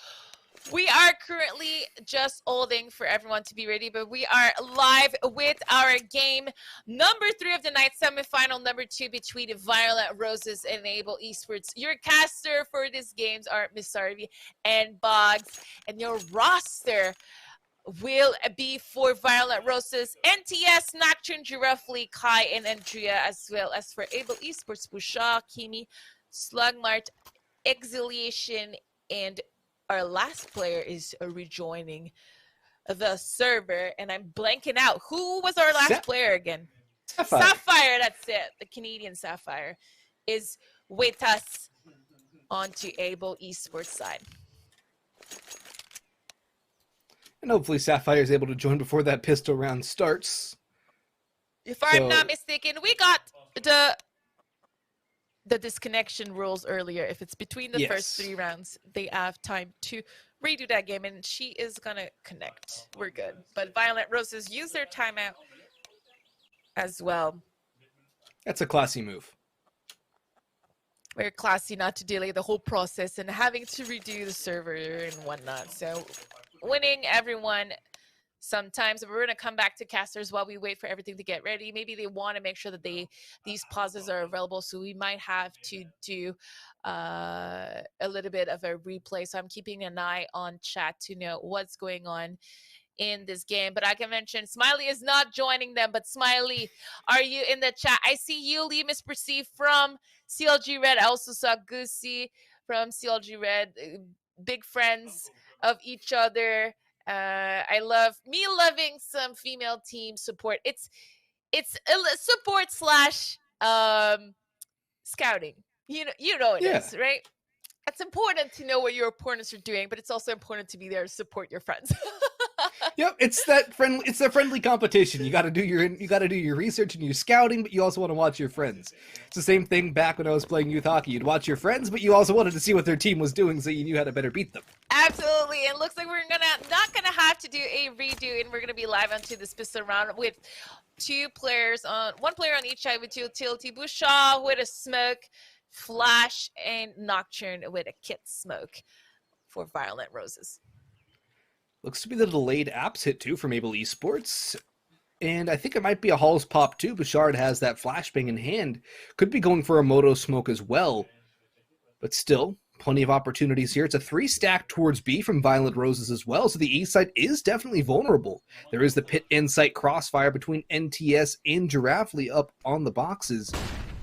we are currently just holding for everyone to be ready, but we are live with our game number 3 of the night, semifinal number 2 between Violent Roses and Able Esports. Your caster for these games are missharvey and Boggs, and your roster will be for Violent Roses, NTS, Nocturne, Giraffely, Kai, and Andrea, as well as for Able Esports, Bouchard, Kimi, Slugmart, Exiliation, and our last player is rejoining the server, and I'm blanking out. Who was our last player again? Sapphire, that's it. The Canadian Sapphire is with us onto Able Esports side. And hopefully Sapphire is able to join before that pistol round starts. If I'm not mistaken, we got the disconnection rules earlier. If it's between the first 3 rounds, they have time to redo that game, and she is gonna connect. We're good. But Violent Roses use their timeout as well. That's a classy move. Very classy not to delay the whole process and having to redo the server and whatnot. So winning everyone sometimes. We're going to come back to casters while we wait for everything to get ready. Maybe they want to make sure that these pauses are available, so we might have to do a little bit of a replay. So I'm keeping an eye on chat to know what's going on in this game. But I can mention Smiley is not joining them. But Smiley, are you in the chat? I see you, Lee Misperceived from CLG Red. I also saw Goosey from CLG Red. Big friends of each other. I love loving some female team support. It's a support slash scouting. You know it is, right? It's important to know what your opponents are doing, but it's also important to be there to support your friends. Yep, it's that friendly competition. You got to do your research and your scouting, but you also want to watch your friends. It's the same thing back when I was playing youth hockey. You'd watch your friends, but you also wanted to see what their team was doing, so you knew how to better beat them. Absolutely. It looks like we're not gonna have to do a redo, and we're gonna be live onto this pistol round with one player on each side with two utility. Bouchard with a smoke, Flash, and Nocturne with a kit smoke for Violent Roses. Looks to be the delayed apps hit too from Able Esports. And I think it might be a Hall's pop too. Bouchard has that flashbang in hand. Could be going for a Moto smoke as well. But still, plenty of opportunities here. It's a 3-stack towards B from Violent Roses as well. So the A side is definitely vulnerable. There is the pit insight crossfire between NTS and Giraffely up on the boxes.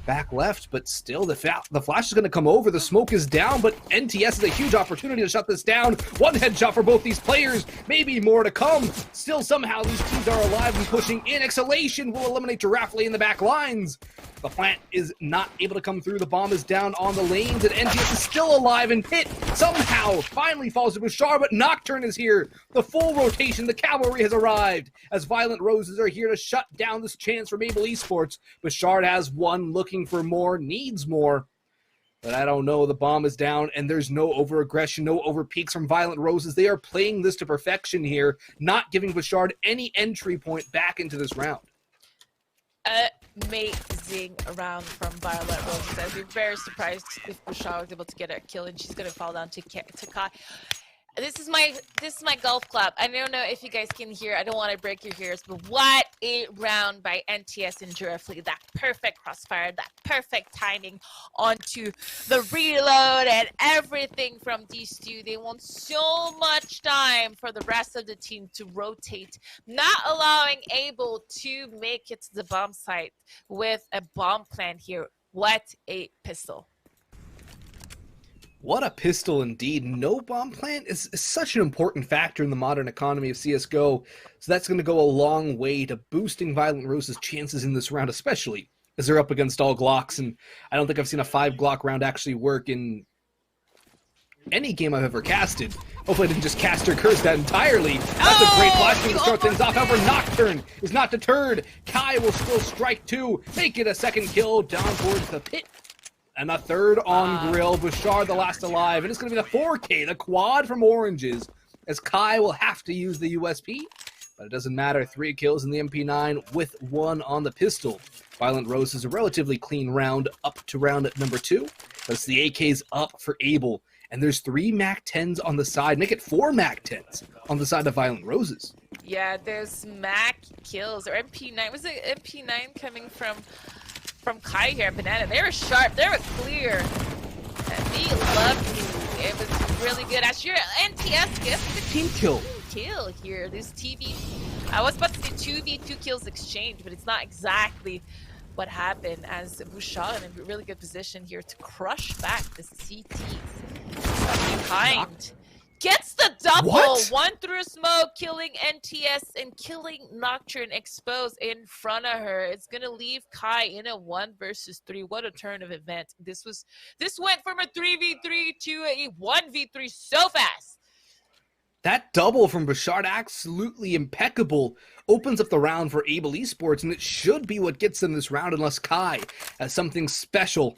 Back left, but still the flash is going to come over. The smoke is down, but NTS is a huge opportunity to shut this down. One headshot for both these players, maybe more to come. Still, somehow these teams are alive and pushing in. Exhalation will eliminate Giraffely in the back lines. The plant is not able to come through. The bomb is down on the lanes, and NTS is still alive, and Pit somehow finally falls to Bouchard, but Nocturne is here. The full rotation, the cavalry has arrived, as Violent Roses are here to shut down this chance from Able Esports. Bouchard has one, looking for more, needs more. But I don't know, the bomb is down, and there's no over-aggression, no over-peaks from Violent Roses. They are playing this to perfection here, not giving Bouchard any entry point back into this round. Amazing round from Violent Roses. I'd be very surprised if Bouchard was able to get a kill, and she's going to fall down to Kai. This is my golf club. I don't know if you guys can hear. I don't want to break your ears, but what a round by NTS and Giraffely. That perfect crossfire, that perfect timing onto the reload and everything from these two. They want so much time for the rest of the team to rotate, not allowing Able to make it to the bomb site with a bomb plant here. What a pistol. What a pistol indeed. No bomb plant is such an important factor in the modern economy of CSGO, so that's going to go a long way to boosting Violent Rose's chances in this round, especially as they're up against all Glocks, and I don't think I've seen a 5 Glock round actually work in any game I've ever casted. Hopefully I didn't just cast or curse that entirely. That's a great flash to start things off. However, Nocturne is not deterred. Kai will still strike 2, make it a second kill down towards the pit. And a third on Grill. Bouchard the last alive. And it's going to be the 4K, the quad from Oranges, as Kai will have to use the USP. But it doesn't matter. 3 kills in the MP9 with 1 on the pistol. Violent Rose is a relatively clean round up to round number 2. That's the AK's up for Able. And there's 3 MAC-10s on the side. Make it 4 MAC-10s on the side of Violent Roses. Yeah, there's MAC kills. Or MP9. Was it MP9 coming from Kai here at Banana? They were sharp, they were clear, and they loved me. It was really good. As your NTS gets the team kill here. This I was about to say 2v2 kills exchange, but it's not exactly what happened, as Bouchard in a really good position here to crush back the CTs. Behind. Gets the double. What? One through smoke, killing NTS and killing Nocturne exposed in front of her. It's gonna leave Kai in a 1 versus 3. What a turn of events. This went from a 3v3 to a 1v3 so fast. That double from Bouchard, absolutely impeccable, opens up the round for Able Esports, and it should be what gets them this round unless Kai has something special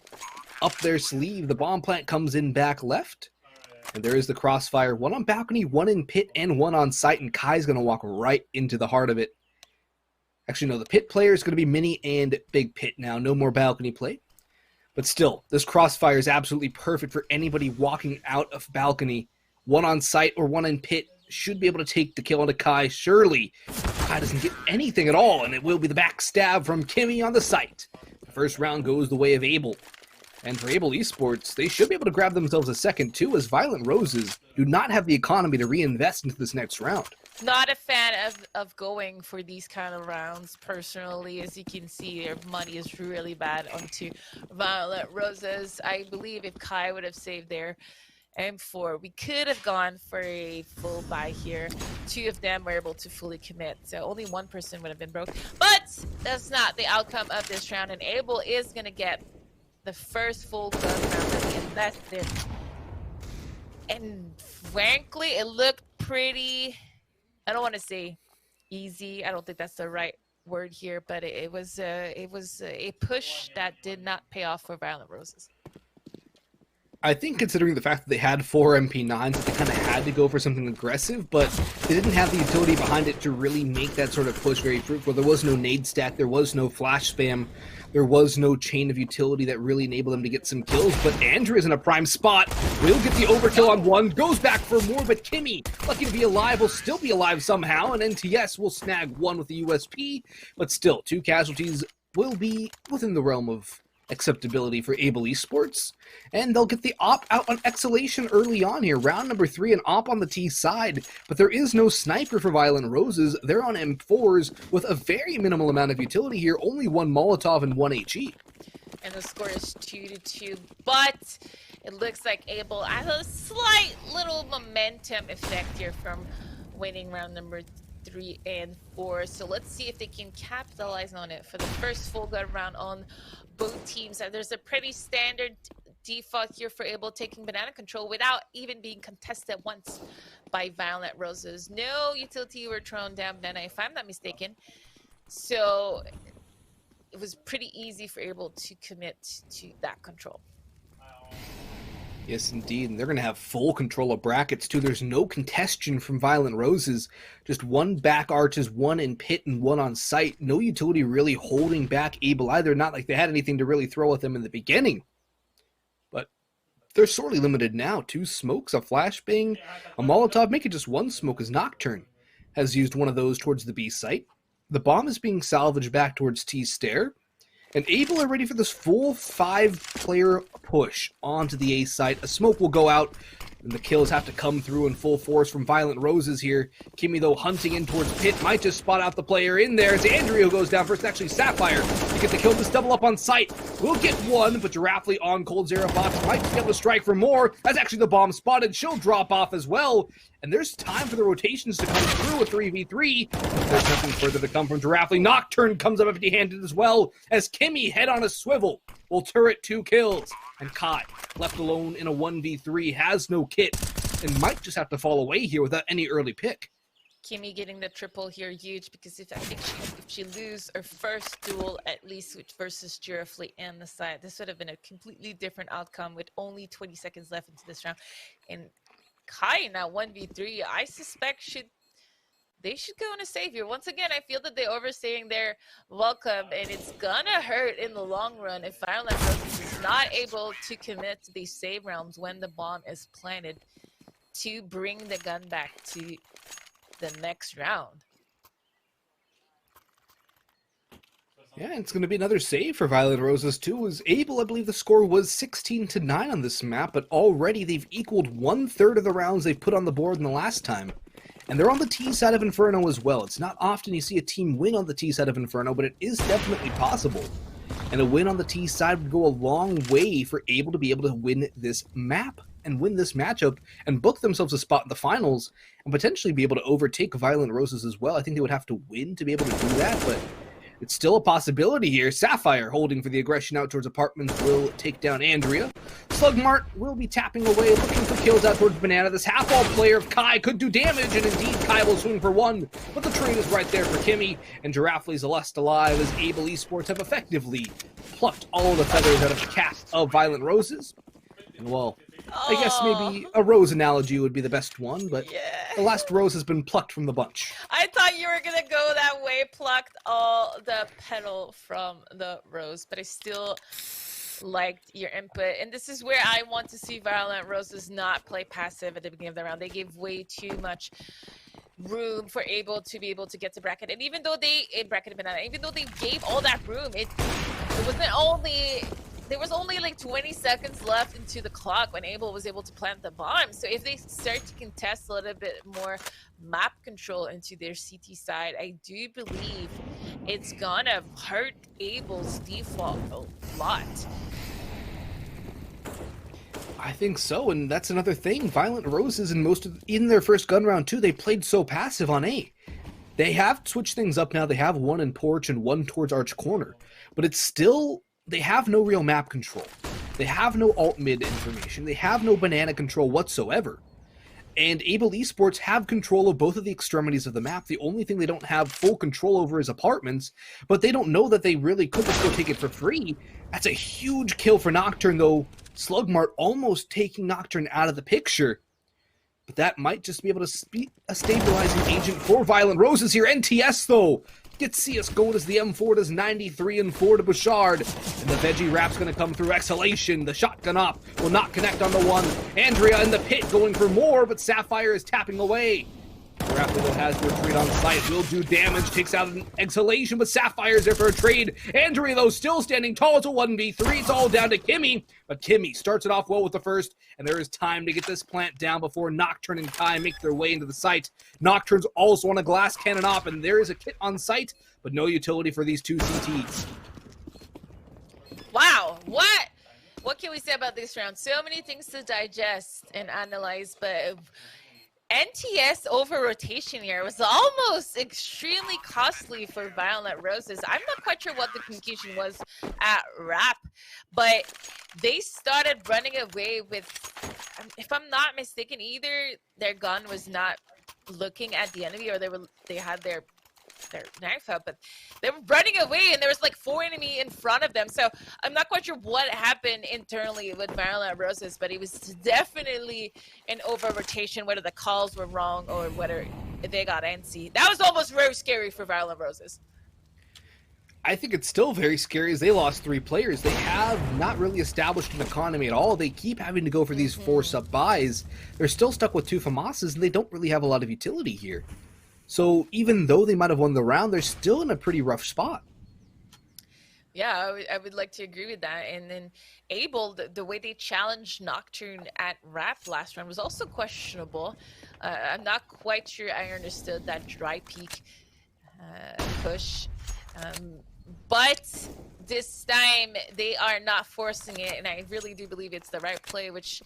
up their sleeve. The bomb plant comes in back left, and there is the crossfire. One on balcony, one in pit, and one on site, and Kai's going to walk right into the heart of it. Actually, no, the pit player is going to be mini and big pit now. No more balcony play. But still, this crossfire is absolutely perfect for anybody walking out of balcony. One on site or one in pit should be able to take the kill onto Kai. Surely, Kai doesn't get anything at all, and it will be the backstab from Kimmy on the site. The first round goes the way of Able. And for Able Esports, they should be able to grab themselves a second too, as Violent Roses do not have the economy to reinvest into this next round. Not a fan of going for these kind of rounds personally. As you can see, their money is really bad onto Violent Roses. I believe if Kai would have saved their M4, we could have gone for a full buy here. Two of them were able to fully commit, so only one person would have been broke. But that's not the outcome of this round, and Able is going to get the first full gun round that he invested. And frankly, it looked pretty, I don't want to say easy. I don't think that's the right word here, but it was a push that did not pay off for Violent Roses. I think considering the fact that they had 4 MP9s, that they kind of had to go for something aggressive, but they didn't have the utility behind it to really make that sort of push very fruitful. There was no nade stack, there was no flash spam, there was no chain of utility that really enabled them to get some kills, but Andrew is in a prime spot, will get the overkill on one, goes back for more, but Kimmy, lucky to be alive, will still be alive somehow, and NTS will snag one with the USP, but still, 2 casualties will be within the realm of acceptability for Able Esports, and they'll get the op out on Exhalation early on here. Round number 3, an op on the T side, but there is no sniper for Violent Roses. They're on M4s with a very minimal amount of utility here, only 1 Molotov and 1 HE. And the score is 2-2, but it looks like Able has a slight little momentum effect here from winning round number 3 and 4. So let's see if they can capitalize on it for the first full gun round on both teams. And there's a pretty standard default here for Able taking banana control without even being contested once by Violent Roses. No utility were thrown down banana, if I'm not mistaken. So it was pretty easy for Able to commit to that control. Yes, indeed, and they're going to have full control of brackets, too. There's no contestion from Violent Roses. Just 1 back arches, 1 in pit, and 1 on site. No utility really holding back Able either. Not like they had anything to really throw at them in the beginning. But they're sorely limited now. 2 smokes, a flashbang, a Molotov. Make it just 1 smoke as Nocturne has used one of those towards the B site. The bomb is being salvaged back towards T stair. And Able are ready for this full 5-player push onto the A site. A smoke will go out, and the kills have to come through in full force from Violent Roses here. Kimmy, though, hunting in towards pit, might just spot out the player in there. It's Andrew who goes down first. Actually, Sapphire to get the kill. This double up on site. We'll get 1, but Giraffely on Cold Zero Box might be able to strike for more. That's actually the bomb spotted. She'll drop off as well. And there's time for the rotations to come through a 3v3. There's nothing further to come from Giraffely. Nocturne comes up empty-handed as well, as Kimmy, head on a swivel, will turret 2 kills. And Kai, left alone in a 1v3, has no kit, and might just have to fall away here without any early pick. Kimmy getting the triple here, huge, because if she lose her first duel, at least versus Giraffely and the side, this would have been a completely different outcome with only 20 seconds left into this round. And Kai now 1v3, I suspect they should go on a savior. Once again, I feel that they're overstaying their welcome, and it's gonna hurt in the long run if Violent Roses is not able to commit to these save rounds when the bomb is planted to bring the gun back to the next round. Yeah, it's going to be another save for Violent Roses too. Was Able, I believe the score was 16-9 on this map, but already they've equaled 1/3 of the rounds they put on the board in the last time. And they're on the T side of Inferno as well. It's not often you see a team win on the T side of Inferno, but it is definitely possible. And a win on the T side would go a long way for Able to be able to win this map. and win this matchup and book themselves a spot in the finals and potentially be able to overtake Violent Roses as well. I think they would have to win to be able to do that, but it's still a possibility here. Sapphire holding for the aggression out towards Apartments will take down Andrea. Slugmart will be tapping away, looking for kills out towards Banana. This half-wall player of Kai could do damage, and indeed Kai will swing for one, but the trade is right there for Kimmy, and Giraffely's left alive as Able Esports have effectively plucked all of the feathers out of the cap of Violent Roses. And well, I guess maybe a rose analogy would be the best one, but the last rose has been plucked from the bunch. I thought you were gonna go that way, plucked all the petal from the rose, but I still liked your input. And this is where I want to see Violent Roses not play passive at the beginning of the round. They gave way too much room for Able to be able to get to bracket. And even though they, bracket Banana, even though they gave all that room, it wasn't only... There was only like 20 seconds left into the clock when Able was able to plant the bomb. So if they start to contest a little bit more map control into their CT side, I do believe it's gonna hurt Able's default a lot. I think so, and that's another thing. Violent Roses in their first gun round too, they played so passive on A. They have switched things up now. They have one in Porch and one towards Arch Corner, but it's still... They have no real map control. They have no alt-mid information. They have no banana control whatsoever. And Able Esports have control of both of the extremities of the map. The only thing they don't have full control over is Apartments, but they don't know that they really could just go take it for free. That's a huge kill for Nocturne, though. Slugmart almost taking Nocturne out of the picture. But that might just be able to be a stabilizing agent for Violent Roses here. NTS, though, gets CSGO as the M4 does 93 and 4 to Bouchard. And the veggie wrap's going to come through. Exhalation, the shotgun op will not connect on the one. Andrea in the pit going for more, but Sapphire is tapping away. Raptor has the retreat on site, will do damage, takes out an Exhalation, but Sapphire's there for a trade. Andrea, though, still standing tall as a 1v3. It's all down to Kimmy, but Kimmy starts it off well with the first, and there is time to get this plant down before Nocturne and Kai make their way into the site. Nocturne's also on a glass cannon op, and there is a kit on site, but no utility for these two CTs. Wow, what can we say about this round? So many things to digest and analyze, but NTS over rotation here was almost extremely costly for Violent Roses. I'm not quite sure what the communication was at RAP, but they started running away with, if I'm not mistaken, either their gun was not looking at the enemy or they had their knife out, but they were running away and there was like 4 enemy in front of them. So I'm not quite sure what happened internally with Violent Roses, but it was definitely an over rotation, whether the calls were wrong or whether they got antsy. That was almost very scary for Violent Roses. I think it's still very scary as they lost 3 players. They have not really established an economy at all. They keep having to go for these 4-sub buys. They're still stuck with 2 FAMASas and they don't really have a lot of utility here. So even though they might have won the round, they're still in a pretty rough spot. Yeah, I would like to agree with that. And then Able, the way they challenged Nocturne at RAP last round was also questionable. I'm not quite sure I understood that dry peak push. But this time, they are not forcing it, and I really do believe it's the right play, which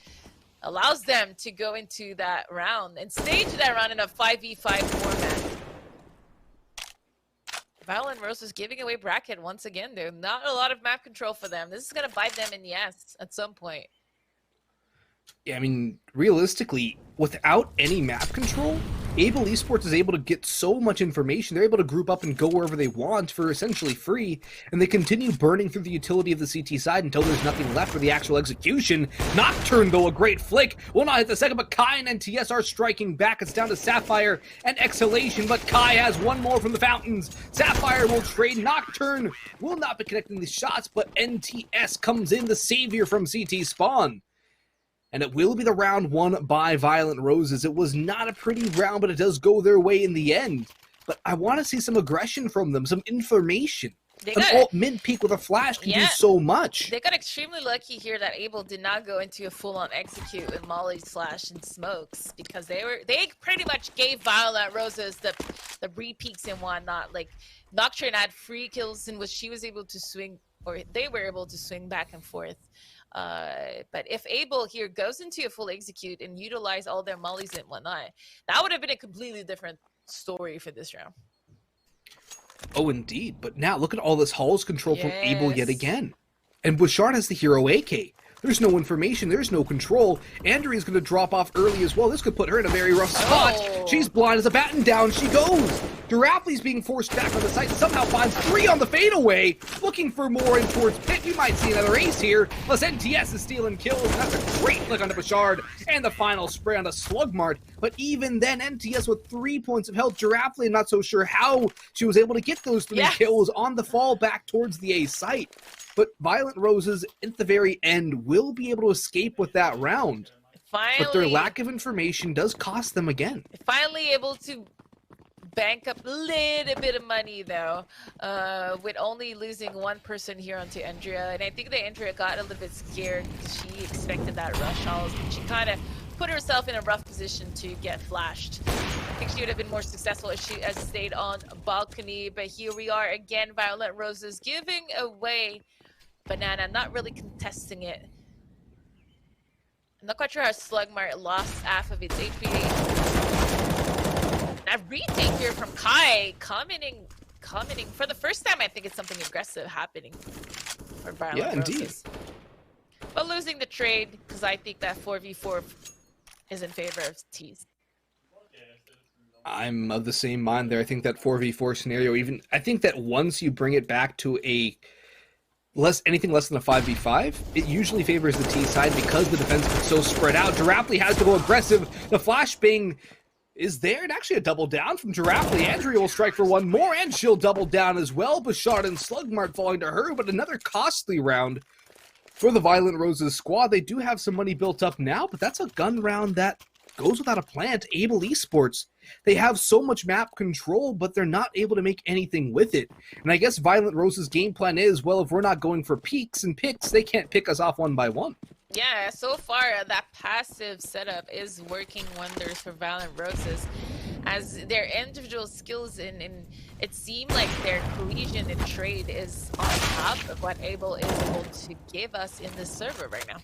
allows them to go into that round and stage that round in a 5v5 format. Violent Roses giving away bracket once again. There's not a lot of map control for them. This is going to bite them in the ass at some point. Yeah, I mean, realistically, without any map control, Able Esports is able to get so much information. They're able to group up and go wherever they want for essentially free, and they continue burning through the utility of the CT side until there's nothing left for the actual execution. Nocturne, though, a great flick. Will not hit the second, but Kai and NTS are striking back. It's down to Sapphire and Exhalation, but Kai has one more from the fountains. Sapphire will trade. Nocturne will not be connecting the shots, but NTS comes in, the savior from CT spawn. And it will be the round won by Violent Roses. It was not a pretty round, but it does go their way in the end. But I want to see some aggression from them, some information. An alt mid-peak with a flash can do so much. They got extremely lucky here that Able did not go into a full-on execute with Molly, Slash, and Smokes, because they pretty much gave Violent Roses the re-peaks and whatnot. Like, Nocturne had free kills in which she was able to swing, or they were able to swing back and forth. But if Able here goes into a full execute and utilize all their mollies and whatnot, that would have been a completely different story for this round. Oh, indeed. But now look at all this Hall's control from Able yet Yes. again. And Bouchard has the hero AK. There's no information. There's no control. Andrea's going to drop off early as well. This could put her in a very rough spot. Oh. She's blind as a bat, and down she goes. Duraple's being forced back on the site. Somehow finds 3 on the fadeaway. Looking for more in towards Pit. We might see another ace here. Plus NTS is stealing kills. And that's a great flick onto Bouchard. And the final spray on the Slugmart. But even then, NTS with 3 points of health. Duraple, not so sure how she was able to get those 3 kills on the fall back towards the A site. But Violent Roses, at the very end, will be able to escape with that round. Finally, but their lack of information does cost them again. Finally able to bank up a little bit of money, though, with only losing 1 person here onto Andrea. And I think that Andrea got a little bit scared because she expected that rush all. She kind of put herself in a rough position to get flashed. I think she would have been more successful if she had stayed on balcony. But here we are again, Violent Roses giving away Banana, not really contesting it. I'm not quite sure how Slugmart lost half of its HP. A retake here from Kai, commenting for the first time. I think it's something aggressive happening for Violent Roses. Indeed. But losing the trade, because I think that 4v4 is in favor of T's. I'm of the same mind there. I think that 4v4 scenario, I think that once you bring it back to anything less than a 5v5, it usually favors the T side because the defense is so spread out. Duraple has to go aggressive. The flashbang is there, and actually a double down from Duraple. Andrea will strike for 1 more, and she'll double down as well. Bouchard and Slugmart falling to her, but another costly round for the Violent Roses squad. They do have some money built up now, but that's a gun round that goes without a plant. Able Esports, they have so much map control, but they're not able to make anything with it. And I guess Violent Rose's game plan is, well, if we're not going for peaks and picks, they can't pick us off 1 by 1. Yeah, so far that passive setup is working wonders for Violent Roses, as their individual skills and it seemed like their cohesion and trade is on top of what Able is able to give us in this server right now.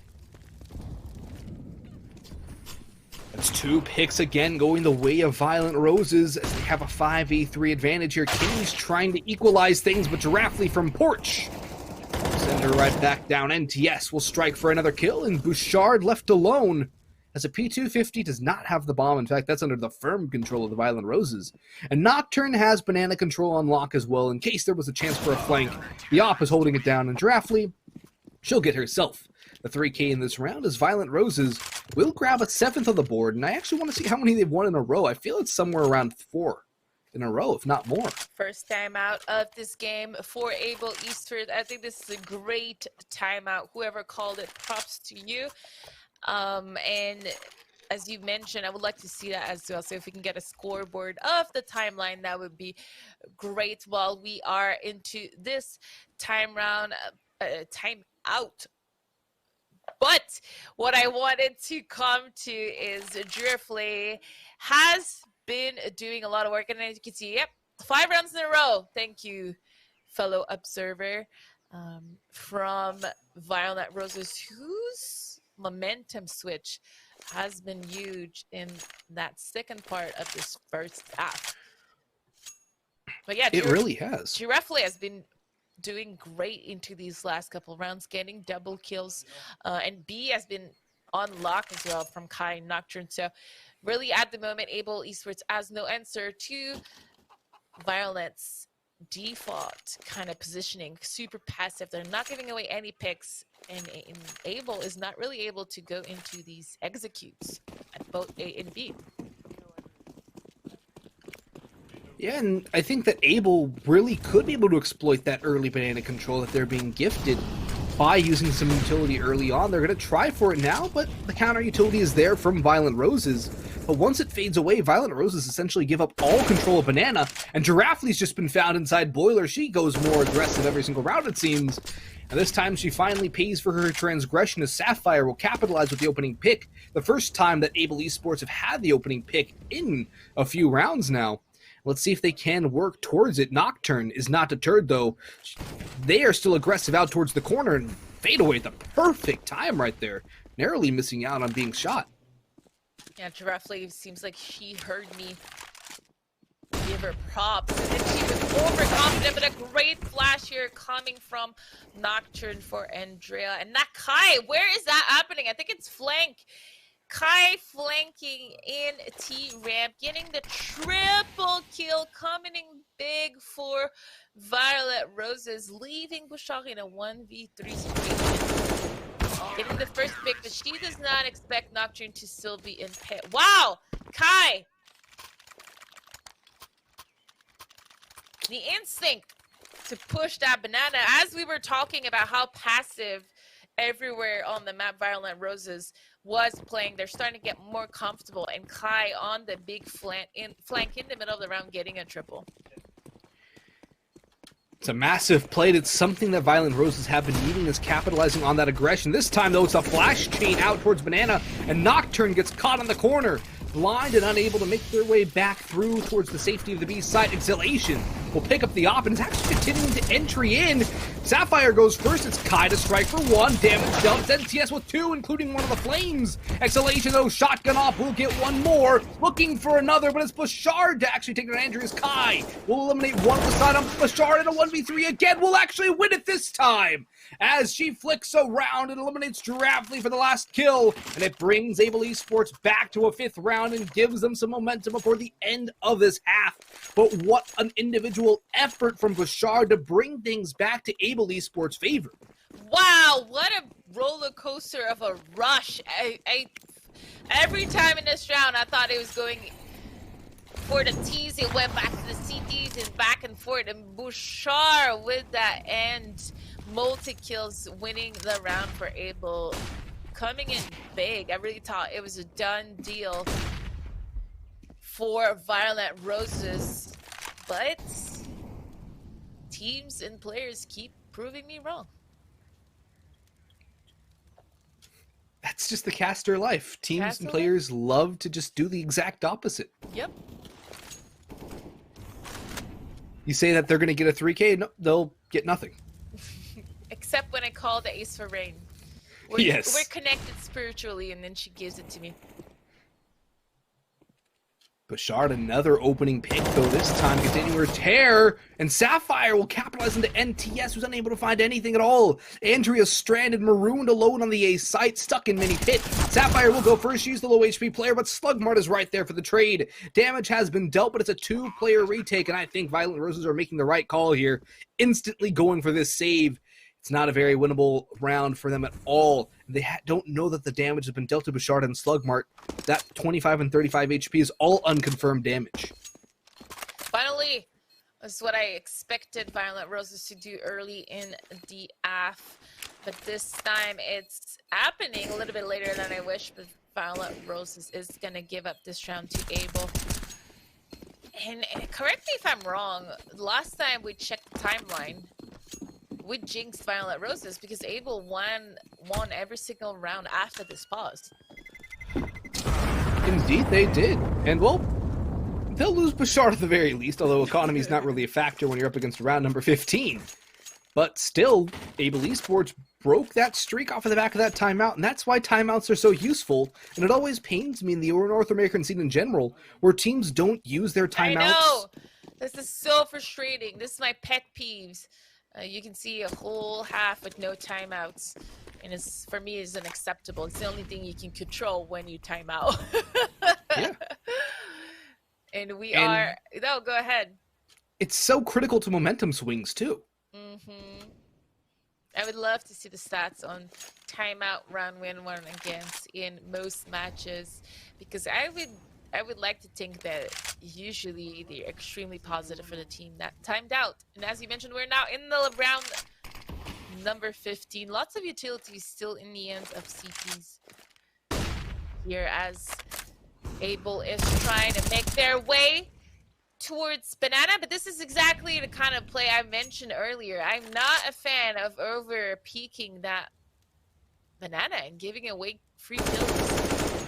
That's 2 picks again going the way of Violent Roses as they have a 5v3 advantage here. King's trying to equalize things, but Duraple from Porch send her right back down. NTS will strike for another kill, and Bouchard left alone as a P250 does not have the bomb. In fact, that's under the firm control of the Violent Roses. And Nocturne has Banana control on lock as well in case there was a chance for a flank. The op is holding it down, and Duraple, she'll get herself the 3K in this round as Violent Roses will grab a 7th on the board. And I actually want to see how many they've won in a row. I feel it's somewhere around 4 in a row, if not more. First timeout of this game for Able Eastford. I think this is a great timeout. Whoever called it, props to you. And as you mentioned, I would like to see that as well. So if we can get a scoreboard of the timeline, that would be great. While we are into this timeout. But what I wanted to come to is Duraple has been doing a lot of work, and as you can see, 5 rounds in a row. Thank you, fellow observer, from Violent Roses, whose momentum switch has been huge in that second part of this first half. But yeah, it really has. Duraple has been doing great into these last couple of rounds, getting double kills, and B has been on lock as well from Kai and Nocturne. So really at the moment, Able Esports has no answer to Violent's default kind of positioning, super passive. They're not giving away any picks, and Able is not really able to go into these executes at both A and B. Yeah, and I think that Able really could be able to exploit that early banana control that they're being gifted by using some utility early on. They're going to try for it now, but the counter utility is there from Violent Roses. But once it fades away, Violent Roses essentially give up all control of Banana, and Girafle's just been found inside Boiler. She goes more aggressive every single round, it seems. And this time she finally pays for her transgression as Sapphire will capitalize with the opening pick. The first time that Able Esports have had the opening pick in a few rounds now. Let's see if they can work towards it. Nocturne is not deterred, though. They are still aggressive out towards the corner, and fadeaway at the perfect time right there. Narrowly missing out on being shot. Yeah, Giraffe seems like she heard me give her props. And then she was overconfident, but a great flash here coming from Nocturne for Andrea. And that Kai, where is that happening? I think it's flank. Kai flanking in T-Ramp, getting the triple kill, coming in big for Violet Roses, leaving Bouchard in a 1v3 situation. Getting the first pick, but she does not expect Nocturne to still be in pit. Wow! Kai! The instinct to push that banana. As we were talking about how passive everywhere on the map Violent Roses was playing, they're starting to get more comfortable, and Kai on the big flank in the middle of the round getting a triple. It's a massive play. It's something that Violent Roses have been needing, is capitalizing on that aggression. This time, though, it's a flash chain out towards Banana, and Nocturne gets caught on the corner. Blind and unable to make their way back through towards the safety of the B side. Exhalation will pick up the op and is actually continuing to entry in. Sapphire goes first. It's Kai to strike for one. Damage dealt. NTS with two, including one of the flames. Exhalation, though, shotgun op will get one more. Looking for another, but it's Bouchard to actually take an Andrea's. Kai will eliminate one of the side on Bouchard, and a 1v3 again will actually win it this time, as she flicks around and eliminates Giraffe for the last kill, and it brings Able Esports back to a 5th round and gives them some momentum before the end of this half. But what an individual effort from Bouchard to bring things back to Able Esports' favor. Wow, what a roller coaster of a rush. Every time in this round, I thought it was going for the T's. It went back to the CDs and back and forth. And Bouchard with that end multi-kills, winning the round for Able. Coming in big. I really thought it was a done deal for Violent Roses, but teams and players keep proving me wrong. That's just the caster life. Teams Caster and players love to just do the exact opposite. Yep. You say that they're going to get a 3K, no, they'll get nothing. Except when I call the Ace for Rain. Yes. We're connected spiritually, and then she gives it to me. Bouchard, another opening pick, though this time continuing her tear, and Sapphire will capitalize into NTS, who's unable to find anything at all. Andrea stranded, marooned alone on the A site, stuck in mini pit. Sapphire will go first. She's the low HP player, but Slugmart is right there for the trade. Damage has been dealt, but it's a 2-player retake, and I think Violent Roses are making the right call here, instantly going for this save. It's not a very winnable round for them at all. They don't know that the damage has been dealt to Bouchard and Slugmart. That 25 and 35 HP is all unconfirmed damage. Finally, this is what I expected Violent Roses to do early in the AF. But this time it's happening a little bit later than I wish. But Violent Roses is going to give up this round to Able. And correct me if I'm wrong, last time we checked the timeline, we jinxed Violent Roses because Able won every single round after this pause. Indeed, they did. And, well, they'll lose Bouchard at the very least, although economy is not really a factor when you're up against round number 15. But still, Able Esports broke that streak off of the back of that timeout, and that's why timeouts are so useful. And it always pains me in the North American scene in general, where teams don't use their timeouts. I know! This is so frustrating. This is my pet peeves. You can see a whole half with no timeouts, and it's, for me, is unacceptable. It's the only thing you can control when you time out. Yeah. And no, go ahead. It's so critical to momentum swings too. I would love to see the stats on timeout round win one against in most matches, because I would like to think that usually they're extremely positive for the team that timed out. And as you mentioned, we're now in the round number 15. Lots of utilities still in the hands of CPs here, as Able is trying to make their way towards Banana. But this is exactly the kind of play I mentioned earlier. I'm not a fan of over peaking that Banana and giving away free kills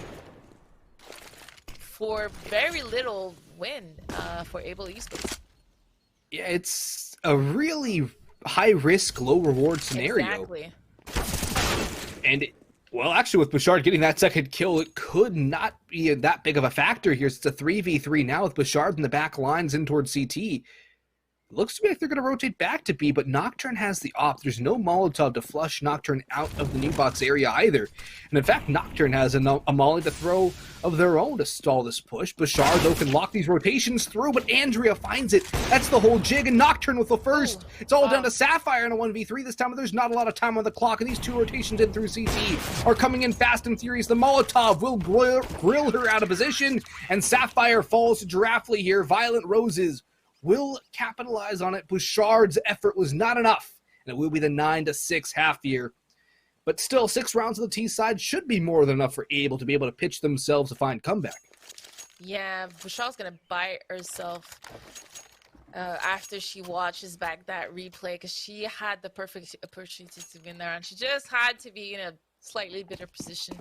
for very little win for Able Esports. Yeah, it's a really high risk, low reward scenario. Exactly. And, well, actually, with Bouchard getting that second kill, it could not be that big of a factor here. It's a 3v3 now with Bouchard in the back lines in towards CT. Looks to me like they're going to rotate back to B, but Nocturne has the op. There's no Molotov to flush Nocturne out of the new box area either. And in fact, Nocturne has a molly to throw of their own to stall this push. Bouchard, though, can lock these rotations through, but Andrea finds it. That's the whole jig, and Nocturne with the first. It's all down to Sapphire in a 1v3 this time, but there's not a lot of time on the clock, and these two rotations in through CT are coming in fast and furious. The Molotov will grill her out of position, and Sapphire falls to Giraffely here. Violent Roses will capitalize on it. Bouchard's effort was not enough, and it will be the 9-6 half here. But still, 6 rounds on the T side should be more than enough for Able to be able to pitch themselves a fine comeback. Yeah, Bouchard's going to bite herself after she watches back that replay, because she had the perfect opportunity to win there, and she just had to be in a slightly better position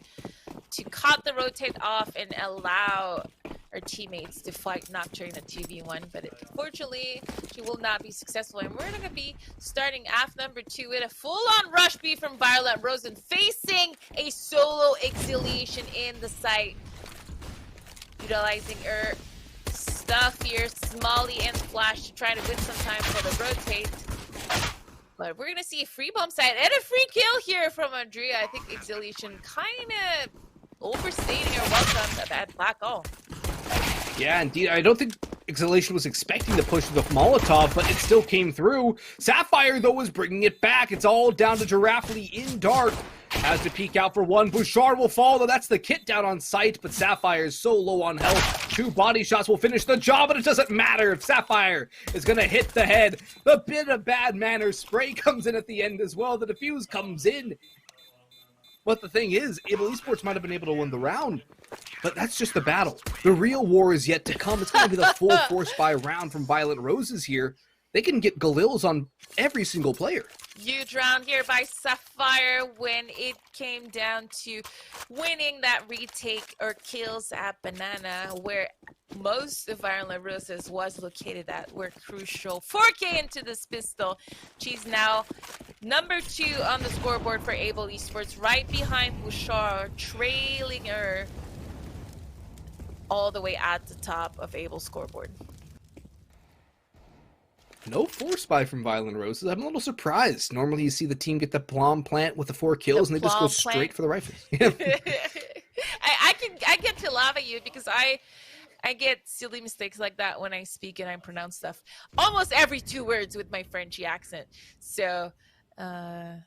to cut the rotate off and allow her teammates to fight Nocturne at 2v1, but unfortunately she will not be successful, and we're going to be starting half number 2 with a full-on rush B from Violent Rosen, facing a solo Exiliation in the site, utilizing her stuff here, Smolly and Flash, to try to win some time for the rotate. But we're going to see a free bomb site and a free kill here from Andrea. I think Exiliation kind of overstating her welcome at that black hole. Yeah, indeed. I don't think Exhalation was expecting the push of the Molotov, but it still came through. Sapphire, though, is bringing it back. It's all down to Giraffely in dark. Has to peek out for one. Bouchard will fall, though. That's the kit down on sight, but Sapphire is so low on health. 2 body shots will finish the job, but it doesn't matter if Sapphire is going to hit the head. The bit of bad manners spray comes in at the end as well. The defuse comes in. But the thing is, Able Esports might have been able to win the round, but that's just the battle. The real war is yet to come. It's going to be the full force buy round from Violent Roses here. They can get Galils on every single player. Huge round here by Sapphire when it came down to winning that retake or kills at Banana, where most of Violent Roses was located at, were crucial. 4K into this pistol. She's now number 2 on the scoreboard for Able Esports, right behind Bouchard, trailing her all the way at the top of Able's scoreboard. No force buy from Violent Roses. I'm a little surprised. Normally you see the team get the plum plant with the 4 kills and they just go straight for the rifles. I get to laugh at you because I get silly mistakes like that when I speak and I pronounce stuff almost every 2 words with my Frenchy accent. So it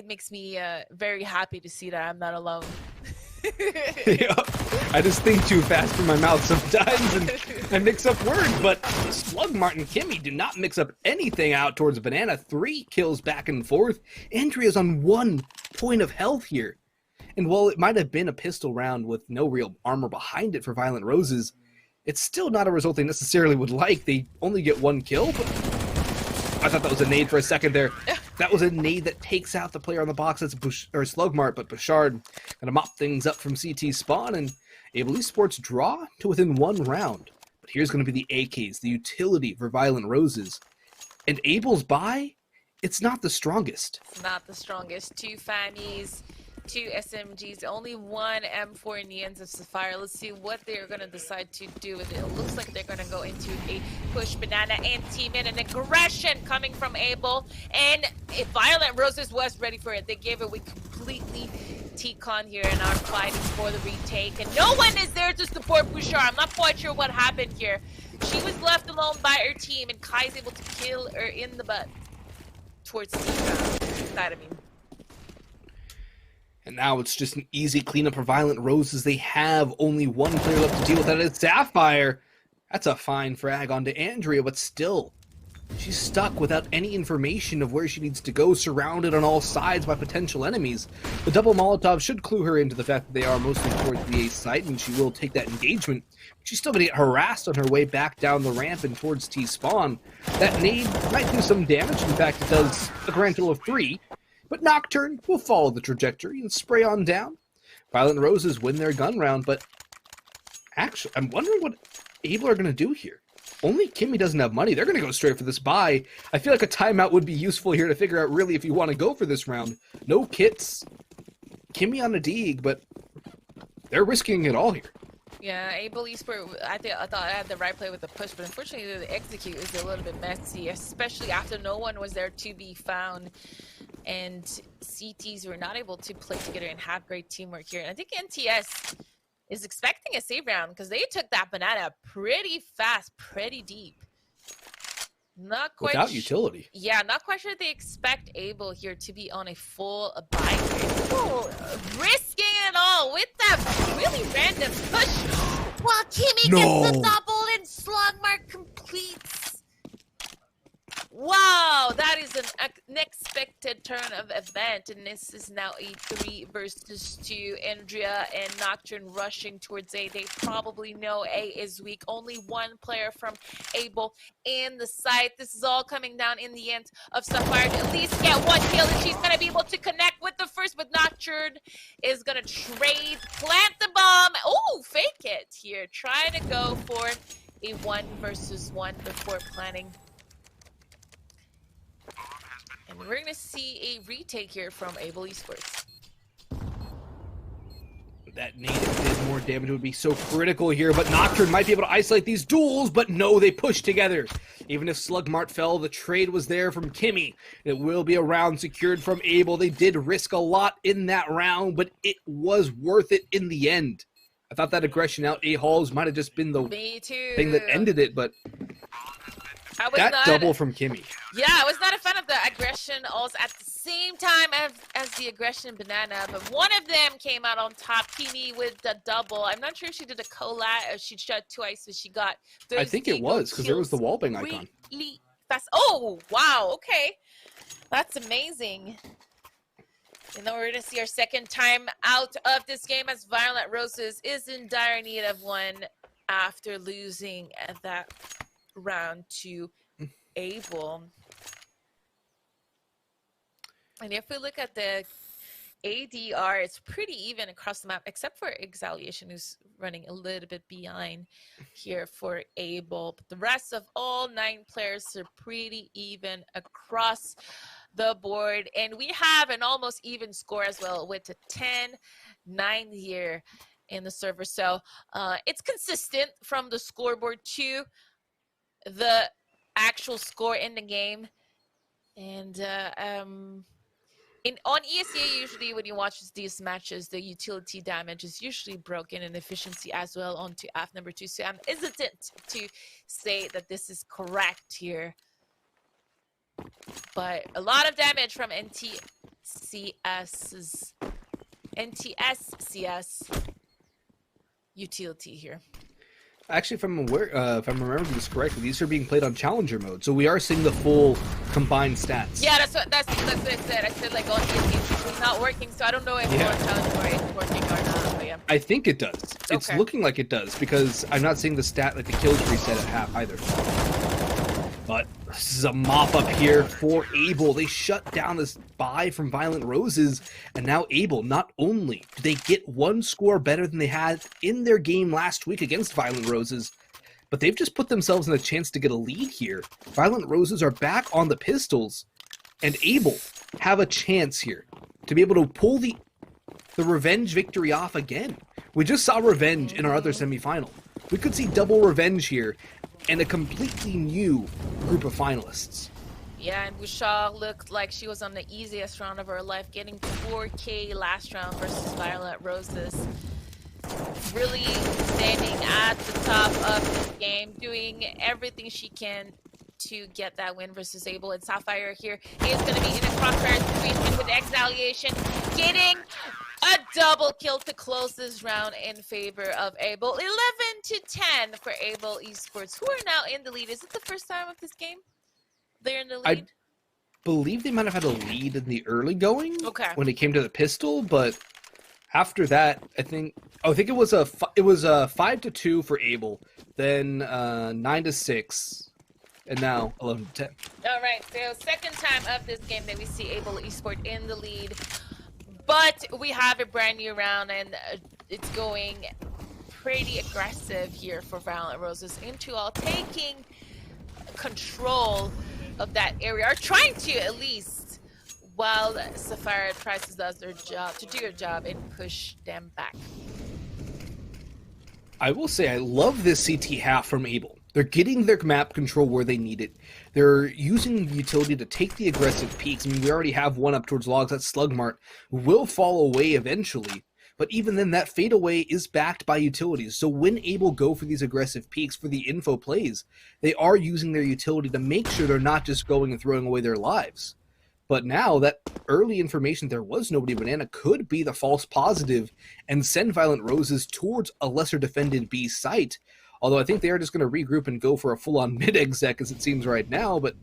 makes me very happy to see that I'm not alone. Yeah, I just think too fast for my mouth sometimes and I mix up words, but Slugmart and Kimmy do not mix up anything out towards Banana. 3 kills back and forth. Andrea's on 1 point of health here. And while it might have been a pistol round with no real armor behind it for Violent Roses, it's still not a result they necessarily would like. They only get 1 kill, but I thought that was a nade for a second there. That was a nade that takes out the player on the box. That's Slugmart, but Bouchard gonna mop things up from CT spawn, and Able Esports draw to within 1 round. But here's gonna be the AKs, the utility for Violent Roses. And Able's buy, it's not the strongest. It's not the strongest. 2 Fannies, 2 SMGs, only 1 M4 in the ends of Sapphire. Let's see what they're going to decide to do with it. It looks like they're going to go into a push Banana and team in an aggression coming from Able. And if Violent Roses was ready for it, they gave it with completely T-Con here and are fighting for the retake. And no one is there to support Bouchard. I'm not quite sure what happened here. She was left alone by her team, and Kai's able to kill her in the butt towards the side, I mean. And now it's just an easy cleanup for Violent Roses. They have only 1 player left to deal with. That is Sapphire. That's a fine frag onto Andrea, but still, she's stuck without any information of where she needs to go, surrounded on all sides by potential enemies. The double Molotov should clue her into the fact that they are mostly towards the A site, and she will take that engagement. She's still going to get harassed on her way back down the ramp and towards T-spawn. That nade might do some damage. In fact, it does a grand total of 3. But Nocturne will follow the trajectory and spray on down. Violent Roses win their gun round, but actually, I'm wondering what Able are going to do here. only Kimmy doesn't have money. They're going to go straight for this buy. I feel like a timeout would be useful here to figure out really if you want to go for this round. No kits. Kimmy on a dig, but they're risking it all here. Yeah, Able Esport, I thought I had the right play with the push, but unfortunately the execute is a little bit messy, especially after no one was there to be found. And CTs were not able to play together and have great teamwork here. And I think NTS is expecting a save round because they took that banana pretty fast, pretty deep. Not quite without utility. Yeah, not quite sure they expect Able here to be on a full buy. Ooh, risking it all with that really random push. While Kimmy gets the double and Slugmark completes. Wow, that is an unexpected turn of event, and this is now a 3 versus 2. Andrea and Nocturne rushing towards A. They probably know A is weak. Only one player from Able in the site. This is all coming down in the end of Sapphire to at least get one kill, and she's going to be able to connect with the first, but Nocturne is going to trade, plant the bomb. Oh, fake it here. Trying to go for a 1 versus 1 before planting. And we're going to see a retake here from Able Esports. That native did more damage. It would be so critical here, but Nocturne might be able to isolate these duels, but no, they push together. Even if Slugmart fell, the trade was there from Kimmy. It will be a round secured from Able. They did risk a lot in that round, but it was worth it in the end. I thought that aggression out A-Halls might have just been the thing that ended it, but that double from Kimmy. Yeah, I was not a fan of the aggression also at the same time as the aggression banana, but one of them came out on top. Kimmy with the double. I'm not sure if she did a collab or she shot twice, but she got I think it was because there was the wallbang icon. Really fast. Oh, wow. Okay. That's amazing. In order to see our second time out of this game as Violent Roses is in dire need of one after losing that round to Able. And if we look at the ADR, it's pretty even across the map, except for Exaliation, who's running a little bit behind here for Able. But the rest of all 9 players are pretty even across the board. And we have an almost even score as well with a 10-9 here in the server. So it's consistent from the scoreboard to the actual score in the game. And on ESEA, usually when you watch these matches, the utility damage is usually broken and efficiency as well onto F number 2. So I'm hesitant to say that this is correct here. But a lot of damage from NTSCS utility here. Actually, if I'm remembering this correctly, these are being played on Challenger mode, so we are seeing the full combined stats. Yeah, that's what I said. I said like on ESG it's not working, so I don't know if on Challenger it's working or not. But yeah. I think it does. It's looking like it does because I'm not seeing the stat like the kills reset at half either. But this is a mop up here for Able. They shut down this buy from Violent Roses, and now Able, not only do they get one score better than they had in their game last week against Violent Roses, but they've just put themselves in a chance to get a lead here. Violent Roses are back on the pistols, and Able have a chance here to be able to pull the revenge victory off again. We just saw revenge in our other semifinal. We could see double revenge here, and a completely new group of finalists. Yeah, and Bouchard looked like she was on the easiest round of her life, getting 4K last round versus Violent Roses. Really standing at the top of the game, doing everything she can to get that win versus Able. And Sapphire here is going to be in a crossfire situation with Exaliation, getting a double kill to close this round in favor of Able. 11-10 for Able Esports, who are now in the lead. Is it the first time of this game they're in the lead? I believe they might have had a lead in the early going when it came to the pistol, but after that, I think it was a 5-2 for Able, then 9-6, and now 11-10. All right, so second time of this game that we see Able Esports in the lead. But we have a brand new round, and it's going pretty aggressive here for Violent Roses into all, taking control of that area, or trying to at least, while Sapphire tries to do their job and push them back. I will say I love this CT half from Able. They're getting their map control where they need it. They're using the utility to take the aggressive peaks. I mean, we already have one up towards logs. That's Slugmart, who will fall away eventually. But even then, that fadeaway is backed by utilities. So when Able go for these aggressive peaks for the info plays, they are using their utility to make sure they're not just going and throwing away their lives. But now that early information there was nobody banana could be the false positive and send Violent Roses towards a lesser defended B site. Although I think they are just going to regroup and go for a full-on mid-exec as it seems right now. But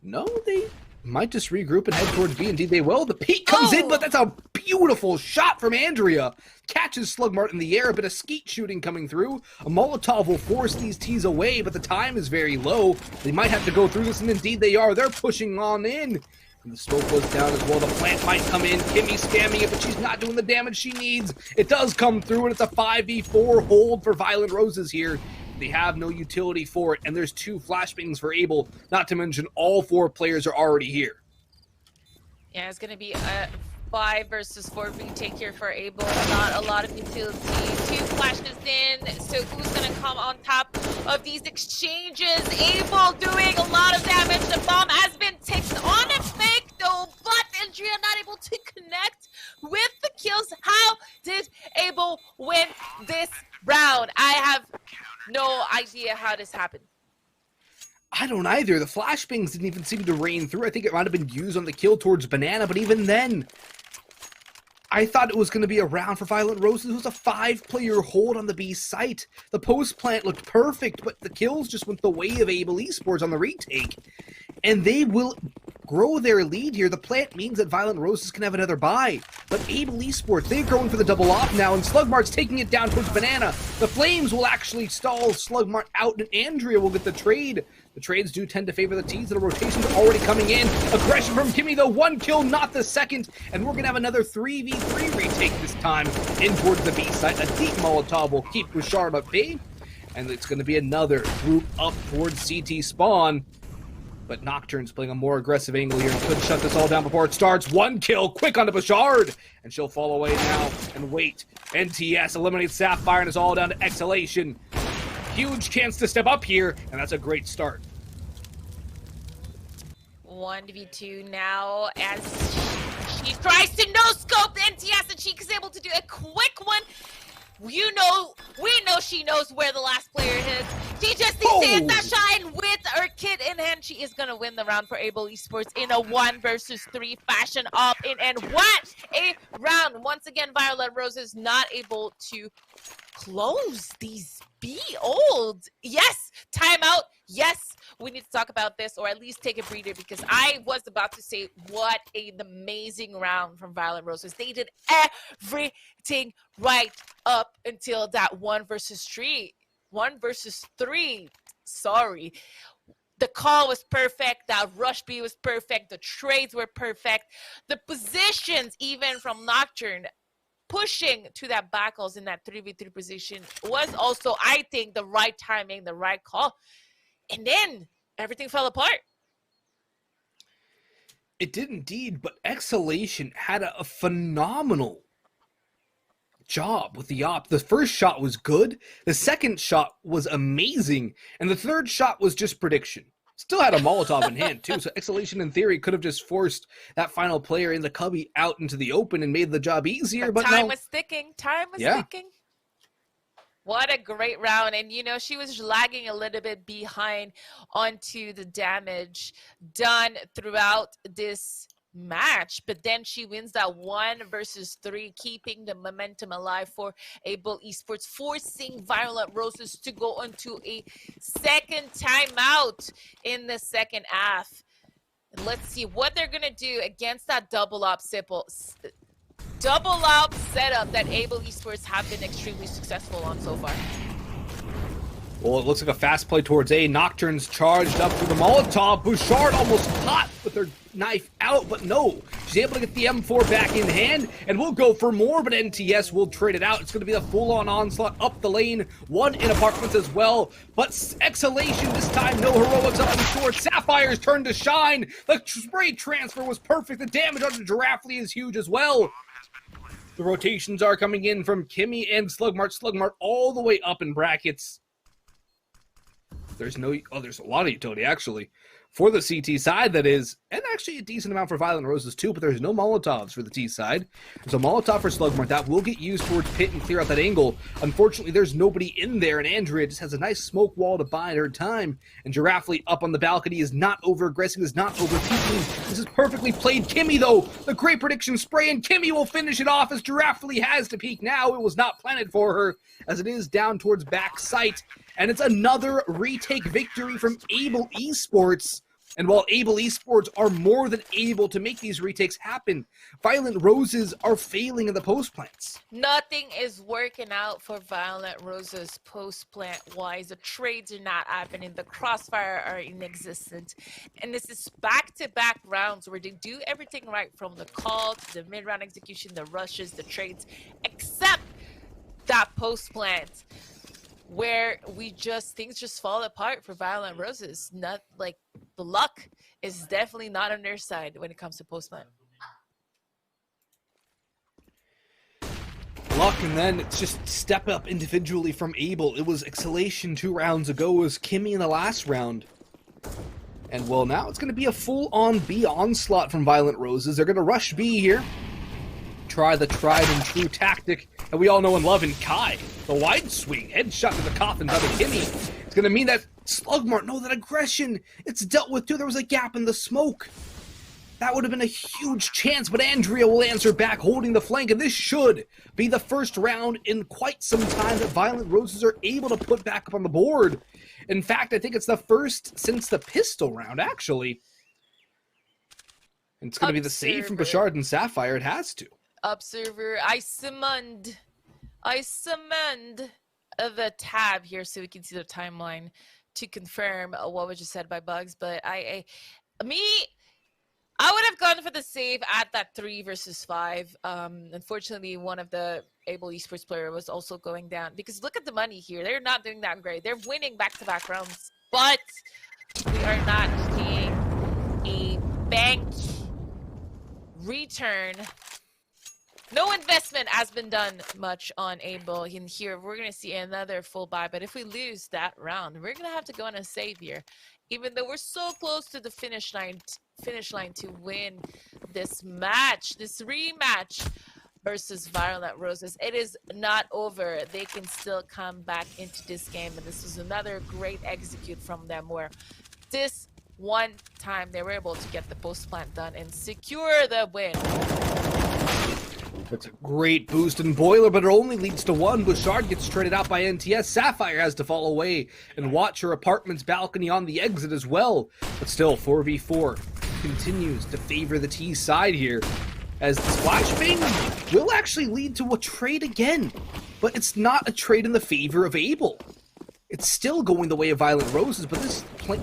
no, they might just regroup and head towards B. Indeed they will. The peek comes in, but that's a beautiful shot from Andrea. Catches Slugmart in the air, a bit of skeet shooting coming through. A Molotov will force these T's away, but the time is very low. They might have to go through this, and indeed they are. They're pushing on in. And the smoke was down as well. The plant might come in. Kimmy scamming it, but she's not doing the damage she needs. It does come through, and it's a 5v4 hold for Violent Roses here. They have no utility for it, and there's 2 flashbangs for Able, not to mention all 4 players are already here. Yeah, it's going to be a 5 versus 4 retake here for Able. Not a lot of utility. 2 flashes in, so who's going to come on top of these exchanges? Able doing a lot of damage. The bomb has been ticked on a fake though, but Andrea not able to connect with the kills. How did Able win this round? I have no idea how this happened. I don't either. The flashbangs didn't even seem to rain through. I think it might have been used on the kill towards Banana, but even then, I thought it was going to be a round for Violent Roses. It was a 5-player hold on the B site. The post plant looked perfect, but the kills just went the way of Able Esports on the retake. And they will grow their lead here. The plant means that Violent Roses can have another buy. But Able Esports, they're going for the double off now, and Slugmart's taking it down towards Banana. The Flames will actually stall Slugmart out, and Andrea will get the trade. The trades do tend to favor the T's, and the rotations are already coming in. Aggression from Kimmy, though, 1 kill, not the second, and we're going to have another 3v3 retake this time in towards the B site. A deep Molotov will keep Bouchard at bay, and it's going to be another group up towards CT spawn. But Nocturne's playing a more aggressive angle here and could shut this all down before it starts. 1 kill, quick onto Bouchard, and she'll fall away now and wait. NTS eliminates Sapphire and it's all down to Exhalation. Huge chance to step up here, and that's a great start. 1v2 now as she tries to no-scope the NTS, and she is able to do a quick one. We know she knows where the last player is. She just needs to hit that shot, and with her kit in hand, she is going to win the round for Able Esports in a 1 versus 3 fashion up in. And what a round. Once again, Violent Roses not able to close these old. Yes, timeout. Yes, we need to talk about this, or at least take a breather, because I was about to say what an amazing round from Violent Roses. They did everything right up until that 1 versus 3. 1 versus 3. Sorry. The call was perfect. That rush B was perfect. The trades were perfect. The positions, even from Nocturne, pushing to that backholes in that 3v3 position was also, I think, the right timing, the right call. And then everything fell apart. It did indeed, but Exhalation had a phenomenal job with the op. The first shot was good, the second shot was amazing, and the third shot was just prediction. Still had a Molotov in hand too, so Exhalation in theory could have just forced that final player in the cubby out into the open and made the job easier, but time no. was ticking. Time was ticking. What a great round. And, you know, she was lagging a little bit behind onto the damage done throughout this match. But then she wins that 1 versus 3, keeping the momentum alive for Able Esports, forcing Violent Roses to go into a second timeout in the second half. And let's see what they're going to do against that double op setup that Able Esports have been extremely successful on so far. Well, it looks like a fast play towards A. Nocturne's charged up for the Molotov. Bouchard almost caught with her knife out, but no. She's able to get the M4 back in hand, and we'll go for more, but NTS will trade it out. It's going to be the full-on onslaught up the lane, one in apartments as well, but Exhalation this time, no heroics on short. Sapphire's turn to shine. The spray transfer was perfect. The damage on the Giraffely is huge as well. The rotations are coming in from Kimmy and Slugmart. Slugmart all the way up in brackets. There's a lot of utility, actually. For the CT side, that is, and actually a decent amount for Violent Roses too, but there's no Molotovs for the T side. There's a Molotov for Slugmart that will get used towards Pit and clear out that angle. Unfortunately, there's nobody in there, and Andrea just has a nice smoke wall to bide her time. And Giraffely up on the balcony is not over-aggressing, is not over-peeking. This is perfectly played. Kimmy, though, the great prediction spray, and Kimmy will finish it off as Giraffely has to peek now. It was not planted for her, as it is down towards back sight. And it's another retake victory from Able Esports. And while Able Esports are more than able to make these retakes happen, Violent Roses are failing in the post plants. Nothing is working out for Violent Roses post plant wise. The trades are not happening. The crossfire are inexistent. And this is back-to-back rounds where they do everything right, from the call to the mid-round execution, the rushes, the trades, except that post plant, where things just fall apart for Violent Roses. Not like the luck is definitely not on their side when it comes to post plant. Luck, and then it's just step up individually from Able. It was Exhalation 2 rounds ago. It was Kimmy in the last round. And well, now it's going to be a full-on B onslaught from Violent Roses. They're going to rush B here. Try the tried and true tactic that we all know and love in Kai. The wide swing, headshot to the coffin by the Kimmy. It's going to mean that Slugmart, no, that aggression, it's dealt with too. There was a gap in the smoke. That would have been a huge chance, but Andrea will answer back, holding the flank, and this should be the first round in quite some time that Violent Roses are able to put back up on the board. In fact, I think it's the first since the pistol round, actually. And it's going to be the save from Bashard and Sapphire. It has to. Observer, I summoned the tab here so we can see the timeline to confirm what was just said by Bugs. But I would have gone for the save at that 3 versus 5. Unfortunately, one of the Able Esports player was also going down, because look at the money here. They're not doing that great. They're winning back-to-back rounds, but we are not seeing a bank return. No investment has been done much on Able. In here, we're going to see another full buy, but if we lose that round, we're going to have to go on a save here. Even though we're so close to the finish line to win this match, this rematch versus Violent Roses, it is not over. They can still come back into this game, and this was another great execute from them, where this one time they were able to get the post plant done and secure the win. It's a great boost in Boiler, but it only leads to one. Bouchard gets traded out by NTS. Sapphire has to fall away and watch her apartment's balcony on the exit as well. But still, 4v4 continues to favor the T side here, as the splash bang will actually lead to a trade again. But it's not a trade in the favor of Able. It's still going the way of Violent Roses, but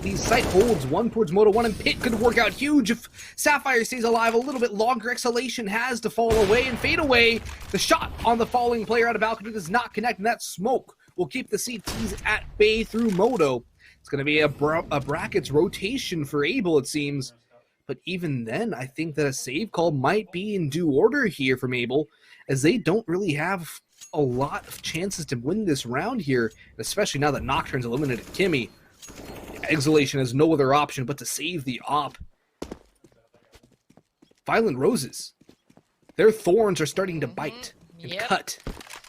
these site holds one towards Moto 1, and Pit could work out huge if Sapphire stays alive a little bit longer. Exhalation has to fall away and fade away. The shot on the falling player out of balcony does not connect, and that smoke will keep the CTs at bay through Moto. It's going to be a brackets rotation for Able, it seems. But even then, I think that a save call might be in due order here from Able, as they don't really have a lot of chances to win this round here, especially now that Nocturne's eliminated Kimmy. Exhalation has no other option but to save the op. Violent Roses, their thorns are starting to bite and cut.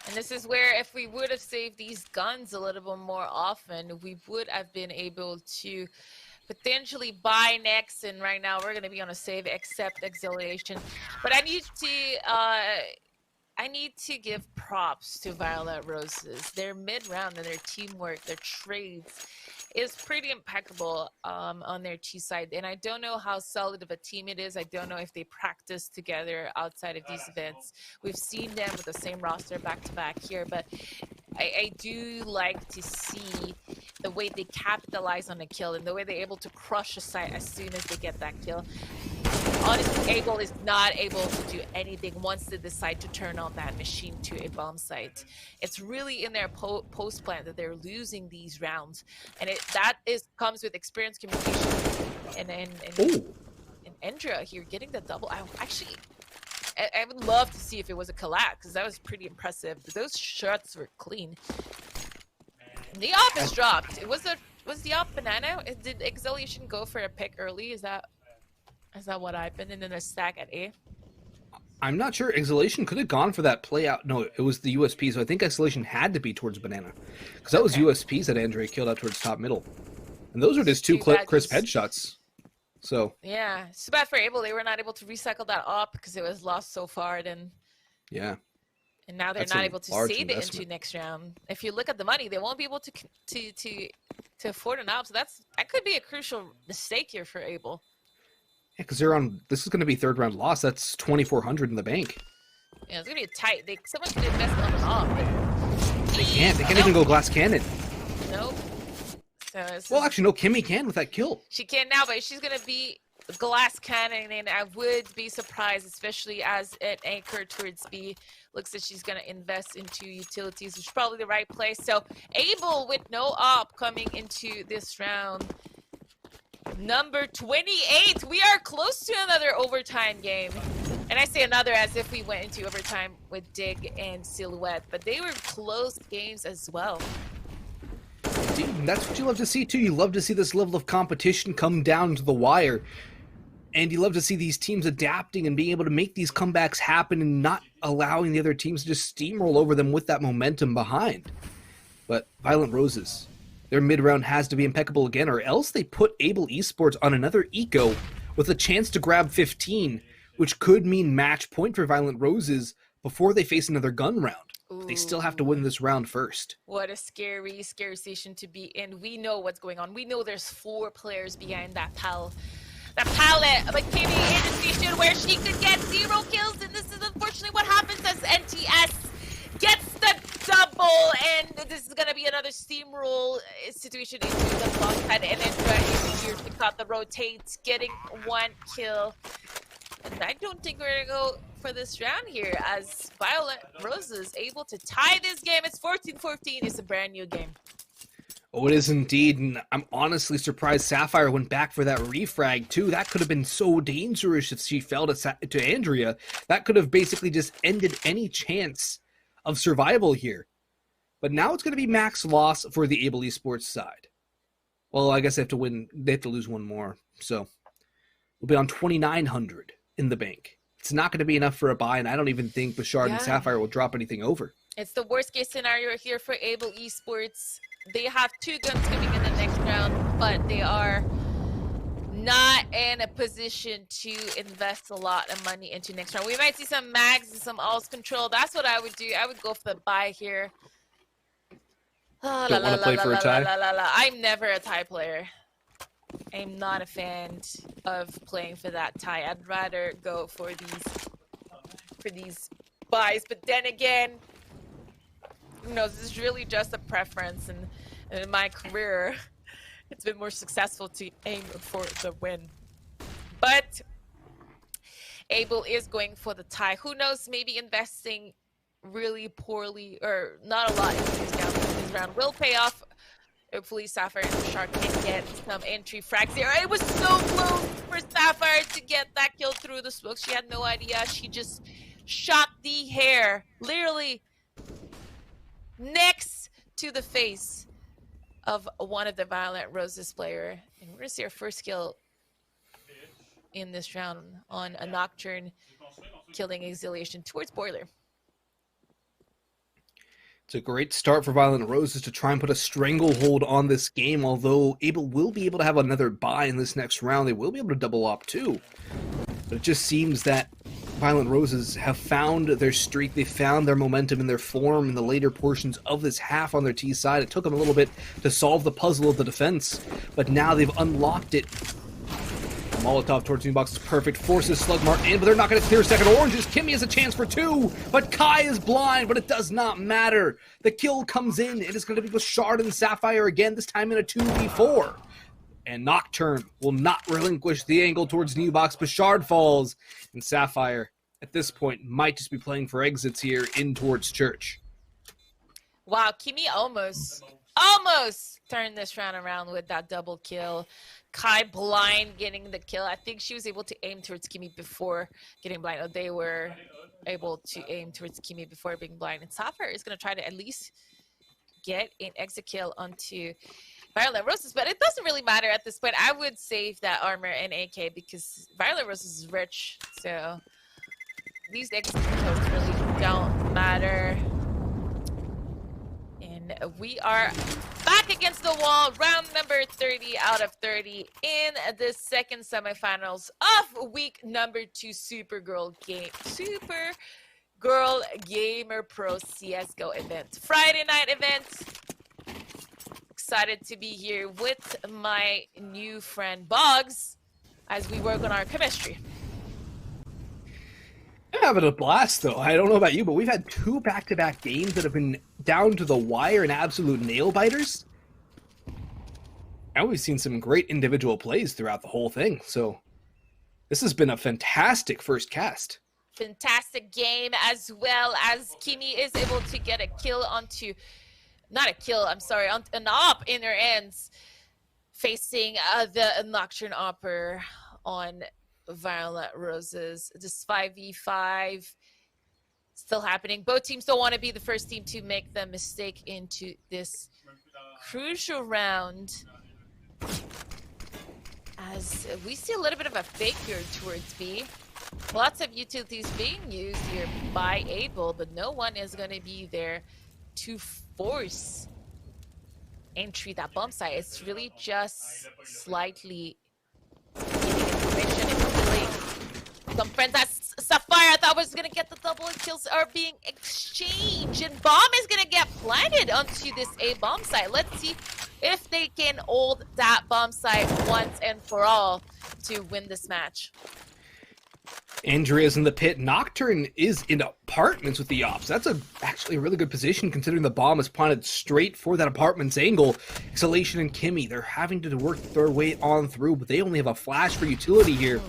And this is where, if we would have saved these guns a little bit more often, we would have been able to potentially buy next. And right now we're going to be on a save except Exhalation. But I need to give props to Violent Roses. Their mid-round and their teamwork, their trades is pretty impeccable on their T side. And I don't know how solid of a team it is. I don't know if they practice together outside of these events. We've seen them with the same roster back-to-back here, but I do like to see the way they capitalize on a kill and the way they're able to crush a site as soon as they get that kill. honestly, Able is not able to do anything once they decide to turn on that machine to a bomb site. It's really in their post plan that they're losing these rounds, and comes with experience, communication, and Endra here getting the double. I would love to see if it was a collab, because that was pretty impressive. Those shots were clean. And the op is dropped. Was the op banana? Did Exhalation go for a pick early? Is that what happened? And then a stack at A? I'm not sure. Exhalation could have gone for that play out. No, it was the USP, so I think Exhalation had to be towards banana. Because that was USPs that Andre killed out towards top middle. And those are just two crisp headshots. So yeah, it's too bad for Able. They were not able to recycle that up because it was lost so far. Then yeah, and now they're not able to save it into next round. If you look at the money, they won't be able to afford an op. So that could be a crucial mistake here for Able. Yeah, because they're on. This is going to be third round loss. That's 2,400 in the bank. Yeah, it's gonna be tight. Someone could invest on an op. They can't. They can't even go glass cannon. Nope. Well, actually, no. Kimmy can with that kill. She can now, but she's gonna be glass cannon, and I would be surprised, especially as an anchor towards B. Looks like she's gonna invest into utilities, which is probably the right place. So Able with no op coming into this round. Number 28. We are close to another overtime game. And I say another as if we went into overtime with Dig and Silhouette, but they were close games as well. Dude, that's what you love to see too. You love to see this level of competition come down to the wire. And you love to see these teams adapting and being able to make these comebacks happen and not allowing the other teams to just steamroll over them with that momentum behind. But Violent Roses, their mid-round has to be impeccable again, or else they put Able Esports on another eco with a chance to grab 15, which could mean match point for Violent Roses before they face another gun round. Ooh. They still have to win this round first. What a scary station to be in. We know what's going on. We know there's 4 players behind that pallet. But Kimmy in a station where she could get 0 kills, and this is unfortunately what happens as NTS gets the double, and this is gonna be another steamroll situation into the long side, and then here to cut the rotates, getting 1 kill. And I don't think we're gonna go for this round here, as Violent Roses able to tie this game. It's 14-14. It's a brand new game. Oh, it is indeed, and I'm honestly surprised Sapphire went back for that refrag too. That could have been so dangerous if she fell to Andrea. That could have basically just ended any chance of survival here. But now it's going to be max loss for the Able Esports side. Well, I guess they have to win. They have to lose one more, so we'll be on 2,900 in the bank. It's not going to be enough for a buy, and I don't even think Bashard and Sapphire will drop anything over. It's the worst case scenario here for Able Esports. They have 2 guns coming in the next round, but they are not in a position to invest a lot of money into next round. We might see some mags and some alls control. That's what I would do. I would go for the buy here. Don't want to play for a tie? I'm never a tie player. I'm not a fan of playing for that tie. I'd rather go for these buys. But then again, who knows? This is really just a preference, and in my career, it's been more successful to aim for the win. But Able is going for the tie. Who knows? Maybe investing really poorly or not a lot in this round will pay off. Hopefully Sapphire and Shark can get some entry frags there. It was so close for Sapphire to get that kill through the smoke. She had no idea. She just shot the hair literally next to the face of one of the Violent Roses player. And we're gonna see our first kill in this round on a Nocturne, killing Exhalation towards Boiler. It's a great start for Violent Roses to try and put a stranglehold on this game, although Able will be able to have another buy in this next round. They will be able to double op too. But it just seems that Violent Roses have found their streak. They found their momentum and their form in the later portions of this half on their T side. It took them a little bit to solve the puzzle of the defense, but now they've unlocked it. Molotov towards the box is perfect. Forces Slugmart in, but they're not going to clear second oranges. Kimmy has a chance for 2, but Kai is blind, but it does not matter. The kill comes in. It is going to be with Shard and Sapphire again, this time in a 2v4. And Nocturne will not relinquish the angle towards New Box. Bouchard falls, and Sapphire at this point might just be playing for exits here in towards Church. Wow, Kimi almost turned this round around with that double kill. Kai blind getting the kill. I think she was able to aim towards Kimi before getting blind. Or they were able to aim towards Kimi before being blind. And Sapphire is going to try to at least get an exit kill onto Violet Roses, but it doesn't really matter at this point. I would save that armor and AK because Violet Roses is rich, so these exit kills really don't matter. And we are back against the wall, round number 30 out of 30 in the second semifinals of week number 2 Supergirl Gamer Pro CSGO event. Friday night event. Excited to be here with my new friend Boggs as we work on our chemistry. I'm having a blast, though. I don't know about you, but we've had 2 back-to-back games that have been down to the wire and absolute nail-biters. And we've seen some great individual plays throughout the whole thing, so this has been a fantastic first cast. Fantastic game, as well as Kimi is able to get a kill onto... Not a kill, I'm sorry, an op in her ends, facing the Nocturne Opper on Violet Roses. This 5v5 still happening. Both teams don't want to be the first team to make the mistake into this crucial round. As we see a little bit of a fake here towards B. Lots of utilities being used here by Abel, but no one is going to be there to force entry that bomb site. It's really just slightly some friends as Sapphire I thought was gonna get the double kills are being exchanged, and bomb is gonna get planted onto this A bomb site. Let's see if they can hold that bomb site once and for all to win this match. Andrea's in the pit. Nocturne is in apartments with the ops. That's actually a really good position considering the bomb is planted straight for that apartment's angle. Exhalation and Kimmy, they're having to work their way on through, but they only have a flash for utility here.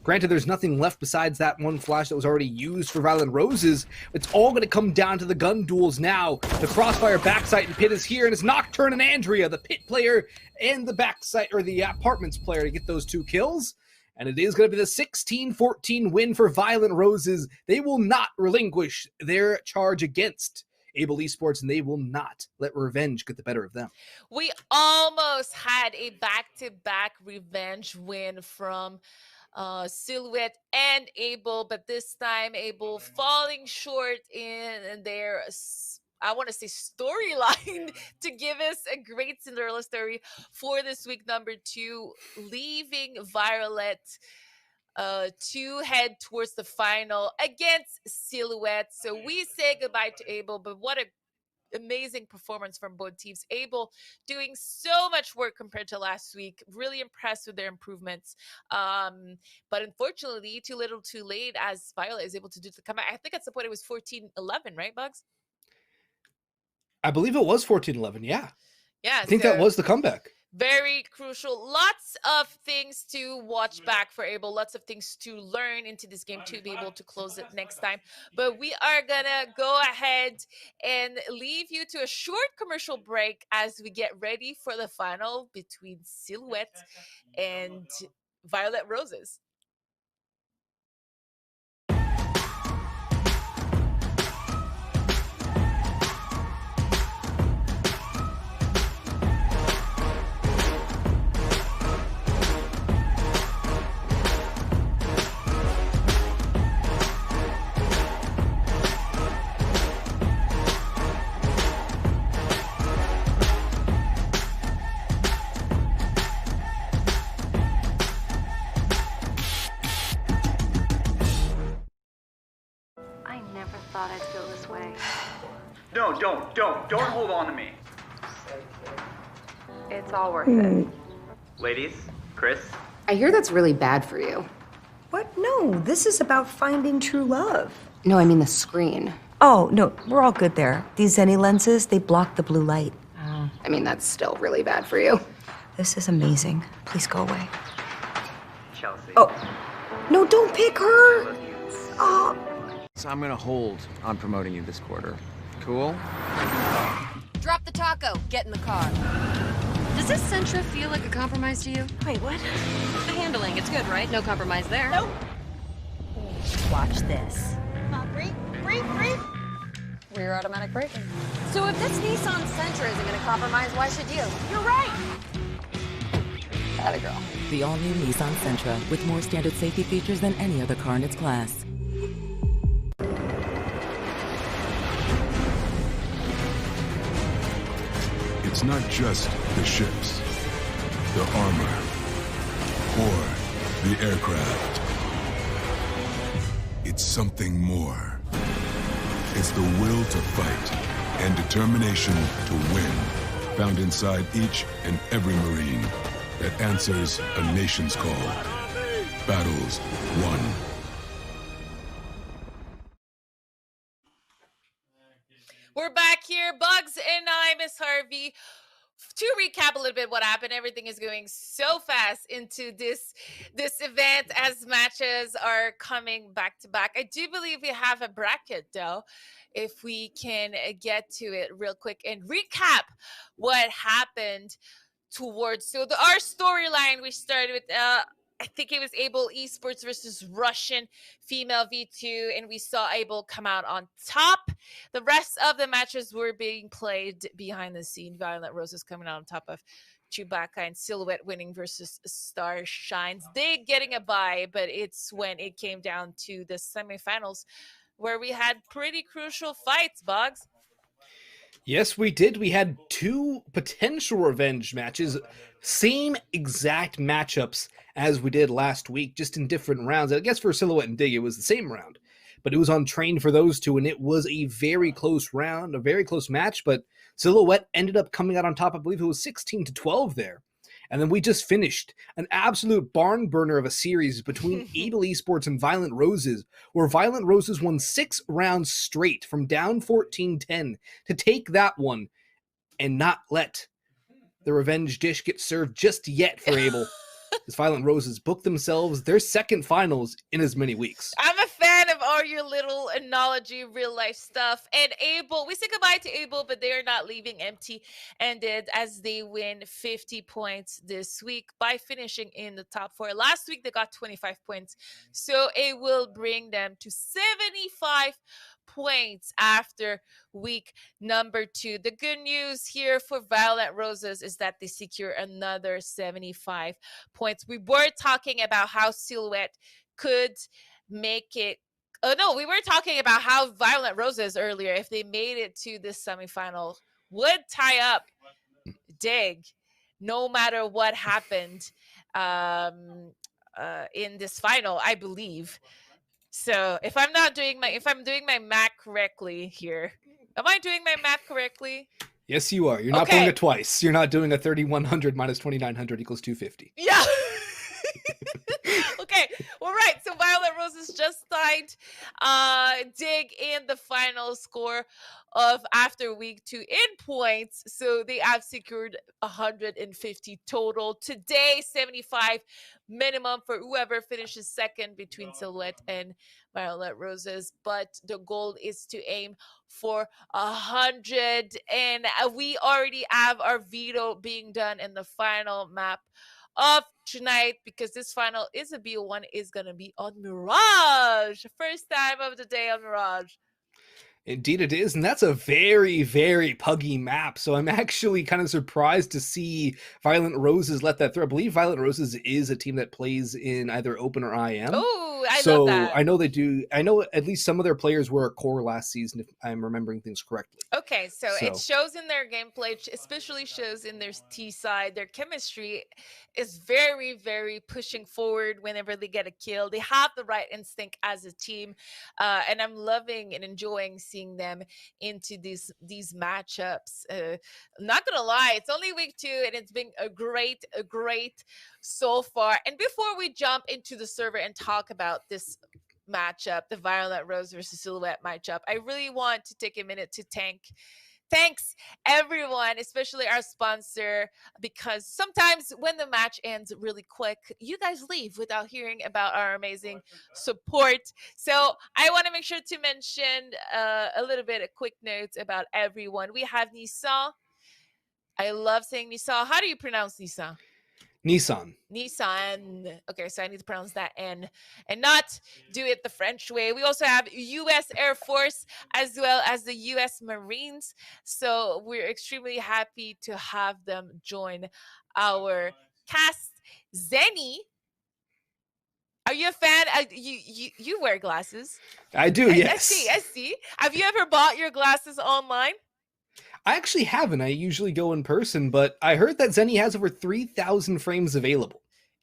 Granted, there's nothing left besides that one flash that was already used for Violet Roses. It's all going to come down to the gun duels now. The crossfire backside and pit is here, and it's Nocturne and Andrea, the pit player and the backside or the apartments player, to get those 2 kills. And it is going to be the 16-14 win for Violet Roses. They will not relinquish their charge against Able Esports, and they will not let revenge get the better of them. We almost had a back-to-back revenge win from Silhouette and Able, but this time Able falling short in their, I want to say, storyline to give us a great Cinderella story for this week number 2, leaving Violet to head towards the final against Silhouette. So we say goodbye to Able, but what a amazing performance from both teams. Able doing so much work compared to last week. Really impressed with their improvements. But unfortunately, too little too late as Violet is able to do the comeback. I think at some point it was 14-11, right, Bugs? I believe it was 14-11, yeah. Yeah. I think that was the comeback. Very crucial. Lots of things to watch back for Able. Lots of things to learn into this game to be able to close it next time. But we are going to go ahead and leave you to a short commercial break as we get ready for the final between Silhouette and Violet Roses. Thought I'd feel this way. No, don't hold on to me. It's all worth it. Ladies, Chris. I hear that's really bad for you. What? No, this is about finding true love. No, I mean the screen. Oh, no, we're all good there. These Zenny lenses, they block the blue light. I mean, that's still really bad for you. This is amazing. Please go away. Chelsea. Oh, no, don't pick her. Oh. So I'm gonna hold on promoting you this quarter. Cool? Drop the taco. Get in the car. Does this Sentra feel like a compromise to you? Wait, what? The handling, it's good, right? No compromise there. Nope. Watch this. Breathe, breathe, breathe. Rear automatic braking. So if this Nissan Sentra isn't gonna compromise, why should you? You're right. Atta girl. The all-new Nissan Sentra with more standard safety features than any other car in its class. It's not just the ships, the armor, or the aircraft. It's something more. It's the will to fight and determination to win, found inside each and every Marine that answers a nation's call. Battles won. We're back here, Bugs and I, Miss Harvey. To recap a little bit what happened, everything is going so fast into this event as matches are coming back to back. I do believe we have a bracket though, if we can get to it real quick and recap what happened towards our storyline. We started with I think it was Able Esports versus Russian female V2, and we saw Able come out on top. The rest of the matches were being played behind the scene. Violent Roses coming out on top of Chewbacca and Silhouette winning versus Star Shines. They getting a bye, but it's when it came down to the semifinals where we had pretty crucial fights, Bugs. Yes, we did. We had two potential revenge matches, same exact matchups as we did last week, just in different rounds. I guess for Silhouette and Dig, it was the same round, but it was on train for those two, and it was a very close round, a very close match, but Silhouette ended up coming out on top. I believe it was 16-12 there. And then we just finished an absolute barn burner of a series between Able Esports and Violent Roses, where Violent Roses won 6 rounds straight from down 14-10 to take that one and not let the revenge dish get served just yet for Able. As Violent Roses booked themselves their second finals in as many weeks. I'm a fan of all your little analogy, real life stuff. And Able, we say goodbye to Able, but they are not leaving empty-handed as they win 50 points this week by finishing in the top 4. Last week, they got 25 points. So it will bring them to 75 points after week number 2. The good news here for Violent Roses is that they secure another 75 points. We were talking about how Silhouette could make it. Oh no, we were talking about how Violent Roses earlier, if they made it to this semifinal, would tie up Dig no matter what happened in this final, I believe. So if I'm doing my math correctly here, am I doing my math correctly? Yes, you are. You're not doing it twice. You're not doing a 3100 minus 2900 equals 250. Yeah. Okay. Well, right. So Violent Roses just tied Dig in the final score of after week 2 in points. So they have secured 150 total. Today, 75 minimum for whoever finishes second between Silhouette and Violent Roses. But the goal is to aim for 100. And we already have our veto being done in the final map of tonight, because this final is a BO1 is going to be on Mirage. First time of the day on Mirage. Indeed it is, and that's a very, very puggy map, so I'm actually kind of surprised to see Violent Roses let that through. I believe Violent Roses is a team that plays in either Open or IM. Oh, I love that. I know they do. I know at least some of their players were a core last season, if I'm remembering things correctly. Okay, so it shows in their gameplay, especially shows in their T side. Their chemistry is very, very pushing forward whenever they get a kill. They have the right instinct as a team, and I'm loving and enjoying seeing them into these matchups. Not gonna lie, it's only week 2, and it's been a great so far. And before we jump into the server and talk about this matchup, the Violent Rose versus Silhouette matchup, I really want to take a minute to thank Thanks, everyone, especially our sponsor, because sometimes when the match ends really quick, you guys leave without hearing about our amazing support. So I want to make sure to mention a little bit of quick notes about everyone. We have Nissan. I love saying Nissan. How do you pronounce Nissan? Nissan. Nissan. Okay, so I need to pronounce that N and not do it the French way. We also have U.S. Air Force as well as the U.S. Marines. So we're extremely happy to have them join our cast. Zenny, are you a fan? You wear glasses. I do, yes. I see. Have you ever bought your glasses online? I actually haven't. I usually go in person, but I heard that Zenny has over 3,000 frames available.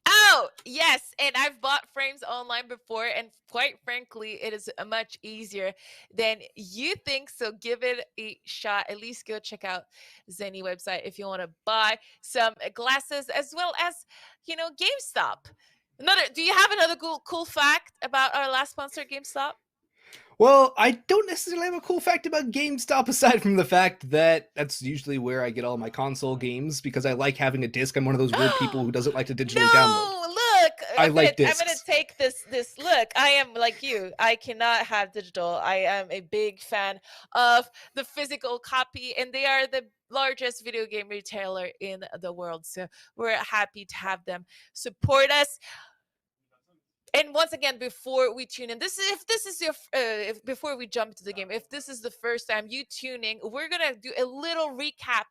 Oh, yes. And I've bought frames online before. And quite frankly, it is much easier than you think. So give it a shot. At least go check out Zenny website if you want to buy some glasses as well as, GameStop. Do you have another cool fact about our last sponsor, GameStop? Well, I don't necessarily have a cool fact about GameStop aside from the fact that that's usually where I get all my console games because I like having a disc. I'm one of those weird people who doesn't like to digitally download. Look, I like discs. I'm gonna take this. Look, I am like you. I cannot have digital. I am a big fan of the physical copy, and they are the largest video game retailer in the world. So we're happy to have them support us. And once again, before we tune in, before we jump to the game, if this is the first time you tuning, we're gonna do a little recap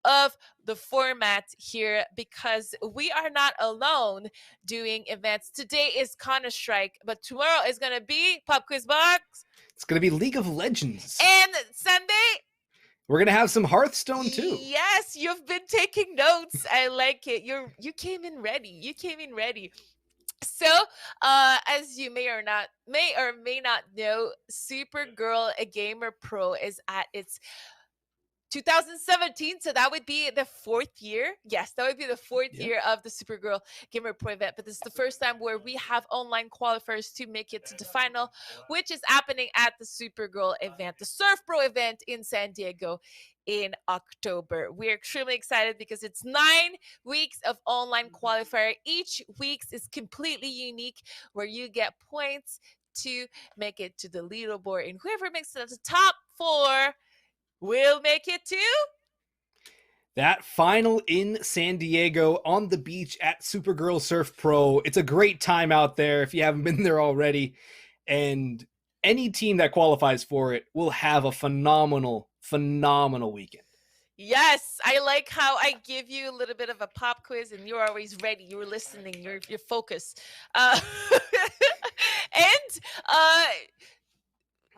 of the format here because we are not alone doing events. Today is Counter-Strike, but tomorrow is gonna be Pop Quiz Box. It's gonna be League of Legends. And Sunday, we're gonna have some Hearthstone too. Yes, you've been taking notes. I like it. You came in ready. You came in ready. So, as you may or may not know, Supergirl a Gamer Pro is at its 2017, so that would be the fourth year. Yes, that would be the fourth year of the Supergirl Gamer Pro event. But this is the first time where we have online qualifiers to make it to the final, which is happening at the Supergirl event, the Surf Pro event in San Diego in October. We're extremely excited because it's 9 weeks of online qualifier. Each week is completely unique where you get points to make it to the leaderboard, and whoever makes it to the top 4 will make it to that final in San Diego on the beach at Supergirl Surf Pro. It's a great time out there if you haven't been there already. And any team that qualifies for it will have a phenomenal weekend. Yes, I like how I give you a little bit of a pop quiz and you're always ready. You're listening. You're focused.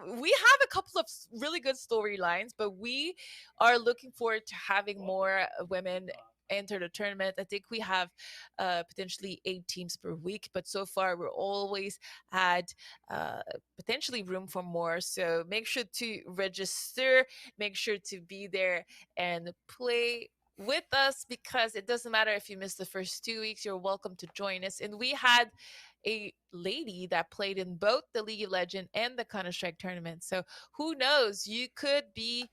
We have a couple of really good storylines, but we are looking forward to having more women enter the tournament. I think we have potentially 8 teams per week, but so far we're always had potentially room for more. So make sure to register, make sure to be there and play with us because it doesn't matter if you missed the first 2 weeks, you're welcome to join us. And we had a lady that played in both the League of Legends and the Counter-Strike tournament. So who knows, you could be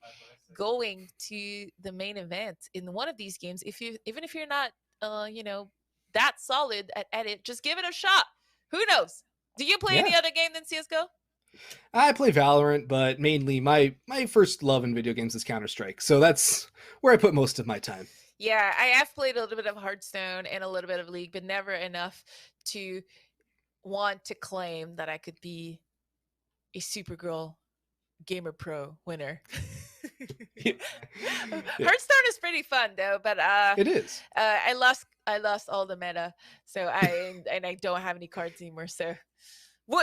going to the main event in one of these games. Even if you're not that solid at it, just give it a shot. Who knows? Do you play any other game than CSGO? I play Valorant, but mainly my first love in video games is Counter-Strike. So that's where I put most of my time. Yeah, I have played a little bit of Hearthstone and a little bit of League, but never enough to want to claim that I could be a Supergirl Gamer Pro winner. Hearthstone is pretty fun though, but it is. I lost all the meta, so I don't have any cards anymore, so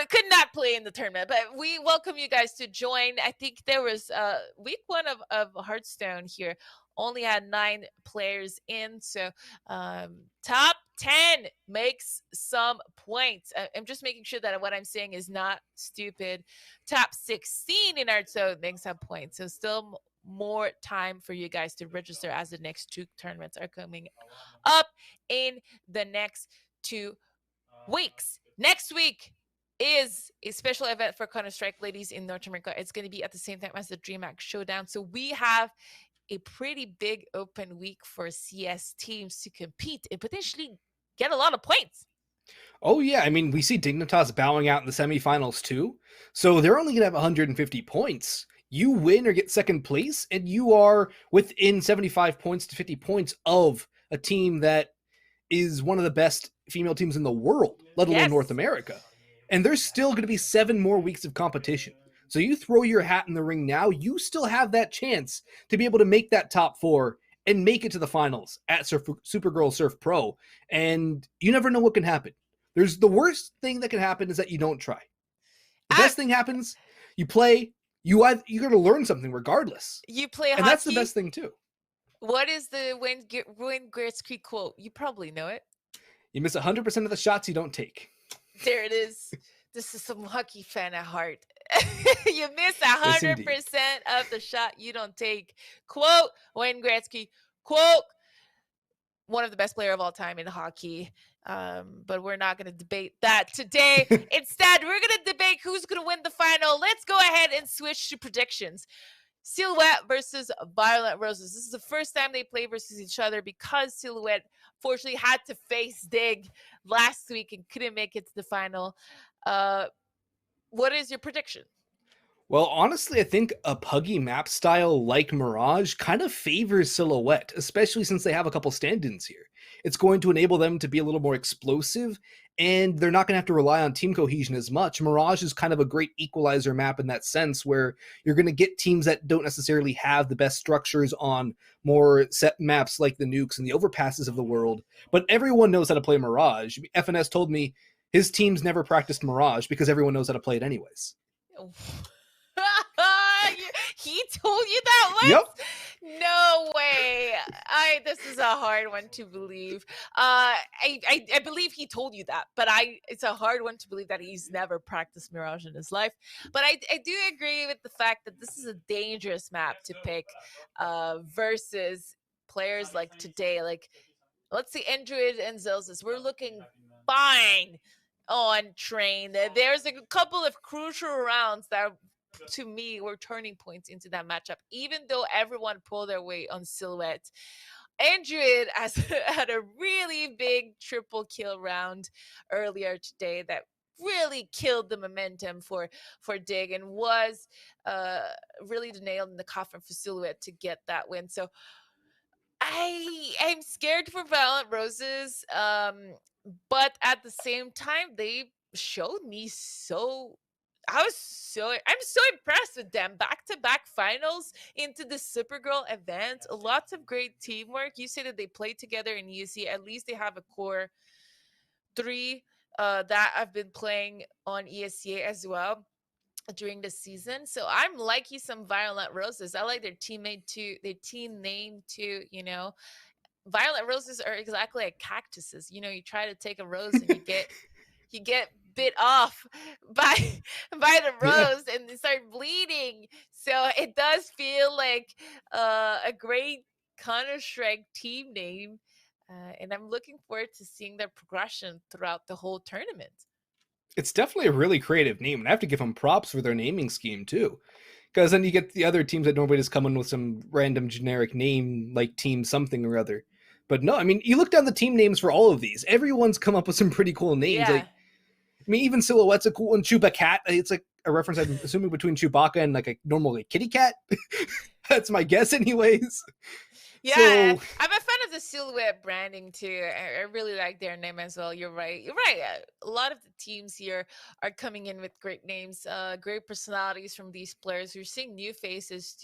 could not play in the tournament. But we welcome you guys to join. I think there was week 1 of Hearthstone here only had 9 players in, so top 10 makes some points. I'm just making sure that what I'm saying is not stupid. Top 16 in Hearthstone makes some points, so still more time for you guys to register as the next 2 tournaments are coming up in the next 2 weeks. Next week, is a special event for Counter-Strike ladies in North America. It's going to be at the same time as the DreamHack Showdown. So we have a pretty big open week for CS teams to compete and potentially get a lot of points. Oh yeah, I mean, we see Dignitas bowing out in the semifinals too. So they're only going to have 150 points. You win or get second place, and you are within 75 points to 50 points of a team that is one of the best female teams in the world, let alone North America. And there's still going to be 7 more weeks of competition. So you throw your hat in the ring now, you still have that chance to be able to make that top 4 and make it to the finals at Supergirl Surf Pro. And you never know what can happen. There's the worst thing that can happen is that you don't try. The best thing happens, you play, you're going to learn something regardless. You play and hockey. That's the best thing too. What is the Wayne Gretzky quote? You probably know it. You miss 100% of the shots you don't take. There it is. This is some hockey fan at heart. You miss 100% of the shot you don't take. Quote Wayne Gretzky. Quote one of the best player of all time in hockey. But we're not going to debate that today. Instead, we're going to debate who's going to win the final. Let's go ahead and switch to predictions. Silhouette versus Violent Roses. This is the first time they play versus each other because Silhouette fortunately had to face Dig last week and couldn't make it to the final. What is your prediction? Well, honestly, I think a puggy map style like Mirage kind of favors Silhouette, especially since they have a couple stand-ins here. It's going to enable them to be a little more explosive, and they're not going to have to rely on team cohesion as much. Mirage is kind of a great equalizer map in that sense, where you're going to get teams that don't necessarily have the best structures on more set maps like the nukes and the overpasses of the world, but everyone knows how to play Mirage. FNS told me his teams never practiced Mirage because everyone knows how to play it anyways. He told you that once? Yep. No way. This is a hard one to believe. I believe he told you that, but it's a hard one to believe that he's never practiced Mirage in his life. But I do agree with the fact that this is a dangerous map to pick versus players like today. Like, let's see, Android and Zelzis. We're looking fine on Train. There's a couple of crucial rounds that to me were turning points into that matchup, even though everyone pulled their weight on Silhouette. Android has had a really big triple kill round earlier today that really killed the momentum for Dig and was really the nail in the coffin for Silhouette to get that win. So I'm scared for Violent Roses, but at the same time, they showed me I'm so impressed with them. Back-to-back finals into the Supergirl event. Lots of great teamwork. You say that they play together in ESC. At least they have a core 3 that have been playing on ESCA as well during the season. So I'm liking some Violent Roses. I like their teammate too, their team name too, you know. Violent Roses are exactly like cactuses. You know, you try to take a rose and you get bit off by the rose and they start bleeding. So it does feel like a great Counter-Strike team name. And I'm looking forward to seeing their progression throughout the whole tournament. It's definitely a really creative name, and I have to give them props for their naming scheme too. Because then you get the other teams that normally just come in with some random generic name like Team something or other. But no, I mean, you look down the team names for all of these. Everyone's come up with some pretty cool names. Yeah. Like, I mean, even Silhouette's a cool one. Chewbacca, it's like a reference, I'm assuming, between Chewbacca and like a normal like, kitty cat. That's my guess anyways. Yeah, So, I'm a fan of the Silhouette branding too. I really like their name as well. You're right. A lot of the teams here are coming in with great names, great personalities from these players. We're seeing new faces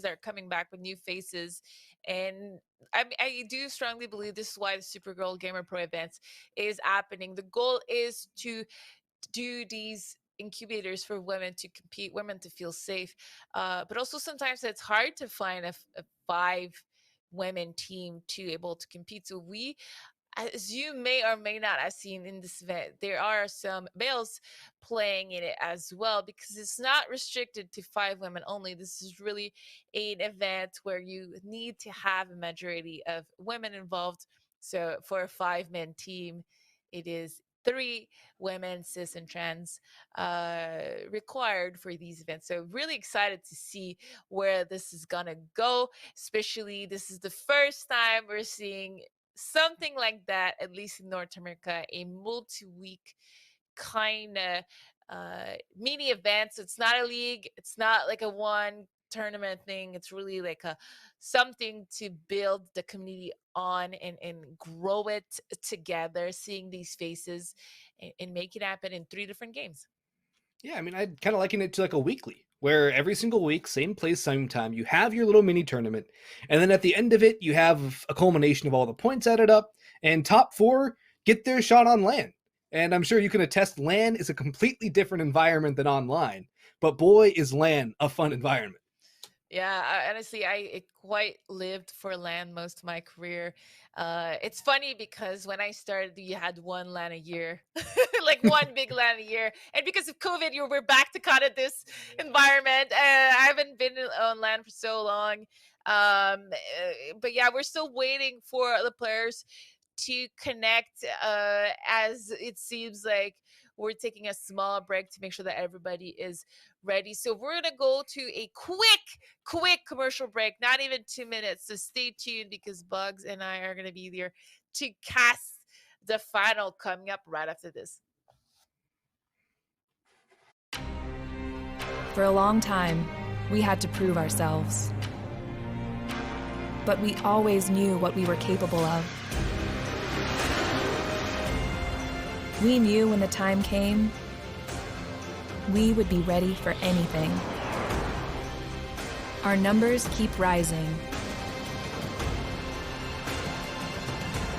that are coming back with new faces. And I do strongly believe this is why the Supergirl Gamer Pro events is happening. The goal is to do these incubators for women to compete, women to feel safe. But also sometimes it's hard to find a 5 women team to able to compete. So we, as you may or may not have seen in this event, there are some males playing in it as well, because it's not restricted to 5 women only. This is really an event where you need to have a majority of women involved. So for a 5-man team, it is 3 women, cis and trans required for these events. So really excited to see where this is gonna go. Especially this is the first time we're seeing something like that, at least in North America, a multi-week kind of mini event. So it's not a league, it's not like a one tournament thing. It's really like a something to build the community on and grow it together, seeing these faces and make it happen in 3 different games. Yeah, I mean, I'd kind of liken it to like a weekly, where every single week, same place, same time, you have your little mini tournament. And then at the end of it, you have a culmination of all the points added up, and top 4 get their shot on LAN. And I'm sure you can attest LAN is a completely different environment than online. But boy, is LAN a fun environment. Yeah, honestly, I quite lived for LAN most of my career. It's funny because when I started, you had one LAN a year, like one big LAN a year. And because of COVID, we're back to kind of this environment. I haven't been on LAN for so long. But yeah, we're still waiting for the players to connect, as it seems like we're taking a small break to make sure that everybody is ready. So we're gonna go to a quick commercial break, not even 2 minutes. So stay tuned because Bugs and I are gonna be there to cast the final coming up right after this. For a long time, we had to prove ourselves. But we always knew what we were capable of. We knew when the time came, we would be ready for anything. Our numbers keep rising.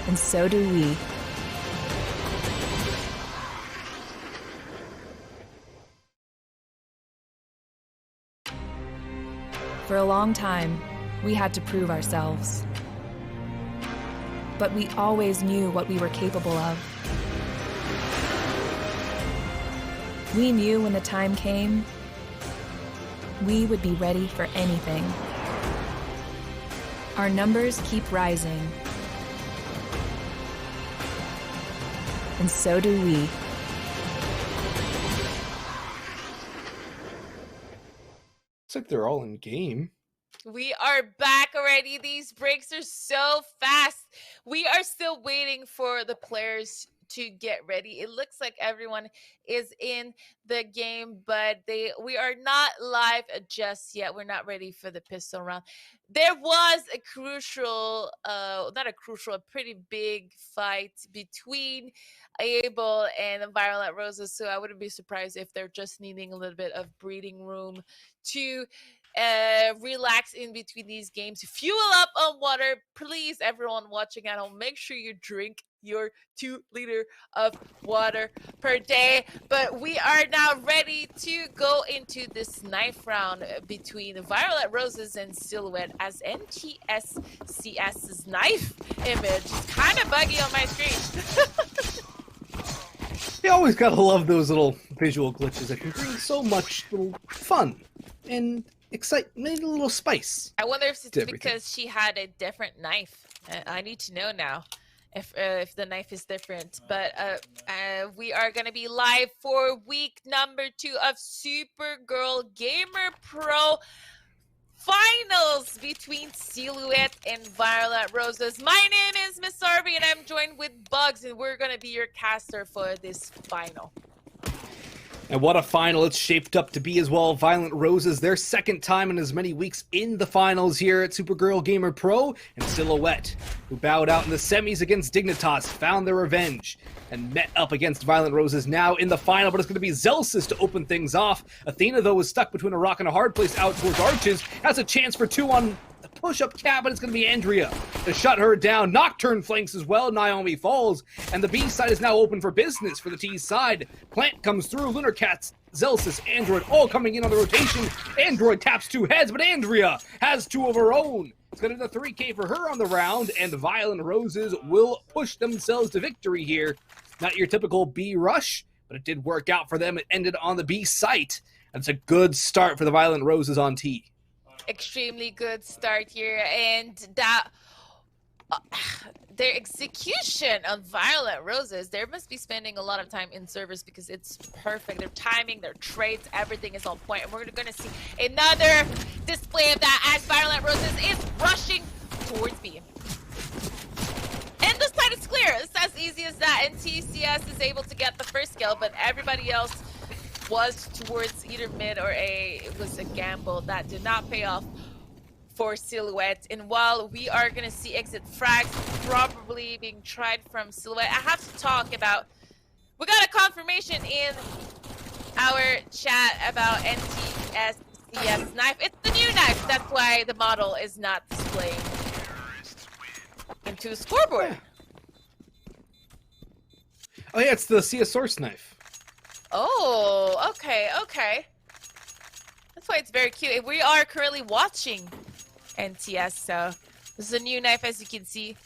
And so do we. For a long time, we had to prove ourselves. But we always knew what we were capable of. We knew when the time came, we would be ready for anything. Our numbers keep rising. And so do we. Looks like they're all in game. We are back already. These breaks are so fast. We are still waiting for the players to get ready. It looks like everyone is in the game, but we are not live just yet. We're not ready for the pistol round. There was a crucial, a pretty big fight between Abel and Violent Roses, so I wouldn't be surprised if they're just needing a little bit of breathing room to relax in between these games. Fuel up on water. Please, everyone watching at home, make sure you drink your 2 liters of water per day. But we are now ready to go into this knife round between Violet Roses and Silhouette, as NTSCS's knife image is kind of buggy on my screen. You always gotta love those little visual glitches that can bring so much little fun and excitement, a little spice. I wonder if it's because she had a different knife. I need to know now if the knife is different. But we are going to be live for week number 2 of Supergirl Gamer Pro finals between Silhouette and Violet Roses. My name is missharvey and I'm joined with Bugs, and we're going to be your caster for this final. And what a final it's shaped up to be as well. Violent Roses, their second time in as many weeks in the finals here at Supergirl Gamer Pro, and Silhouette, who bowed out in the semis against Dignitas, found their revenge, and met up against Violent Roses now in the final, but it's going to be Zelsis to open things off. Athena, though, was stuck between a rock and a hard place out towards Arches, has a chance for 2 on the push-up cap, but it's going to be Andrea to shut her down. Nocturne flanks as well. Naomi falls, and the B side is now open for business for the T side. Plant comes through. Lunar Cats, Zelsis, Android all coming in on the rotation. Android taps 2 heads, but Andrea has 2 of her own. It's going to be the 3K for her on the round, and Violent Roses will push themselves to victory here. Not your typical B rush, but it did work out for them. It ended on the B site. That's a good start for the Violent Roses on T. Extremely good start here, and that their execution on Violent Roses, they must be spending a lot of time in servers because it's perfect. Their timing, their trades, everything is on point. And we're going to see another display of that as Violent Roses is rushing towards B. And this side is clear. It's as easy as that. And TCS is able to get the first kill, but everybody else was towards either mid or A. It was a gamble that did not pay off for Silhouette. And while we are going to see exit frags probably being tried from Silhouette, I have to talk about, we got a confirmation in our chat about NTSCS knife. It's the new knife. That's why the model is not displaying into a scoreboard. Oh yeah, it's the CS Source knife. Oh, okay, okay. That's why it's very cute. We are currently watching NTS, so this is a new knife, as you can see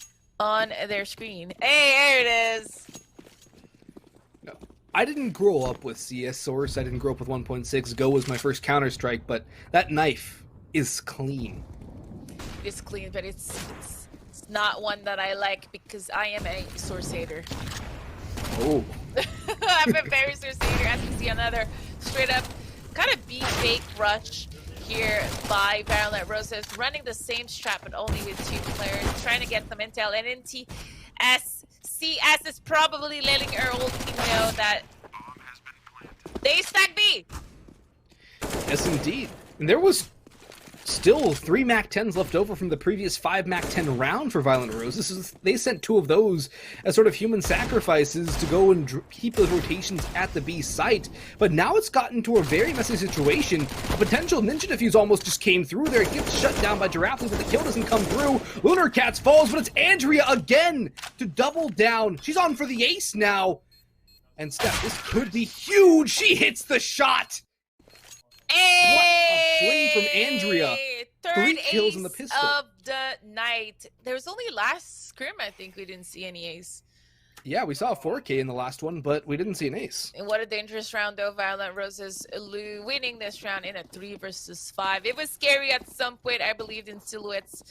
on their screen. Hey, there it is. No, I didn't grow up with CS Source. I didn't grow up with 1.6. Go was my first Counter-Strike, but that knife is clean. It's clean, but it's not one that I like because I am a Source hater. Oh. I'm a very Source hater. As you can see, another straight up kind of B-fake rush here by Violent Roses, running the same strat but only with 2 players, trying to get some intel. And NTSCS is probably letting our whole team know that they stack B. Yes, indeed. And there was still 3 MAC-10s left over from the previous 5 MAC-10 round for Violent Roses. They sent 2 of those as sort of human sacrifices to go and keep those rotations at the B site. But now it's gotten to a very messy situation. A potential ninja defuse almost just came through there. It gets shut down by Giraffe, but the kill doesn't come through. Lunar Cats falls, but it's Andrea again to double down. She's on for the ace now. And Steph, this could be huge. She hits the shot. Hey! What a play from Andrea. Third 3 kills ace in the pistol of the night. There was only last scrim, I think we didn't see any ace. Yeah, we saw a 4K in the last one, but we didn't see an ace. And what a dangerous round, though. Violent Roses winning this round in a 3 versus 5. It was scary at some point. I believed in Silhouette's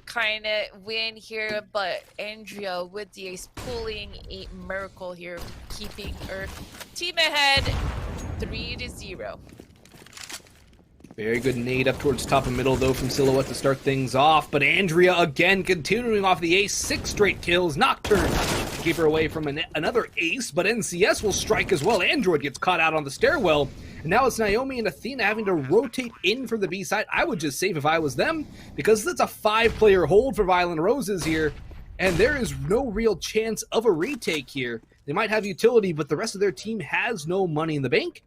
kind of win here, but Andrea with the ace pulling a miracle here, keeping her team ahead 3-0. Very good nade up towards top and middle, though, from Silhouette to start things off. But Andrea, again, continuing off the ace. 6 straight kills. Nocturne to keep her away from another ace. But NCS will strike as well. Android gets caught out on the stairwell. And now it's Naomi and Athena having to rotate in from the B side. I would just save if I was them, because that's a 5-player hold for Violent Roses here. And there is no real chance of a retake here. They might have utility, but the rest of their team has no money in the bank.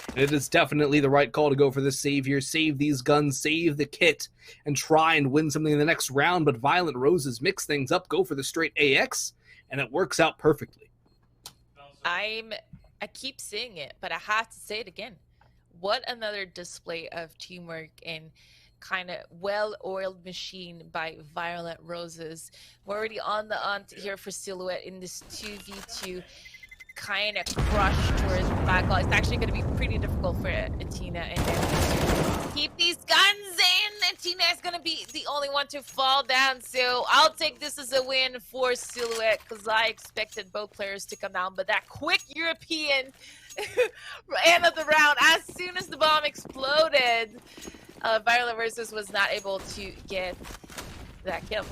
And it is definitely the right call to go for this save here. Save these guns, save the kit, and try and win something in the next round. But Violent Roses mix things up, go for the straight AX, and it works out perfectly. I keep saying it, but I have to say it again. What another display of teamwork and kind of well-oiled machine by Violent Roses. We're already on the hunt here for Silhouette in this 2v2. Kind of crushed towards backlog. It's actually going to be pretty difficult for Athena and them to keep these guns in. Athena is going to be the only one to fall down, so I'll take this as a win for Silhouette because I expected both players to come down, but that quick European end of the round, as soon as the bomb exploded, Violent Roses was not able to get that kill.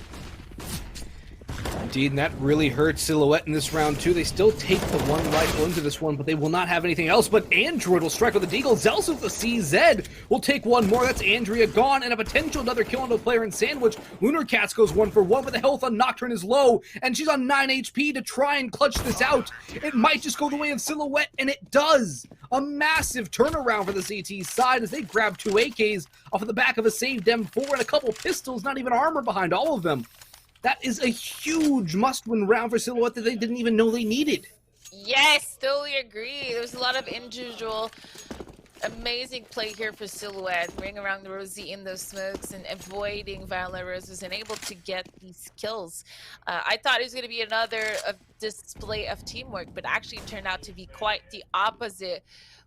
Indeed, and that really hurts Silhouette in this round, too. They still take the 1 rifle into this one, but they will not have anything else. But Android will strike with a deagle. Zelsa with the CZ will take 1 more. That's Andrea gone, and a potential another kill on the player in Sandwich. Lunar Cats goes 1 for 1, but the health on Nocturne is low, and she's on 9 HP to try and clutch this out. It might just go the way of Silhouette, and it does. A massive turnaround for the CT side as they grab 2 AKs off of the back of a saved M4 and a couple pistols, not even armor behind all of them. That is a huge must-win round for Silhouette that they didn't even know they needed. Yes, totally agree. There was a lot of individual amazing play here for Silhouette, ring around the Rosie in those smokes and avoiding Violent Roses and able to get these kills. I thought it was going to be another display of teamwork, but actually turned out to be quite the opposite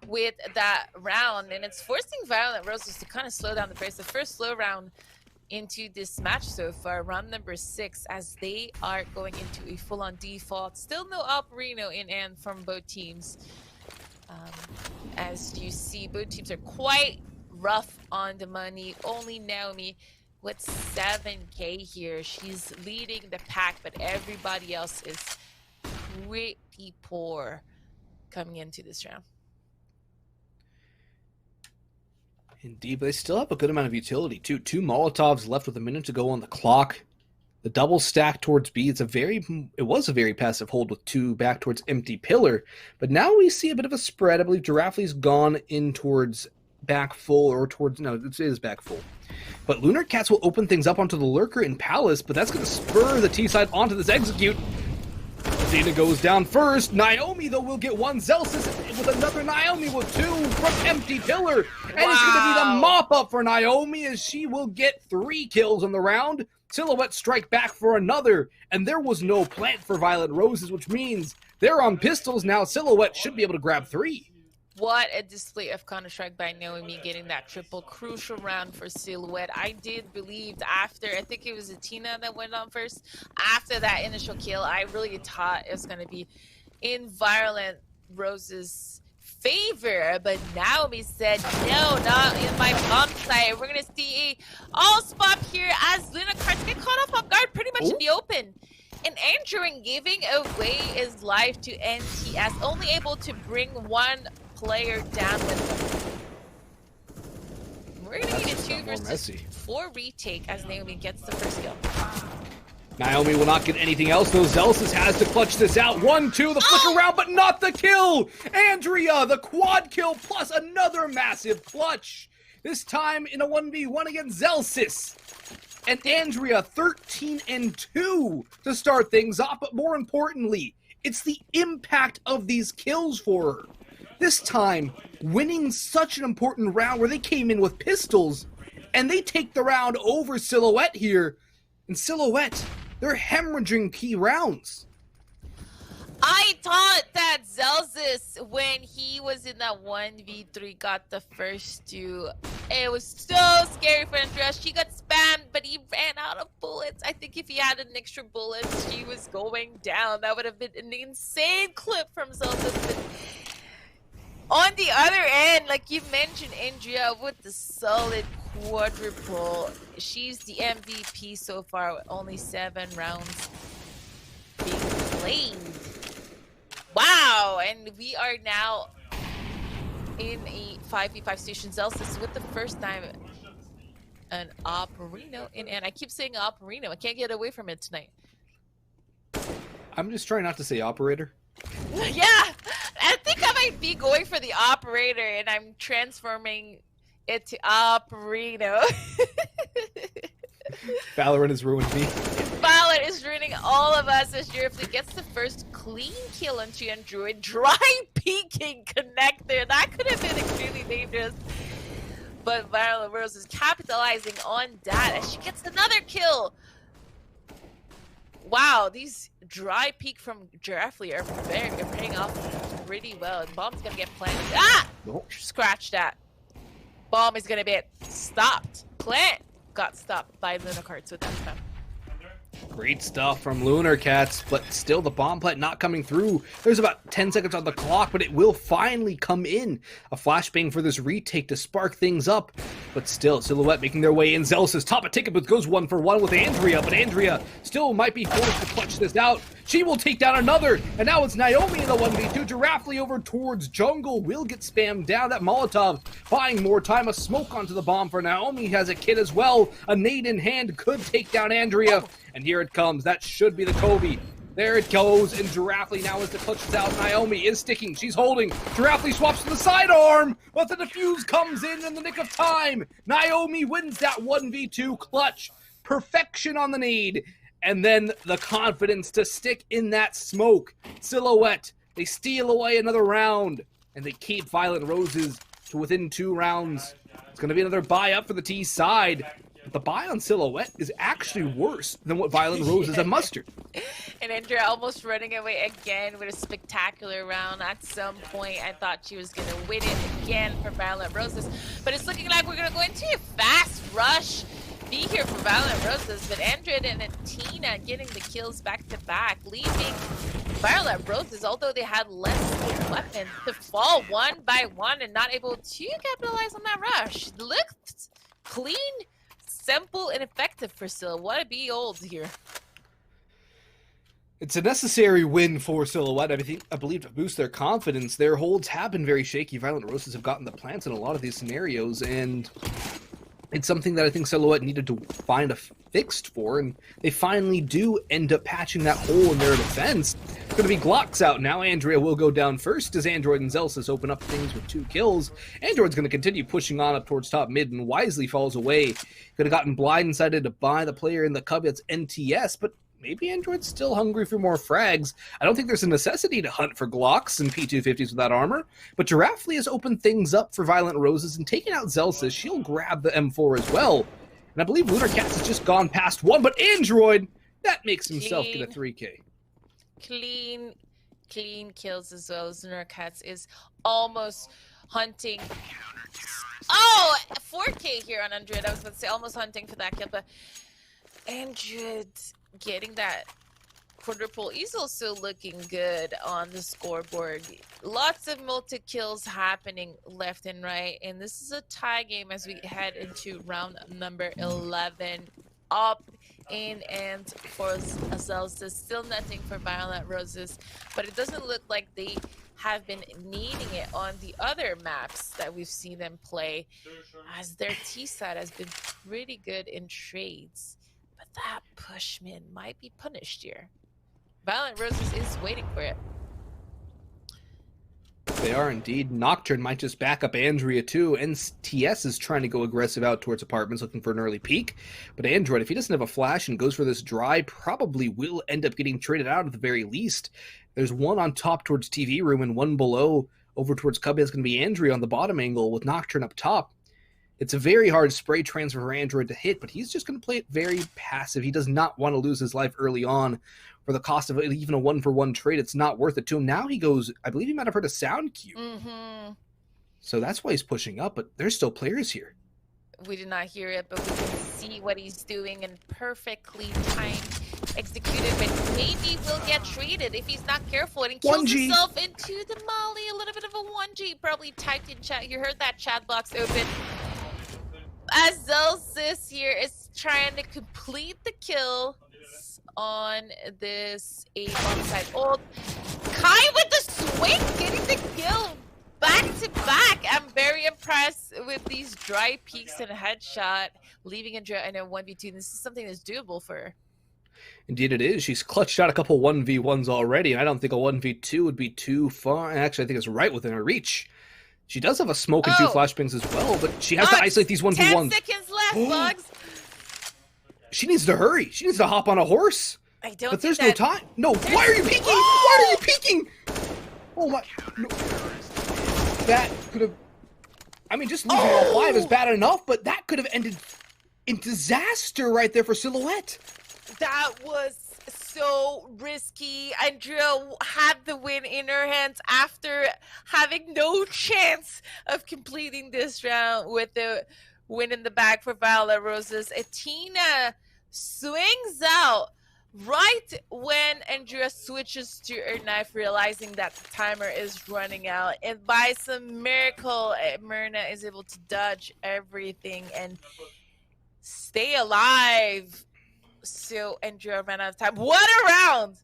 with that round, and it's forcing Violent Roses to kind of slow down the pace. The first slow round into this match so far, round number 6, as they are going into a full-on default. Still no Operino in and from both teams. As you see, both teams are quite rough on the money. Only Naomi with 7k here. She's leading the pack, but everybody else is pretty poor coming into this round. Indeed, but they still have a good amount of utility too. 2 Molotovs left with a minute to go on the clock. The double stack towards B. It was a very passive hold with 2 back towards empty pillar, but now we see a bit of a spread. I believe Giraffely's gone in towards back full, or towards, no, it is back full. But Lunar Cats will open things up onto the Lurker in Palace, but that's going to spur the T side onto this execute. Zeta goes down first. Naomi, though, will get 1. Zelsis with another Naomi with 2 from empty pillar. And it's going to be the mop-up for Naomi as she will get 3 kills on the round. Silhouette strike back for another. And there was no plant for Violet Roses, which means they're on pistols now. Silhouette should be able to grab 3. What a display of Counter-Strike by Naomi, getting that triple. Crucial round for Silhouette. I did believe after, I think it was Atina that went on first. After that initial kill, I really thought it was going to be in Violet Rose's favor. But Naomi said, no, not in my bomb site. We're going to see a all-spot here as Luna Cards get caught off guard pretty much in the open. And Andrew giving away his life to NTS, only able to bring 1 player down with him. We're gonna get a 2 versus 4 retake as Naomi gets the first kill. Naomi will not get anything else, though. Zelsis has to clutch this out. 1-2, the flicker round, but not the kill! Andrea, the quad kill, plus another massive clutch. This time in a 1v1 against Zelsis. And Andrea, 13-2 to start things off, but more importantly, it's the impact of these kills for her. This time, winning such an important round where they came in with pistols, and they take the round over Silhouette here. And Silhouette, they're hemorrhaging key rounds. I thought that Zelsis, when he was in that 1v3, got the first 2. It was so scary for Andrea. She got spammed, but he ran out of bullets. I think if he had an extra bullet, she was going down. That would have been an insane clip from Zelsis. But on the other end, like you mentioned, Andrea with the solid quadruple. She's the MVP so far with only 7 rounds being played. Wow, and we are now in a 5v5 station. Zelsis with the first time an Operino in, and I keep saying Operino. I can't get away from it tonight. I'm just trying not to say operator. Yeah, I think I might be going for the operator, and I'm transforming it to Operino. Valorant has ruined me. Valorant is ruining all of us as Giraffely gets the first clean kill onto Android. Dry peeking connector. That could have been extremely dangerous. But Violet Rose is capitalizing on that as she gets another kill. Wow, these dry peek from Giraffely are paying off pretty well. And bomb's gonna get planted. Ah! Nope. Scratch that. Bomb is gonna be stopped. Plant got stopped by Luna Cards with that stuff. Great stuff from Lunar Cats, but still the bomb plant not coming through. There's about 10 seconds on the clock, but it will finally come in. A flashbang for this retake to spark things up, but still Silhouette making their way in. Zealous top a ticket, but goes 1-for-1 with Andrea, but Andrea still might be forced to clutch this out. She will take down another, and now it's Naomi in the 1v2. Giraffely over towards Jungle will get spammed down. That Molotov buying more time. A smoke onto the bomb for Naomi. Has a kit as well. A nade in hand could take down Andrea. And here it comes. That should be the Kobe. There it goes, and Giraffely now as the clutch is out. Naomi is sticking. She's holding. Giraffely swaps to the sidearm, but the defuse comes in the nick of time. Naomi wins that 1v2 clutch. Perfection on the nade. And then the confidence to stick in that smoke. Silhouette, they steal away another round, and they keep Violet Roses to within 2 rounds. It's going to be another buy up for the T side. But the buy on Silhouette is actually worse than what Violet Roses have mustered. And Andrea almost running away again with a spectacular round. At some point, I thought she was going to win it again for Violet Roses. But it's looking like we're going to go into a fast rush 1v here for Violent Roses, but Android and Tina getting the kills back to back, leaving Violent Roses, although they had less weapons, to fall one by one and not able to capitalize on that rush. Looked clean, simple, and effective for Sil. What a be old here. It's a necessary win for Silhouette, I believe, to boost their confidence. Their holds have been very shaky. Violent Roses have gotten the plants in a lot of these scenarios, and it's something that I think Silhouette needed to find a fixed for, and they finally do end up patching that hole in their defense. It's going to be Glocks out now. Andrea will go down first as Android and Zelsis open up things with 2 kills. Android's going to continue pushing on up towards top mid and wisely falls away. Could have gotten blindsided by the player in the Cub. It's NTS, but maybe Android's still hungry for more frags. I don't think there's a necessity to hunt for Glocks and P250s without armor, but Giraffely has opened things up for Violent Roses and taken out Zelsis. She'll grab the M4 as well. And I believe Lunar Cats has just gone past 1, but Android, that makes himself get a 3K. Clean kills as well as Lunar Cats is almost hunting. Oh, 4K here on Android. I was about to say almost hunting for that kill, but Android getting that quadruple is also looking good on the scoreboard. Lots of multi-kills happening left and right, and this is a tie game as we head into round number 11. Up in and for ourselves, there's still nothing for Violent Roses, but it doesn't look like they have been needing it on the other maps that we've seen them play, as their T side has been pretty good in trades. But that pushman might be punished here. Violent Roses is waiting for it. They are indeed. Nocturne might just back up Andrea too. NTS is trying to go aggressive out towards apartments looking for an early peek. But Android, if he doesn't have a flash and goes for this dry, probably will end up getting traded out at the very least. There's one on top towards TV room and one below over towards Cub. It's going to be Andrea on the bottom angle with Nocturne up top. It's a very hard spray transfer for Android to hit, but he's just going to play it very passive. He does not want to lose his life early on for the cost of even a 1-for-1 trade. It's not worth it to him. Now he goes, I believe he might have heard a sound cue. So that's why he's pushing up, but there's still players here. We did not hear it, but we can see what he's doing and perfectly timed, executed, but maybe will get traded if he's not careful and he kills himself into the molly. A little bit of a 1G probably typed in chat. You heard that chat box open. As Zelsis here is trying to complete the kill on this A-bomb side. Oh, Kai with the swing, getting the kill back to back. I'm very impressed with these dry peaks and headshot, leaving Andrea in a 1v2. This is something that's doable for her. Indeed it is. She's clutched out a couple 1v1s already, and I don't think a 1v2 would be too far. Actually, I think it's right within her reach. She does have a smoke and 2 flashbangs as well, but she has to isolate these 1v1s. 10 seconds left, Bugs. She needs to hurry. She needs to hop on a horse. I don't But there's no time. No, why are you peeking? Why are you peeking? Oh my. No. That could have. I mean, just losing all 5 is bad enough, but that could have ended in disaster right there for Silhouette. That was so risky. Andrea had the win in her hands after having no chance of completing this round with the win in the bag for Violent Roses. Tina swings out right when Andrea switches to her knife, realizing that the timer is running out. And by some miracle, Myrna is able to dodge everything and stay alive. So Andrea ran out of time. What a round!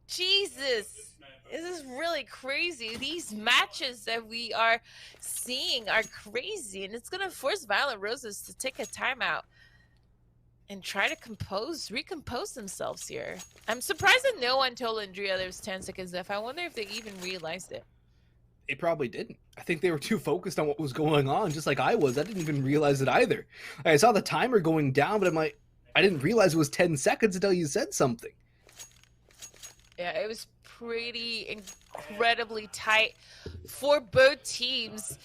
Jesus, this is really crazy. These matches that we are seeing are crazy, and it's gonna force Violent Roses to take a timeout and try to recompose themselves here. I'm surprised that no one told Andrea there was 10 seconds left. I wonder if they even realized it. They probably didn't. I think they were too focused on what was going on, just like I was. I didn't even realize it either. I saw the timer going down, but I'm like, I didn't realize it was 10 seconds until you said something. Yeah, it was pretty incredibly tight for both teams.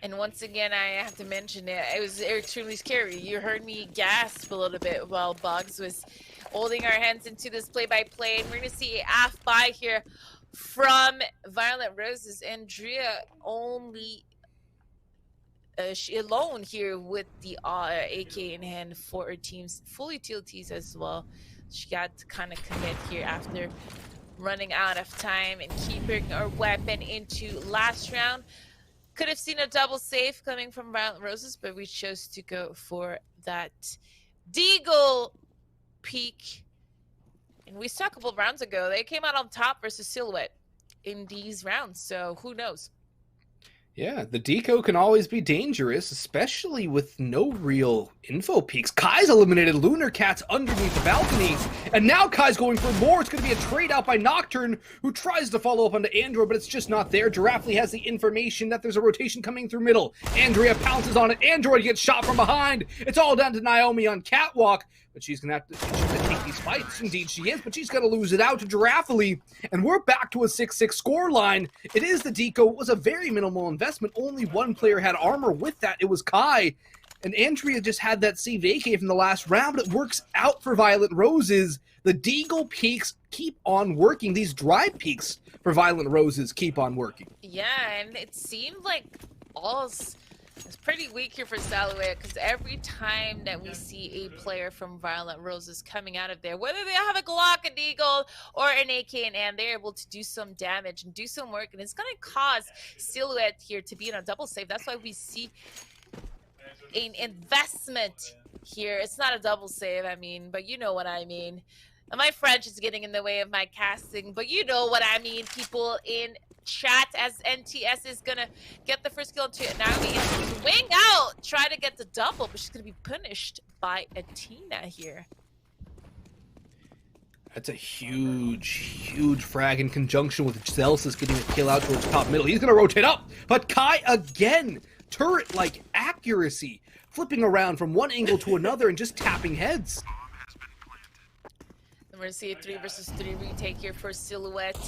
And once again, I have to mention it. It was extremely scary. You heard me gasp a little bit while Boggs was holding our hands into this play-by-play. And we're going to see a half-buy here from Violent Roses. Andrea only she alone here with the AK in hand for her teams, fully TLTs as well. She got to kind of commit here after running out of time and keeping her weapon into last round. Could have seen a double save coming from Violent Roses, but we chose to go for that Deagle peak. And we saw a couple of rounds ago, they came out on top versus Silhouette in these rounds, so who knows? Yeah, the deco can always be dangerous, especially with no real info peaks. Kai's eliminated Lunar Cats underneath the balcony, and now Kai's going for more. It's going to be a trade out by Nocturne, who tries to follow up onto Android, but it's just not there. Giraffely has the information that there's a rotation coming through middle. Andrea pounces on it. Android gets shot from behind. It's all down to Naomi on Catwalk, but she's going to take these fights. Indeed she is, but she's going to lose it out to Giraffely, and we're back to a 6-6 score line. It is the deco. It was a very minimal investment. Only one player had armor with that. It was Kai. And Andrea just had that saved AK from the last round, but it works out for Violent Roses. The Deagle peaks keep on working. These drive peaks for Violent Roses keep on working. Yeah, and it seemed like all's it's pretty weak here for Silhouette, because every time that we see a player from Violent Roses coming out of there, whether they have a Glock, a Deagle, or an AK, and they're able to do some damage and do some work, and it's going to cause Silhouette here to be in a double save. That's why we see an investment here. It's not a double save, I mean, but you know what I mean. My French is getting in the way of my casting, but you know what I mean, people in chat, as NTS is gonna get the first kill into it. Now we can wing out, try to get the double, but she's gonna be punished by Athena here. That's a huge frag in conjunction with Zelsis getting a kill out towards top middle. He's gonna rotate up, but Kai again, turret-like accuracy, flipping around from one angle to another and just tapping heads. We're gonna see a 3 versus 3 retake here for Silhouette.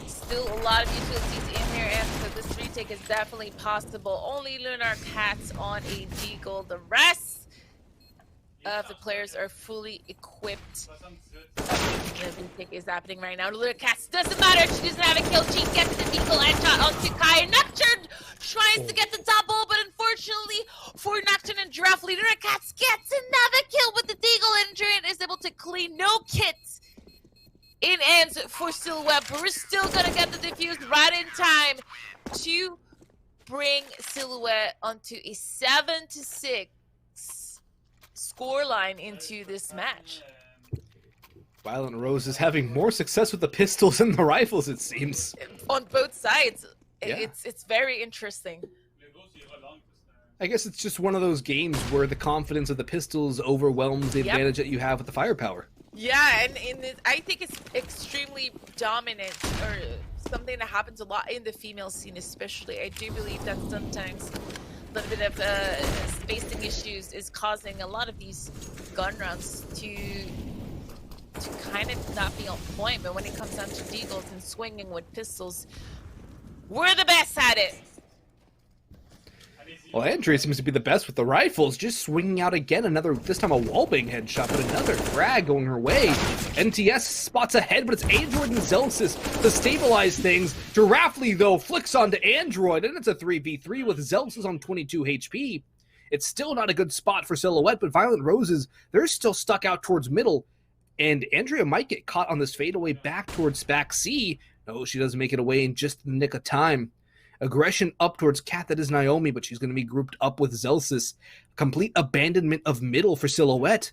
Still a lot of utilities in there, and so this retake is definitely possible. Only Lunar Cats on a Deagle. The rest of the players are fully equipped. The retake is happening right now. Lunar Cats, doesn't matter, she doesn't have a kill. She gets the Deagle headshot onto Kai. Nocturne tries to get the double, but unfortunately for Nocturne and Giraffely, Lunar Cats gets another kill with the Deagle, and Adrian is able to clean no kits in ends for Silhouette, but we're still gonna get the defuse right in time to bring Silhouette onto a 7-6 scoreline into this match. Violent Rose is having more success with the pistols than the rifles, it seems. On both sides, yeah. It's very interesting. I guess it's just one of those games where the confidence of the pistols overwhelms the advantage that you have with the firepower. Yeah, and I think it's extremely dominant, or something that happens a lot in the female scene especially. I do believe that sometimes a little bit of spacing issues is causing a lot of these gun rounds to kind of not be on point, but when it comes down to Deagles and swinging with pistols, we're the best at it. Well, Andrea seems to be the best with the rifles, just swinging out again, another, this time a wallbang headshot, but another frag going her way. NTS spots ahead, but it's Android and Zelsis to stabilize things. Giraffely, though, flicks onto Android, and it's a 3v3 with Zelsis on 22 HP. It's still not a good spot for Silhouette, but Violent Roses, they're still stuck out towards middle, and Andrea might get caught on this fadeaway back towards SPAC C. No, she doesn't make it away in just the nick of time. Aggression up towards Cat, that is Naomi, but she's going to be grouped up with Zelsis. Complete abandonment of middle for Silhouette.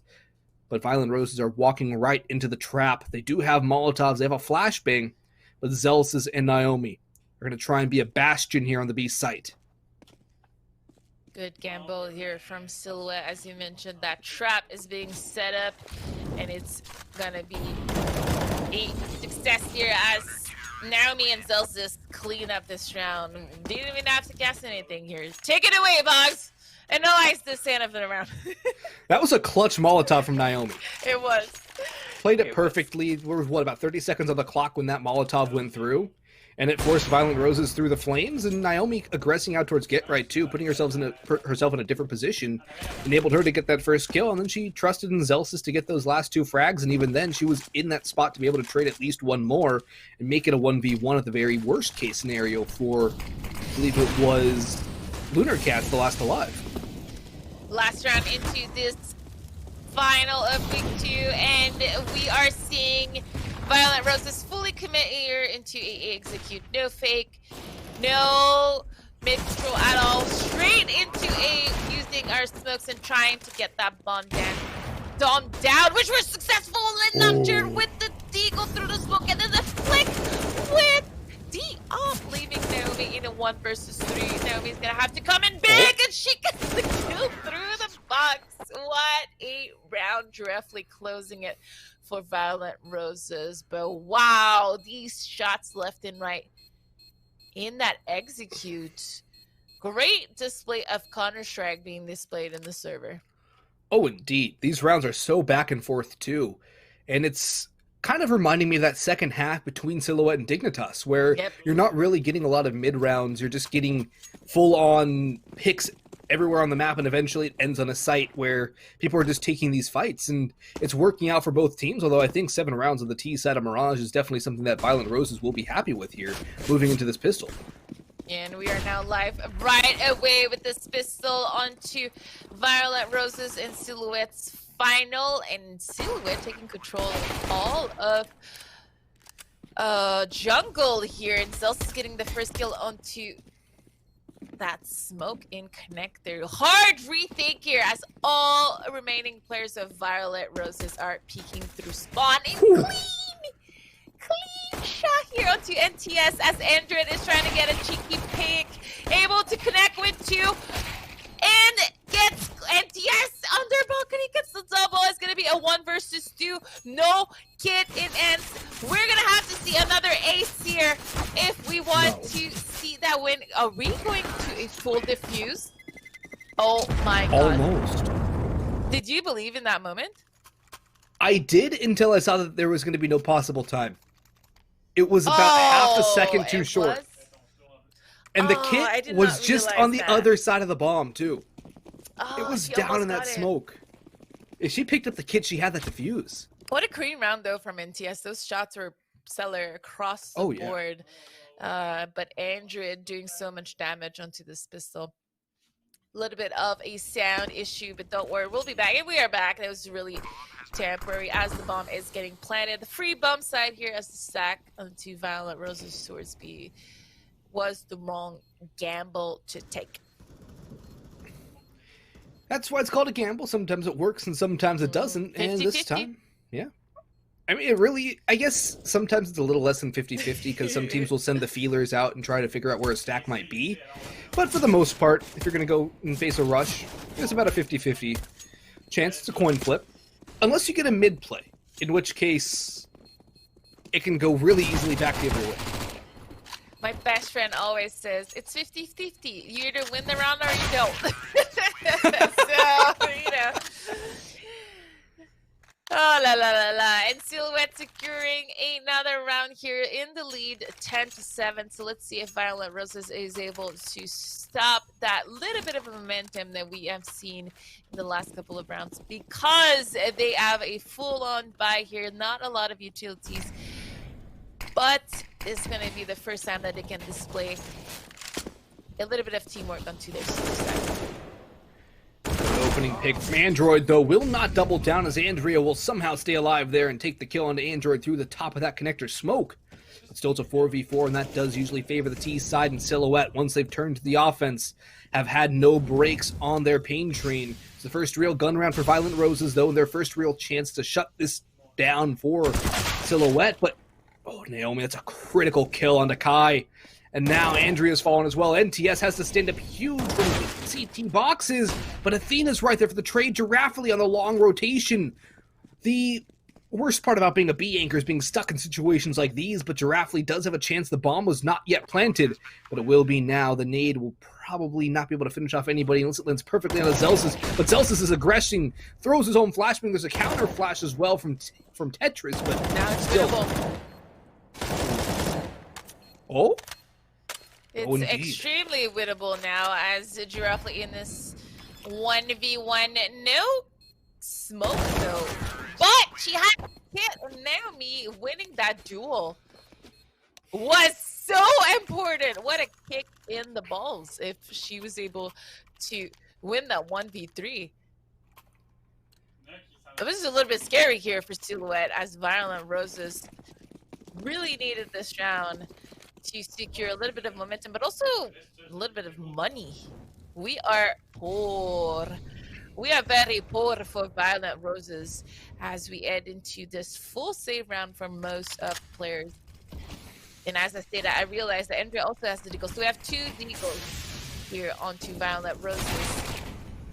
But Violent Roses are walking right into the trap. They do have Molotovs, they have a flashbang, but Zelsis and Naomi are going to try and be a bastion here on the B site. Good gamble here from Silhouette. As you mentioned, that trap is being set up, and it's going to be a success here as Naomi and Zelsis clean up this round. Didn't even have to guess anything here. Take it away, Boggs! And no ice this end of the round. That was a clutch Molotov from Naomi. It was. Played it perfectly. There was, what, about 30 seconds on the clock when that Molotov went through? And it forced Violent Roses through the flames, and Naomi aggressing out towards Get Right, too, putting herself in a different position, enabled her to get that first kill, and then she trusted in Zelsis to get those last two frags, and even then, she was in that spot to be able to trade at least one more and make it a 1v1 at the very worst case scenario for, I believe it was Lunar Cat's the last alive. Last round into this final of week 2, and we are seeing Violent Roses fully commit here into a execute. No fake, no mid-control at all. Straight into a using our smokes and trying to get that bomb down, which was successful. And Nocturne with the deagle through the smoke, and then the flick with D-off, leaving Naomi in a 1 versus 3. Naomi's gonna have to come in big, and she gets the kill through the box. What a round, directly closing it for Violent Roses. But wow, these shots left and right in that execute. Great display of Counter-Strike being displayed in the server. Oh, indeed. These rounds are so back and forth, too. And it's kind of reminding me of that second half between Silhouette and Dignitas, where you're not really getting a lot of mid-rounds. You're just getting full-on picks everywhere on the map, and eventually it ends on a site where people are just taking these fights. And it's working out for both teams, although I think 7 rounds on the T side of Mirage is definitely something that Violent Roses will be happy with here, moving into this pistol. And we are now live right away with this pistol onto Violent Roses and Silhouette's final, and Silhouette taking control of all of jungle here, and Zel's is getting the first kill onto that smoke in connector. Hard rethink here as all remaining players of Violet Roses are peeking through spawn. And clean shot here onto NTS as Android is trying to get a cheeky pick, able to connect with 2, and gets NTS on their balcony, gets the double. It's going to be a 1 versus 2. No kid in ends. We're going to have to see another ace here if we want to see that win. Are we going to a full defuse? Oh my god. Almost. Did you believe in that moment? I did until I saw that there was going to be no possible time. It was about half a second too short. And the kit was just on the other side of the bomb, too. It was down in that smoke. If she picked up the kit, she had that defuse. What a clean round, though, from NTS. Those shots were stellar across the board. But Android doing so much damage onto this pistol. A little bit of a sound issue, but don't worry, we'll be back. And we are back. That was really temporary as the bomb is getting planted. The free bump side here as the stack onto Violent Roses towards B was the wrong gamble to take. That's why it's called a gamble. Sometimes it works and sometimes it doesn't. 50, and this 50. time, I mean, it really, I guess sometimes it's a little less than 50-50 because some teams will send the feelers out and try to figure out where a stack might be. But for the most part, if you're going to go and face a rush, it's about a 50-50 chance. It's a coin flip. Unless you get a mid play, in which case it can go really easily back the other way. My best friend always says, it's 50-50. You either win the round or you don't. So, you know. Oh, la, la, la, la. And Silhouette securing another round here in the lead, 10-7. So let's see if Violent Roses is able to stop that little bit of momentum that we have seen in the last couple of rounds, because they have a full-on buy here, not a lot of utilities. But it's going to be the first time that they can display a little bit of teamwork onto their side. Opening pick from Android, though, will not double down as Andrea will somehow stay alive there and take the kill onto Android through the top of that connector smoke. But still, it's a 4v4, and that does usually favor the T side, and Silhouette, once they've turned to the offense, have had no breaks on their pain train. It's the first real gun round for Violent Roses, though, and their first real chance to shut this down for Silhouette. But, oh, Naomi, that's a critical kill onto Kai. And now Andrea's fallen as well. NTS has to stand up huge from CT boxes, but Athena's right there for the trade Giraffely on the long rotation. The worst part about being a B anchor is being stuck in situations like these, but Giraffely does have a chance. The bomb was not yet planted, but it will be now. The nade will probably not be able to finish off anybody unless it lands perfectly on Zelsis, but Zelsis is aggressing, throws his own flashbang. There's a counter flash as well from Tetris, but now it's still. Oh? It's extremely winnable now as Giraffely in this 1v1. No smoke though, but she had hit Naomi. Winning that duel was so important. What a kick in the balls if she was able to win that 1v3. This is a little bit scary here for Silhouette, as Violent Roses really needed this round to secure a little bit of momentum, but also a little bit of money. We are poor. We are very poor for Violent Roses as we head into this full save round for most of players. And as I stated, I realized that Andrea also has the deagle. So we have 2 deagles here onto Violent Roses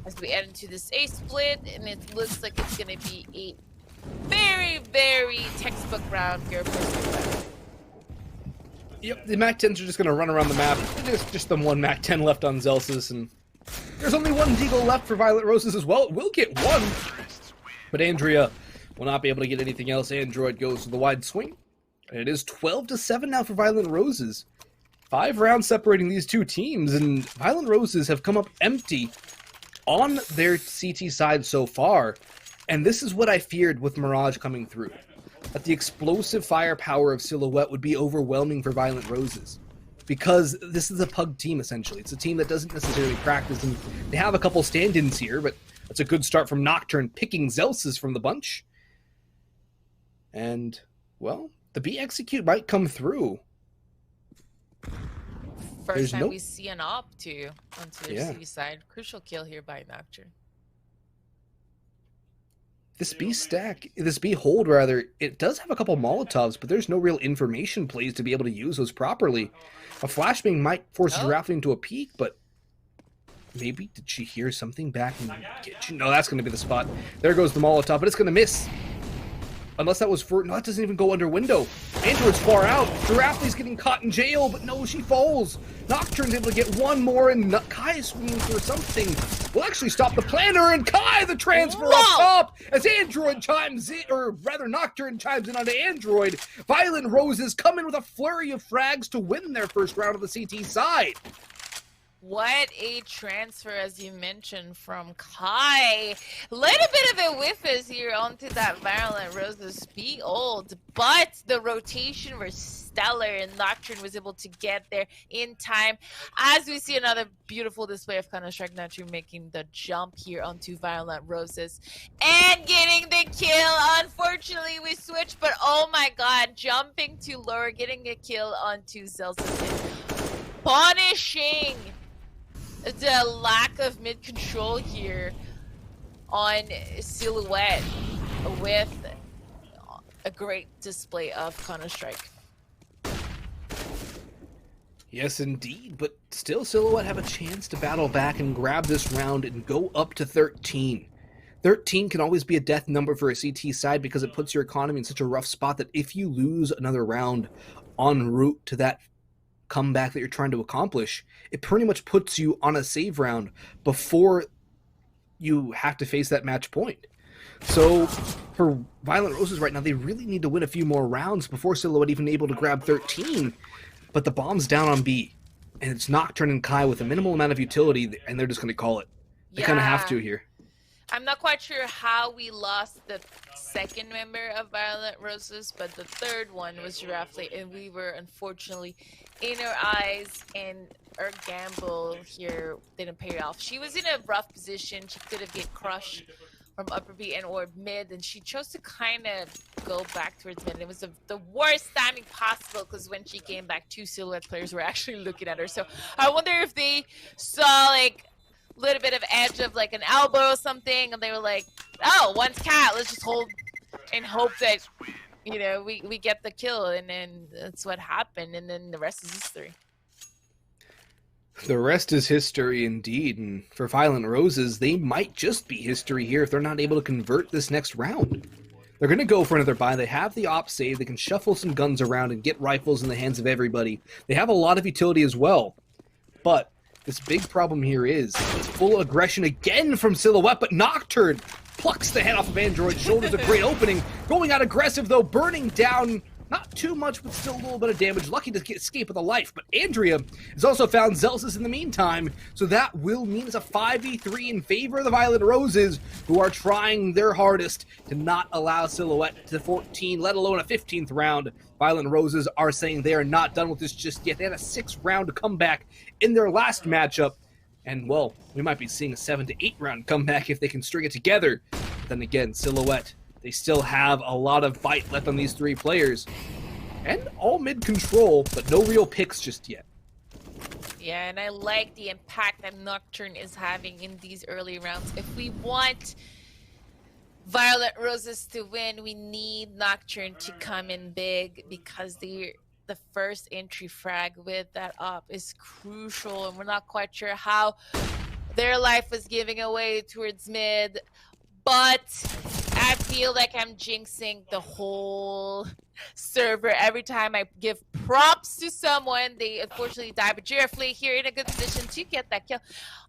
as we head into this A split, and it looks like it's going to be a very, very textbook round here for Silhouette. Yep, the MAC-10s are just going to run around the map. There's just the one MAC-10 left on Zelsis, and there's only one deagle left for Violet Roses as well. We'll get one, but Andrea will not be able to get anything else. Android goes to the wide swing, and it is 12-7 now for Violent Roses. 5 rounds separating these 2 teams, and Violent Roses have come up empty on their CT side so far, and this is what I feared with Mirage coming through. That the explosive firepower of Silhouette would be overwhelming for Violent Roses. Because this is a pug team, essentially. It's a team that doesn't necessarily practice, and they have a couple stand-ins here, but that's a good start from Nocturne, picking Zelsis from the bunch. And, well, the B execute might come through. First time we see an op too onto their C side. Crucial kill here by Nocturne. This B stack, this B hold rather, it does have a couple Molotovs, but there's no real information plays to be able to use those properly. A flashbang might force Giraffe into a peek, but maybe did she hear something back in the kitchen? No, that's going to be the spot. There goes the Molotov, but it's going to miss. Unless that was for, no, that doesn't even go under window. Android's far out. Giraffe's getting caught in jail, but no, she falls. Nocturne's able to get one more, and Kai is swinging for something. Will actually stop the planner, and Kai, the transfer up top, as Android chimes in, or rather Nocturne chimes in onto Android. Violent Roses come in with a flurry of frags to win their first round of the CT side. What a transfer, as you mentioned, from Kai. Little bit of a whiff is here onto that Violent Roses be old, but the rotation was stellar, and Nocturne was able to get there in time. As we see another beautiful display of Counter-Strike, Nocturne making the jump here onto Violent Roses and getting the kill. Unfortunately, we switched, but oh my god, jumping to lower, getting a kill onto Zelsis, punishing the lack of mid control here on Silhouette with a great display of Counter-Strike. Yes, indeed, but still Silhouette have a chance to battle back and grab this round and go up to 13. 13 can always be a death number for a CT side because it puts your economy in such a rough spot that if you lose another round en route to that comeback that you're trying to accomplish, it pretty much puts you on a save round before you have to face that match point. So for Violent Roses right now, they really need to win a few more rounds before Silhouette even able to grab 13. But the bomb's down on B, and it's Nocturne and Kai with a minimal amount of utility, and they're just going to call it. They kind of have to here. I'm not quite sure how we lost the second member of Violent Roses, but the third one was Giraffe, and we were unfortunately in her eyes, and our gamble here didn't pay off. She was in a rough position. She could have get crushed from upper B and or mid, and she chose to kind of go back towards mid. It was the worst timing possible because when she came back, 2 Silhouette players were actually looking at her. So I wonder if they saw like little bit of edge of like an elbow or something, and they were like, oh, one's cat, let's just hold and hope that, you know, we get the kill. And then that's what happened, and then the rest is history. The rest is history indeed, and for Violent Roses, they might just be history here if they're not able to convert this next round. They're going to go for another buy. They have the op save, they can shuffle some guns around and get rifles in the hands of everybody. They have a lot of utility as well, but this big problem here is it's full aggression again from Silhouette, but Nocturne plucks the head off of Android's shoulders. A great opening. Going out aggressive, though, burning down Not too much, but still a little bit of damage. Lucky to escape with a life, but Andrea has also found Zelsis in the meantime, so that will mean it's a 5v3 in favor of the Violent Roses, who are trying their hardest to not allow Silhouette to 14, let alone a 15th round. Violent Roses are saying they are not done with this just yet. They had a 6-round comeback in their last matchup, and, well, we might be seeing a 7 to 8 round comeback if they can string it together. But then again, Silhouette, they still have a lot of bite left on these 3 players. And all mid-control, but no real picks just yet. Yeah, and I like the impact that Nocturne is having in these early rounds. If we want Violent Roses to win, we need Nocturne to come in big, because the first entry frag with that up is crucial, and we're not quite sure how their life was giving away towards mid, but I feel like I'm jinxing the whole server every time I give props to someone. They unfortunately die, but Girafle here in a good position to get that kill.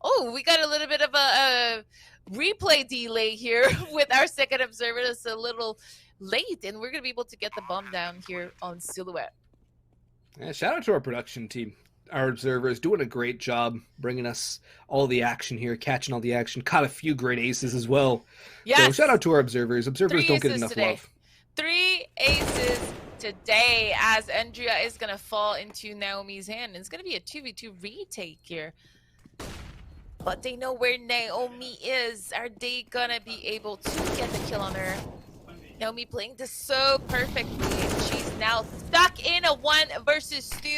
Oh, we got a little bit of a replay delay here with our second observer. It's a little late, and we're going to be able to get the bomb down here on Silhouette. Yeah, shout out to our production team. Our observers doing a great job bringing us all the action here, catching all the action. Caught a few great aces as well. Yes. So shout out to our observers. Observers don't get enough love. 3 aces today, as Andrea is going to fall into Naomi's hand. It's going to be a 2v2 retake here. But they know where Naomi is. Are they going to be able to get the kill on her? Naomi playing this so perfectly. She's now stuck in a 1 versus 2.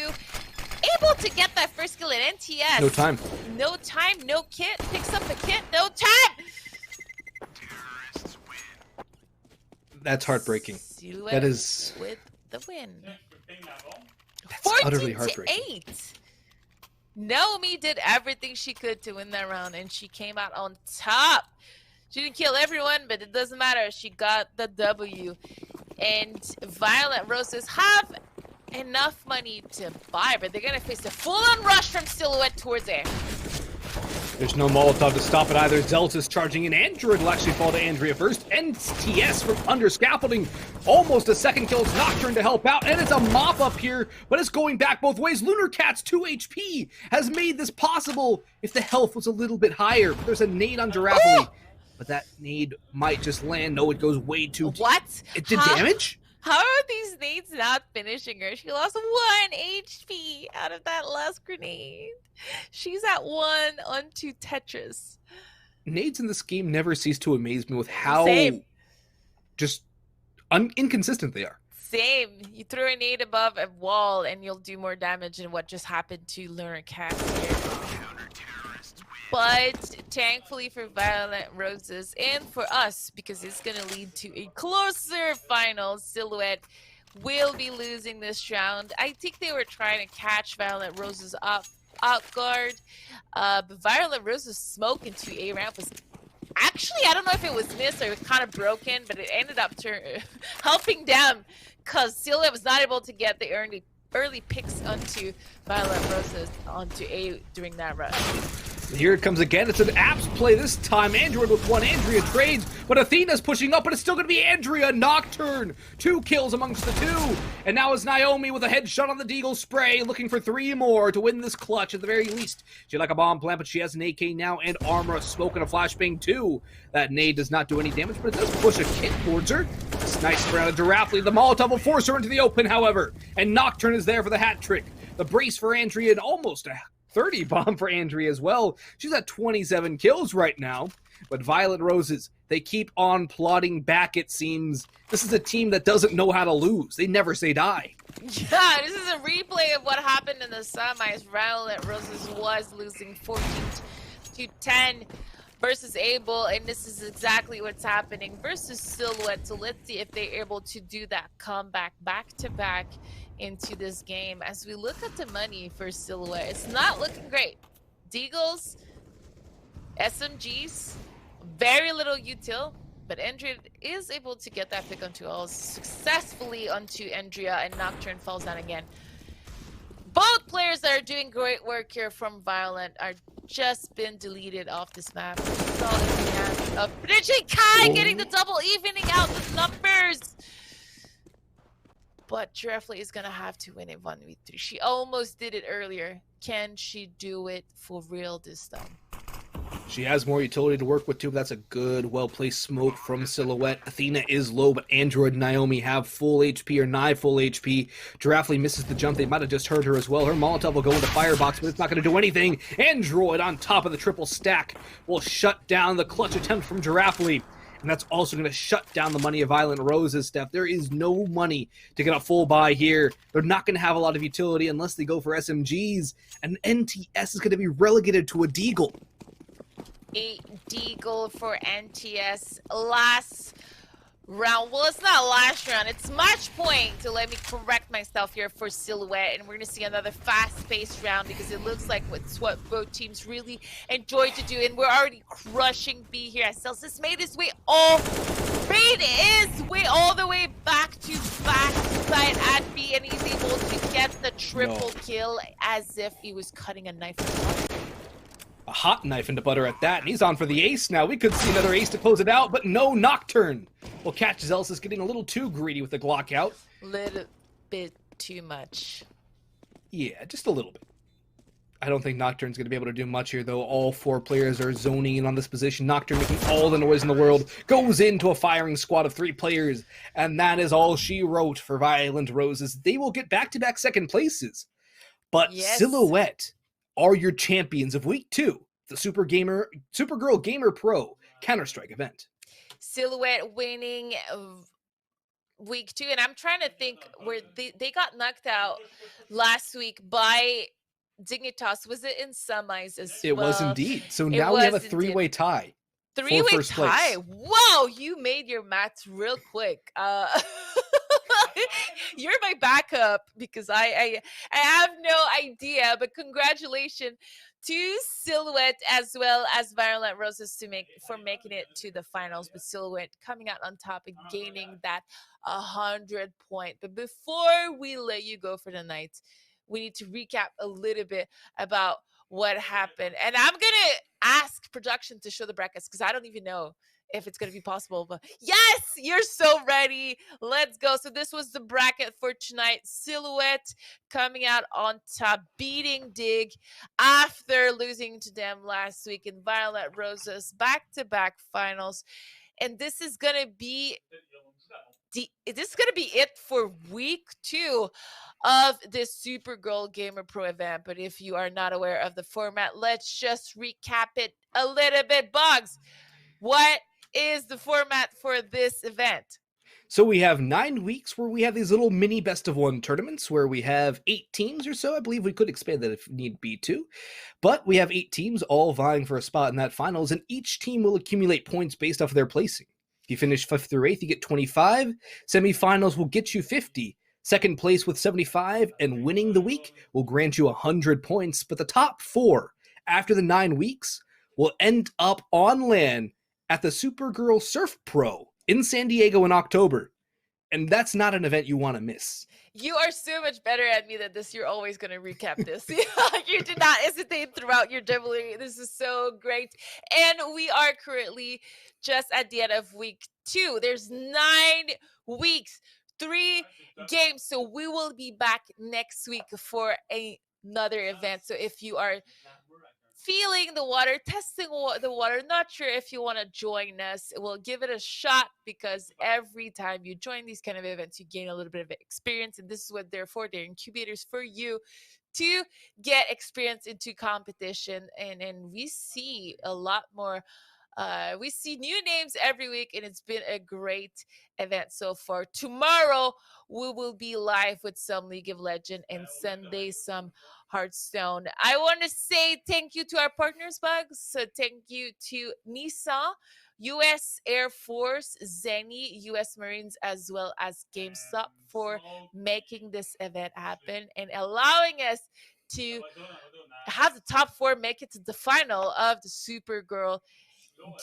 Able to get that first kill at NTS. No time. No time, no kit. Picks up the kit, no time. That's heartbreaking. Silhouette that is with the win. That's utterly heartbreaking. 14-8. Naomi did everything she could to win that round, and she came out on top. She didn't kill everyone, but it doesn't matter. She got the W. And Violent Roses have enough money to buy, but they're going to face a full-on rush from Silhouette towards A. There's no Molotov to stop it either. Zeltis charging in. Android will actually fall to Andrea first. NTS from under scaffolding. Almost a second kill. It's Nocturne to help out, and it's a mop up here, but it's going back both ways. Lunar Cat's 2 HP has made this possible if the health was a little bit higher. But there's a nade on Giraffe, but that nade might just land. No, it goes way too deep. What? It did damage? How are these nades not finishing her? She lost 1 HP out of that last grenade. She's at 1 onto Tetris. Nades in this game never cease to amaze me with how just inconsistent they are. Same. You throw a nade above a wall and you'll do more damage than what just happened to Lunar Cat here. But thankfully for Violent Roses and for us, because it's going to lead to a closer final, Silhouette will be losing this round. I think they were trying to catch Violent Roses out guard. But Violent Roses' smoke into A ramp was actually, I don't know if it was missed or kind of broken, but it ended up helping them, because Silhouette was not able to get the early picks onto Violent Roses onto A during that run. Here it comes again. It's an Apps play this time. Android with 1. Andrea trades, but Athena's pushing up, but it's still going to be Andrea. Nocturne, 2 kills amongst the 2. And now it's Naomi with a headshot on the Deagle spray, looking for 3 more to win this clutch at the very least. She like a bomb plant, but she has an AK now and armor, a smoke, and a flashbang too. That nade does not do any damage, but it does push a kit towards her. This nice spray out of Giraffe. The Molotov will force her into the open, however. And Nocturne is there for the hat trick. The brace for Andrea and almost a 30 bomb for Andrea as well. She's at 27 kills right now. But Violent Roses, they keep on plodding back, it seems. This is a team that doesn't know how to lose. They never say die. Yeah, this is a replay of what happened in the semis. Violent Roses was losing 14-10 versus Able, and this is exactly what's happening versus Silhouette. So let's see if they're able to do that comeback back-to-back into this game. As we look at the money for Silhouette, it's not looking great. Deagles, SMGs, very little util, but Andrea is able to get that pick onto all successfully onto Andrea, and Nocturne falls down again. Both players that are doing great work here from Violent are just been deleted off this map. That's all in the hands of potentially Kai getting the double, evening out the numbers. but Giraffe is gonna have to win it 1v3. She almost did it earlier. Can she do it for real this time? She has more utility to work with too, but that's a good, well-placed smoke from Silhouette. Athena is low, but Android and Naomi have full HP or nigh full HP. Giraffe misses the jump. They might have just heard her as well. Her Molotov will go into Firebox, but it's not going to do anything. Android on top of the triple stack will shut down the clutch attempt from Giraffe. And that's also going to shut down the money of Violent Roses, Steph. There is no money to get a full buy here. They're not going to have a lot of utility unless they go for SMGs. And NTS is going to be relegated to a Deagle. A Deagle for NTS last round. Well, it's not last round. It's match point. So let me correct myself here for Silhouette. And we're going to see another fast-paced round because it looks like it's what both teams really enjoy to do. And we're already crushing B here as Celsius made his way all the way back to backside at B. And he's able to get the triple kill as if he was cutting a knife. A hot knife into butter at that, and he's on for the ace now. We could see another ace to close it out, but no Nocturne. Will catch Zelsis getting a little too greedy with the Glock out. Little bit too much. Yeah, just a little bit. I don't think Nocturne's going to be able to do much here, though. All four players are zoning in on this position. Nocturne making all the noise in the world. Goes into a firing squad of 3 players, and that is all she wrote for Violent Roses. They will get back-to-back second places. But yes. Silhouette are your champions of Week 2, the Supergirl Gamer Pro Counter-Strike event. Silhouette winning Week 2, and I'm trying to think where they got knocked out last week by Dignitas. Was it in semis as well? It was indeed. So now we have a 3-way tie. 3-way tie. Wow, you made your maths real quick. You're my backup because I have no idea, but congratulations to Silhouette as well as Violent Roses for making it to the finals, with Silhouette coming out on top and gaining that 100 point. But before we let you go for the night, we need to recap a little bit about what happened. And I'm gonna ask production to show the brackets because I don't even know if it's going to be possible, but yes, you're so ready. Let's go. So this was the bracket for tonight. Silhouette coming out on top, beating Dig after losing to them last week, in Violent Roses back-to-back finals. And this is going to be it for Week 2 of this Supergirl Gamer Pro event. But if you are not aware of the format, let's just recap it a little bit. Bugs, what is the format for this event? So we have 9 weeks where we have these little mini best-of-1 tournaments where we have 8 teams or so. I believe we could expand that if need be too. But we have 8 teams all vying for a spot in that finals, and each team will accumulate points based off of their placing. If you finish 5th through 8th, you get 25. Semifinals will get you 50. Second place with 75, and winning the week will grant you 100 points. But the top 4 after the 9 weeks will end up on LAN at the Supergirl Surf Pro in San Diego in October. And that's not an event you want to miss. You are so much better at me than this. You're always going to recap this. You did not hesitate throughout your dribbling. This is so great. And we are currently just at the end of Week 2. There's 9 weeks, 3 games. So we will be back next week for another event. So if you are feeling the water, testing the water, not sure if you want to join us, we'll give it a shot, because every time you join these kind of events, you gain a little bit of experience. And this is what they're for. They're incubators for you to get experience into competition. And we see a lot more. We see new names every week, and it's been a great event so far. Tomorrow, we will be live with some League of Legends, and Sunday, some Hearthstone. I want to say thank you to our partners, Bugs. So thank you to Nissan, U.S. Air Force, Zenny, U.S. Marines, as well as GameStop for making this event happen and allowing us to have the top 4 make it to the final of the Supergirl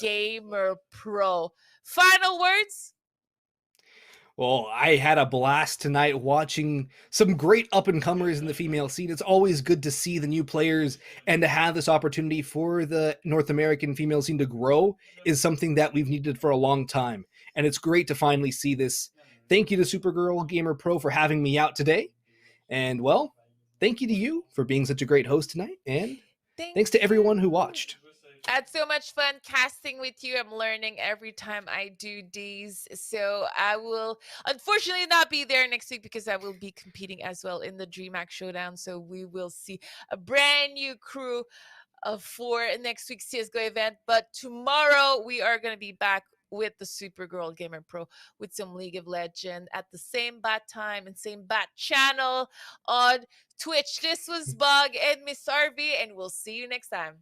Gamer Pro. Final words? Well, I had a blast tonight watching some great up-and-comers in the female scene. It's always good to see the new players, and to have this opportunity for the North American female scene to grow is something that we've needed for a long time. And it's great to finally see this Thank you to Supergirl Gamer Pro for having me out today. And, well, thank you to you for being such a great host tonight. And thanks to everyone who watched. I had so much fun casting with you. I'm learning every time I do these. So I will unfortunately not be there next week because I will be competing as well in the DreamHack Showdown. So we will see a brand new crew for next week's CSGO event. But tomorrow we are going to be back with the Supergirl Gamer Pro with some League of Legends at the same bat time and same bat channel on Twitch. This was Bug and Miss Harvey, and we'll see you next time.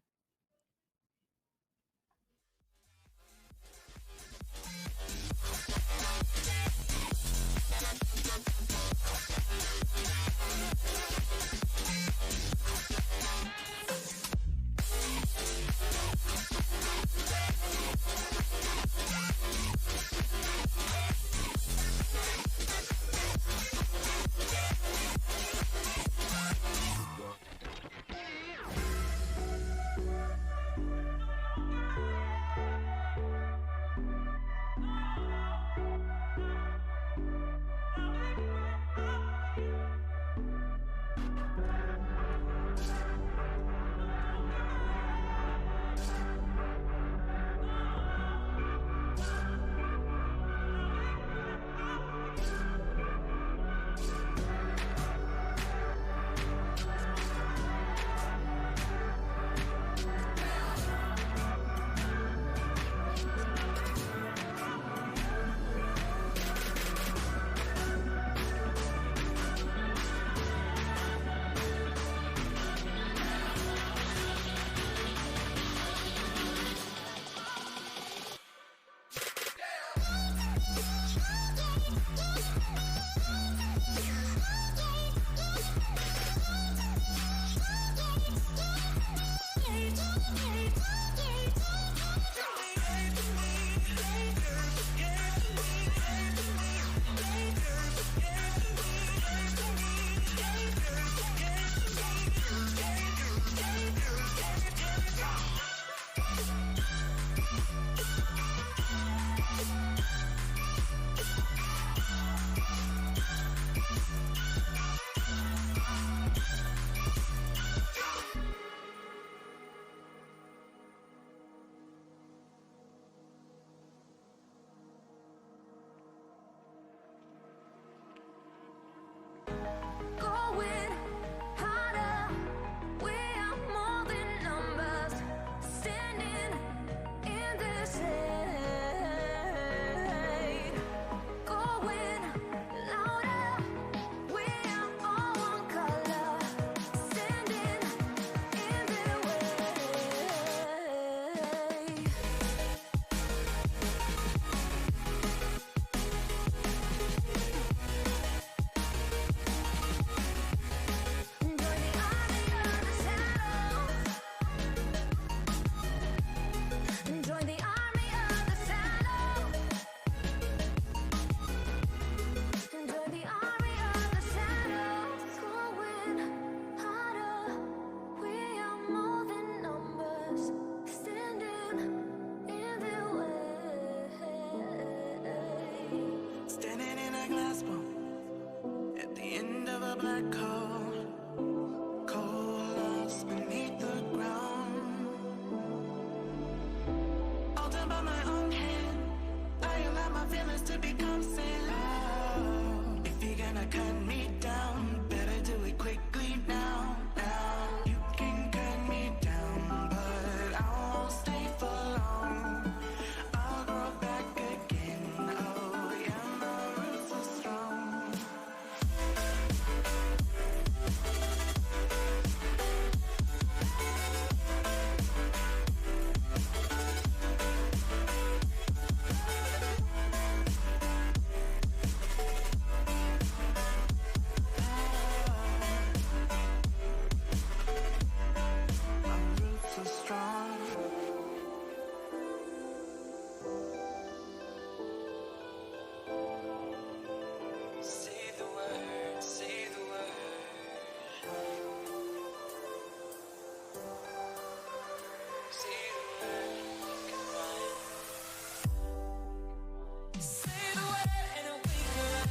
black hole, coalesced beneath the ground. All done by my own hand, I allow my feelings to become sin. If you're gonna cut me down, better do it quickly now. You can cut me down, but I won't stay for long. I'll grow back again. Oh yeah, my roots are strong. My roots are strong. Say the word, say the word. Say the word, you can run. Say the word and I'll wake her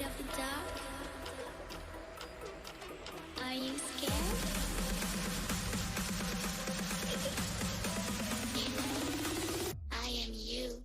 of the dark? Are you scared? I am you.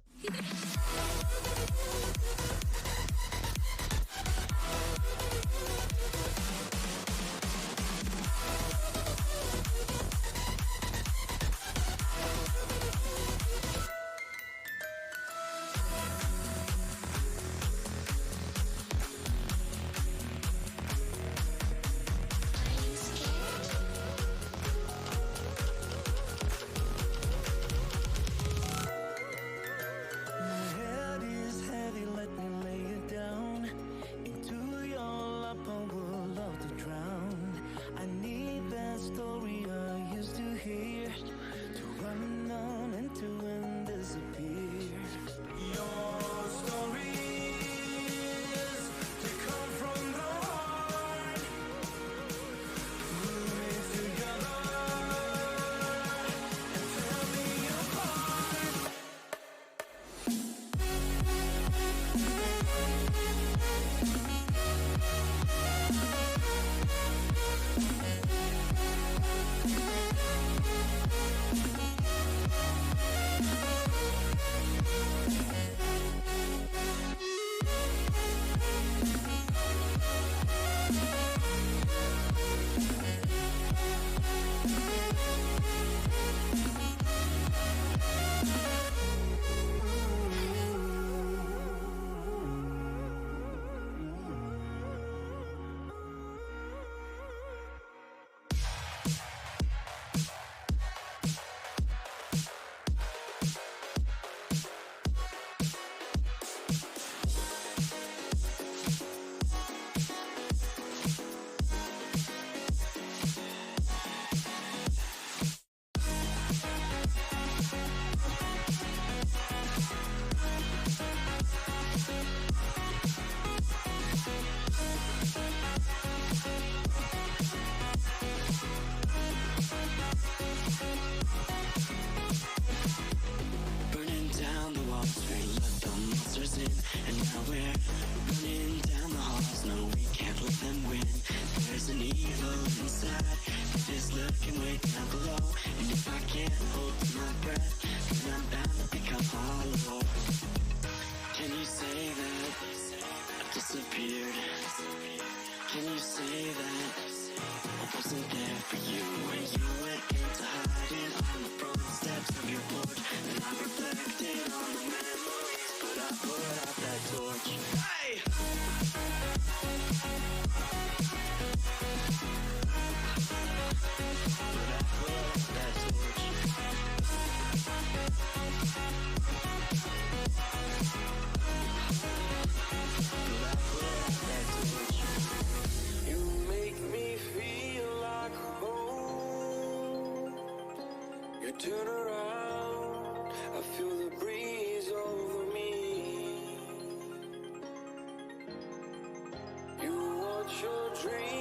Your dream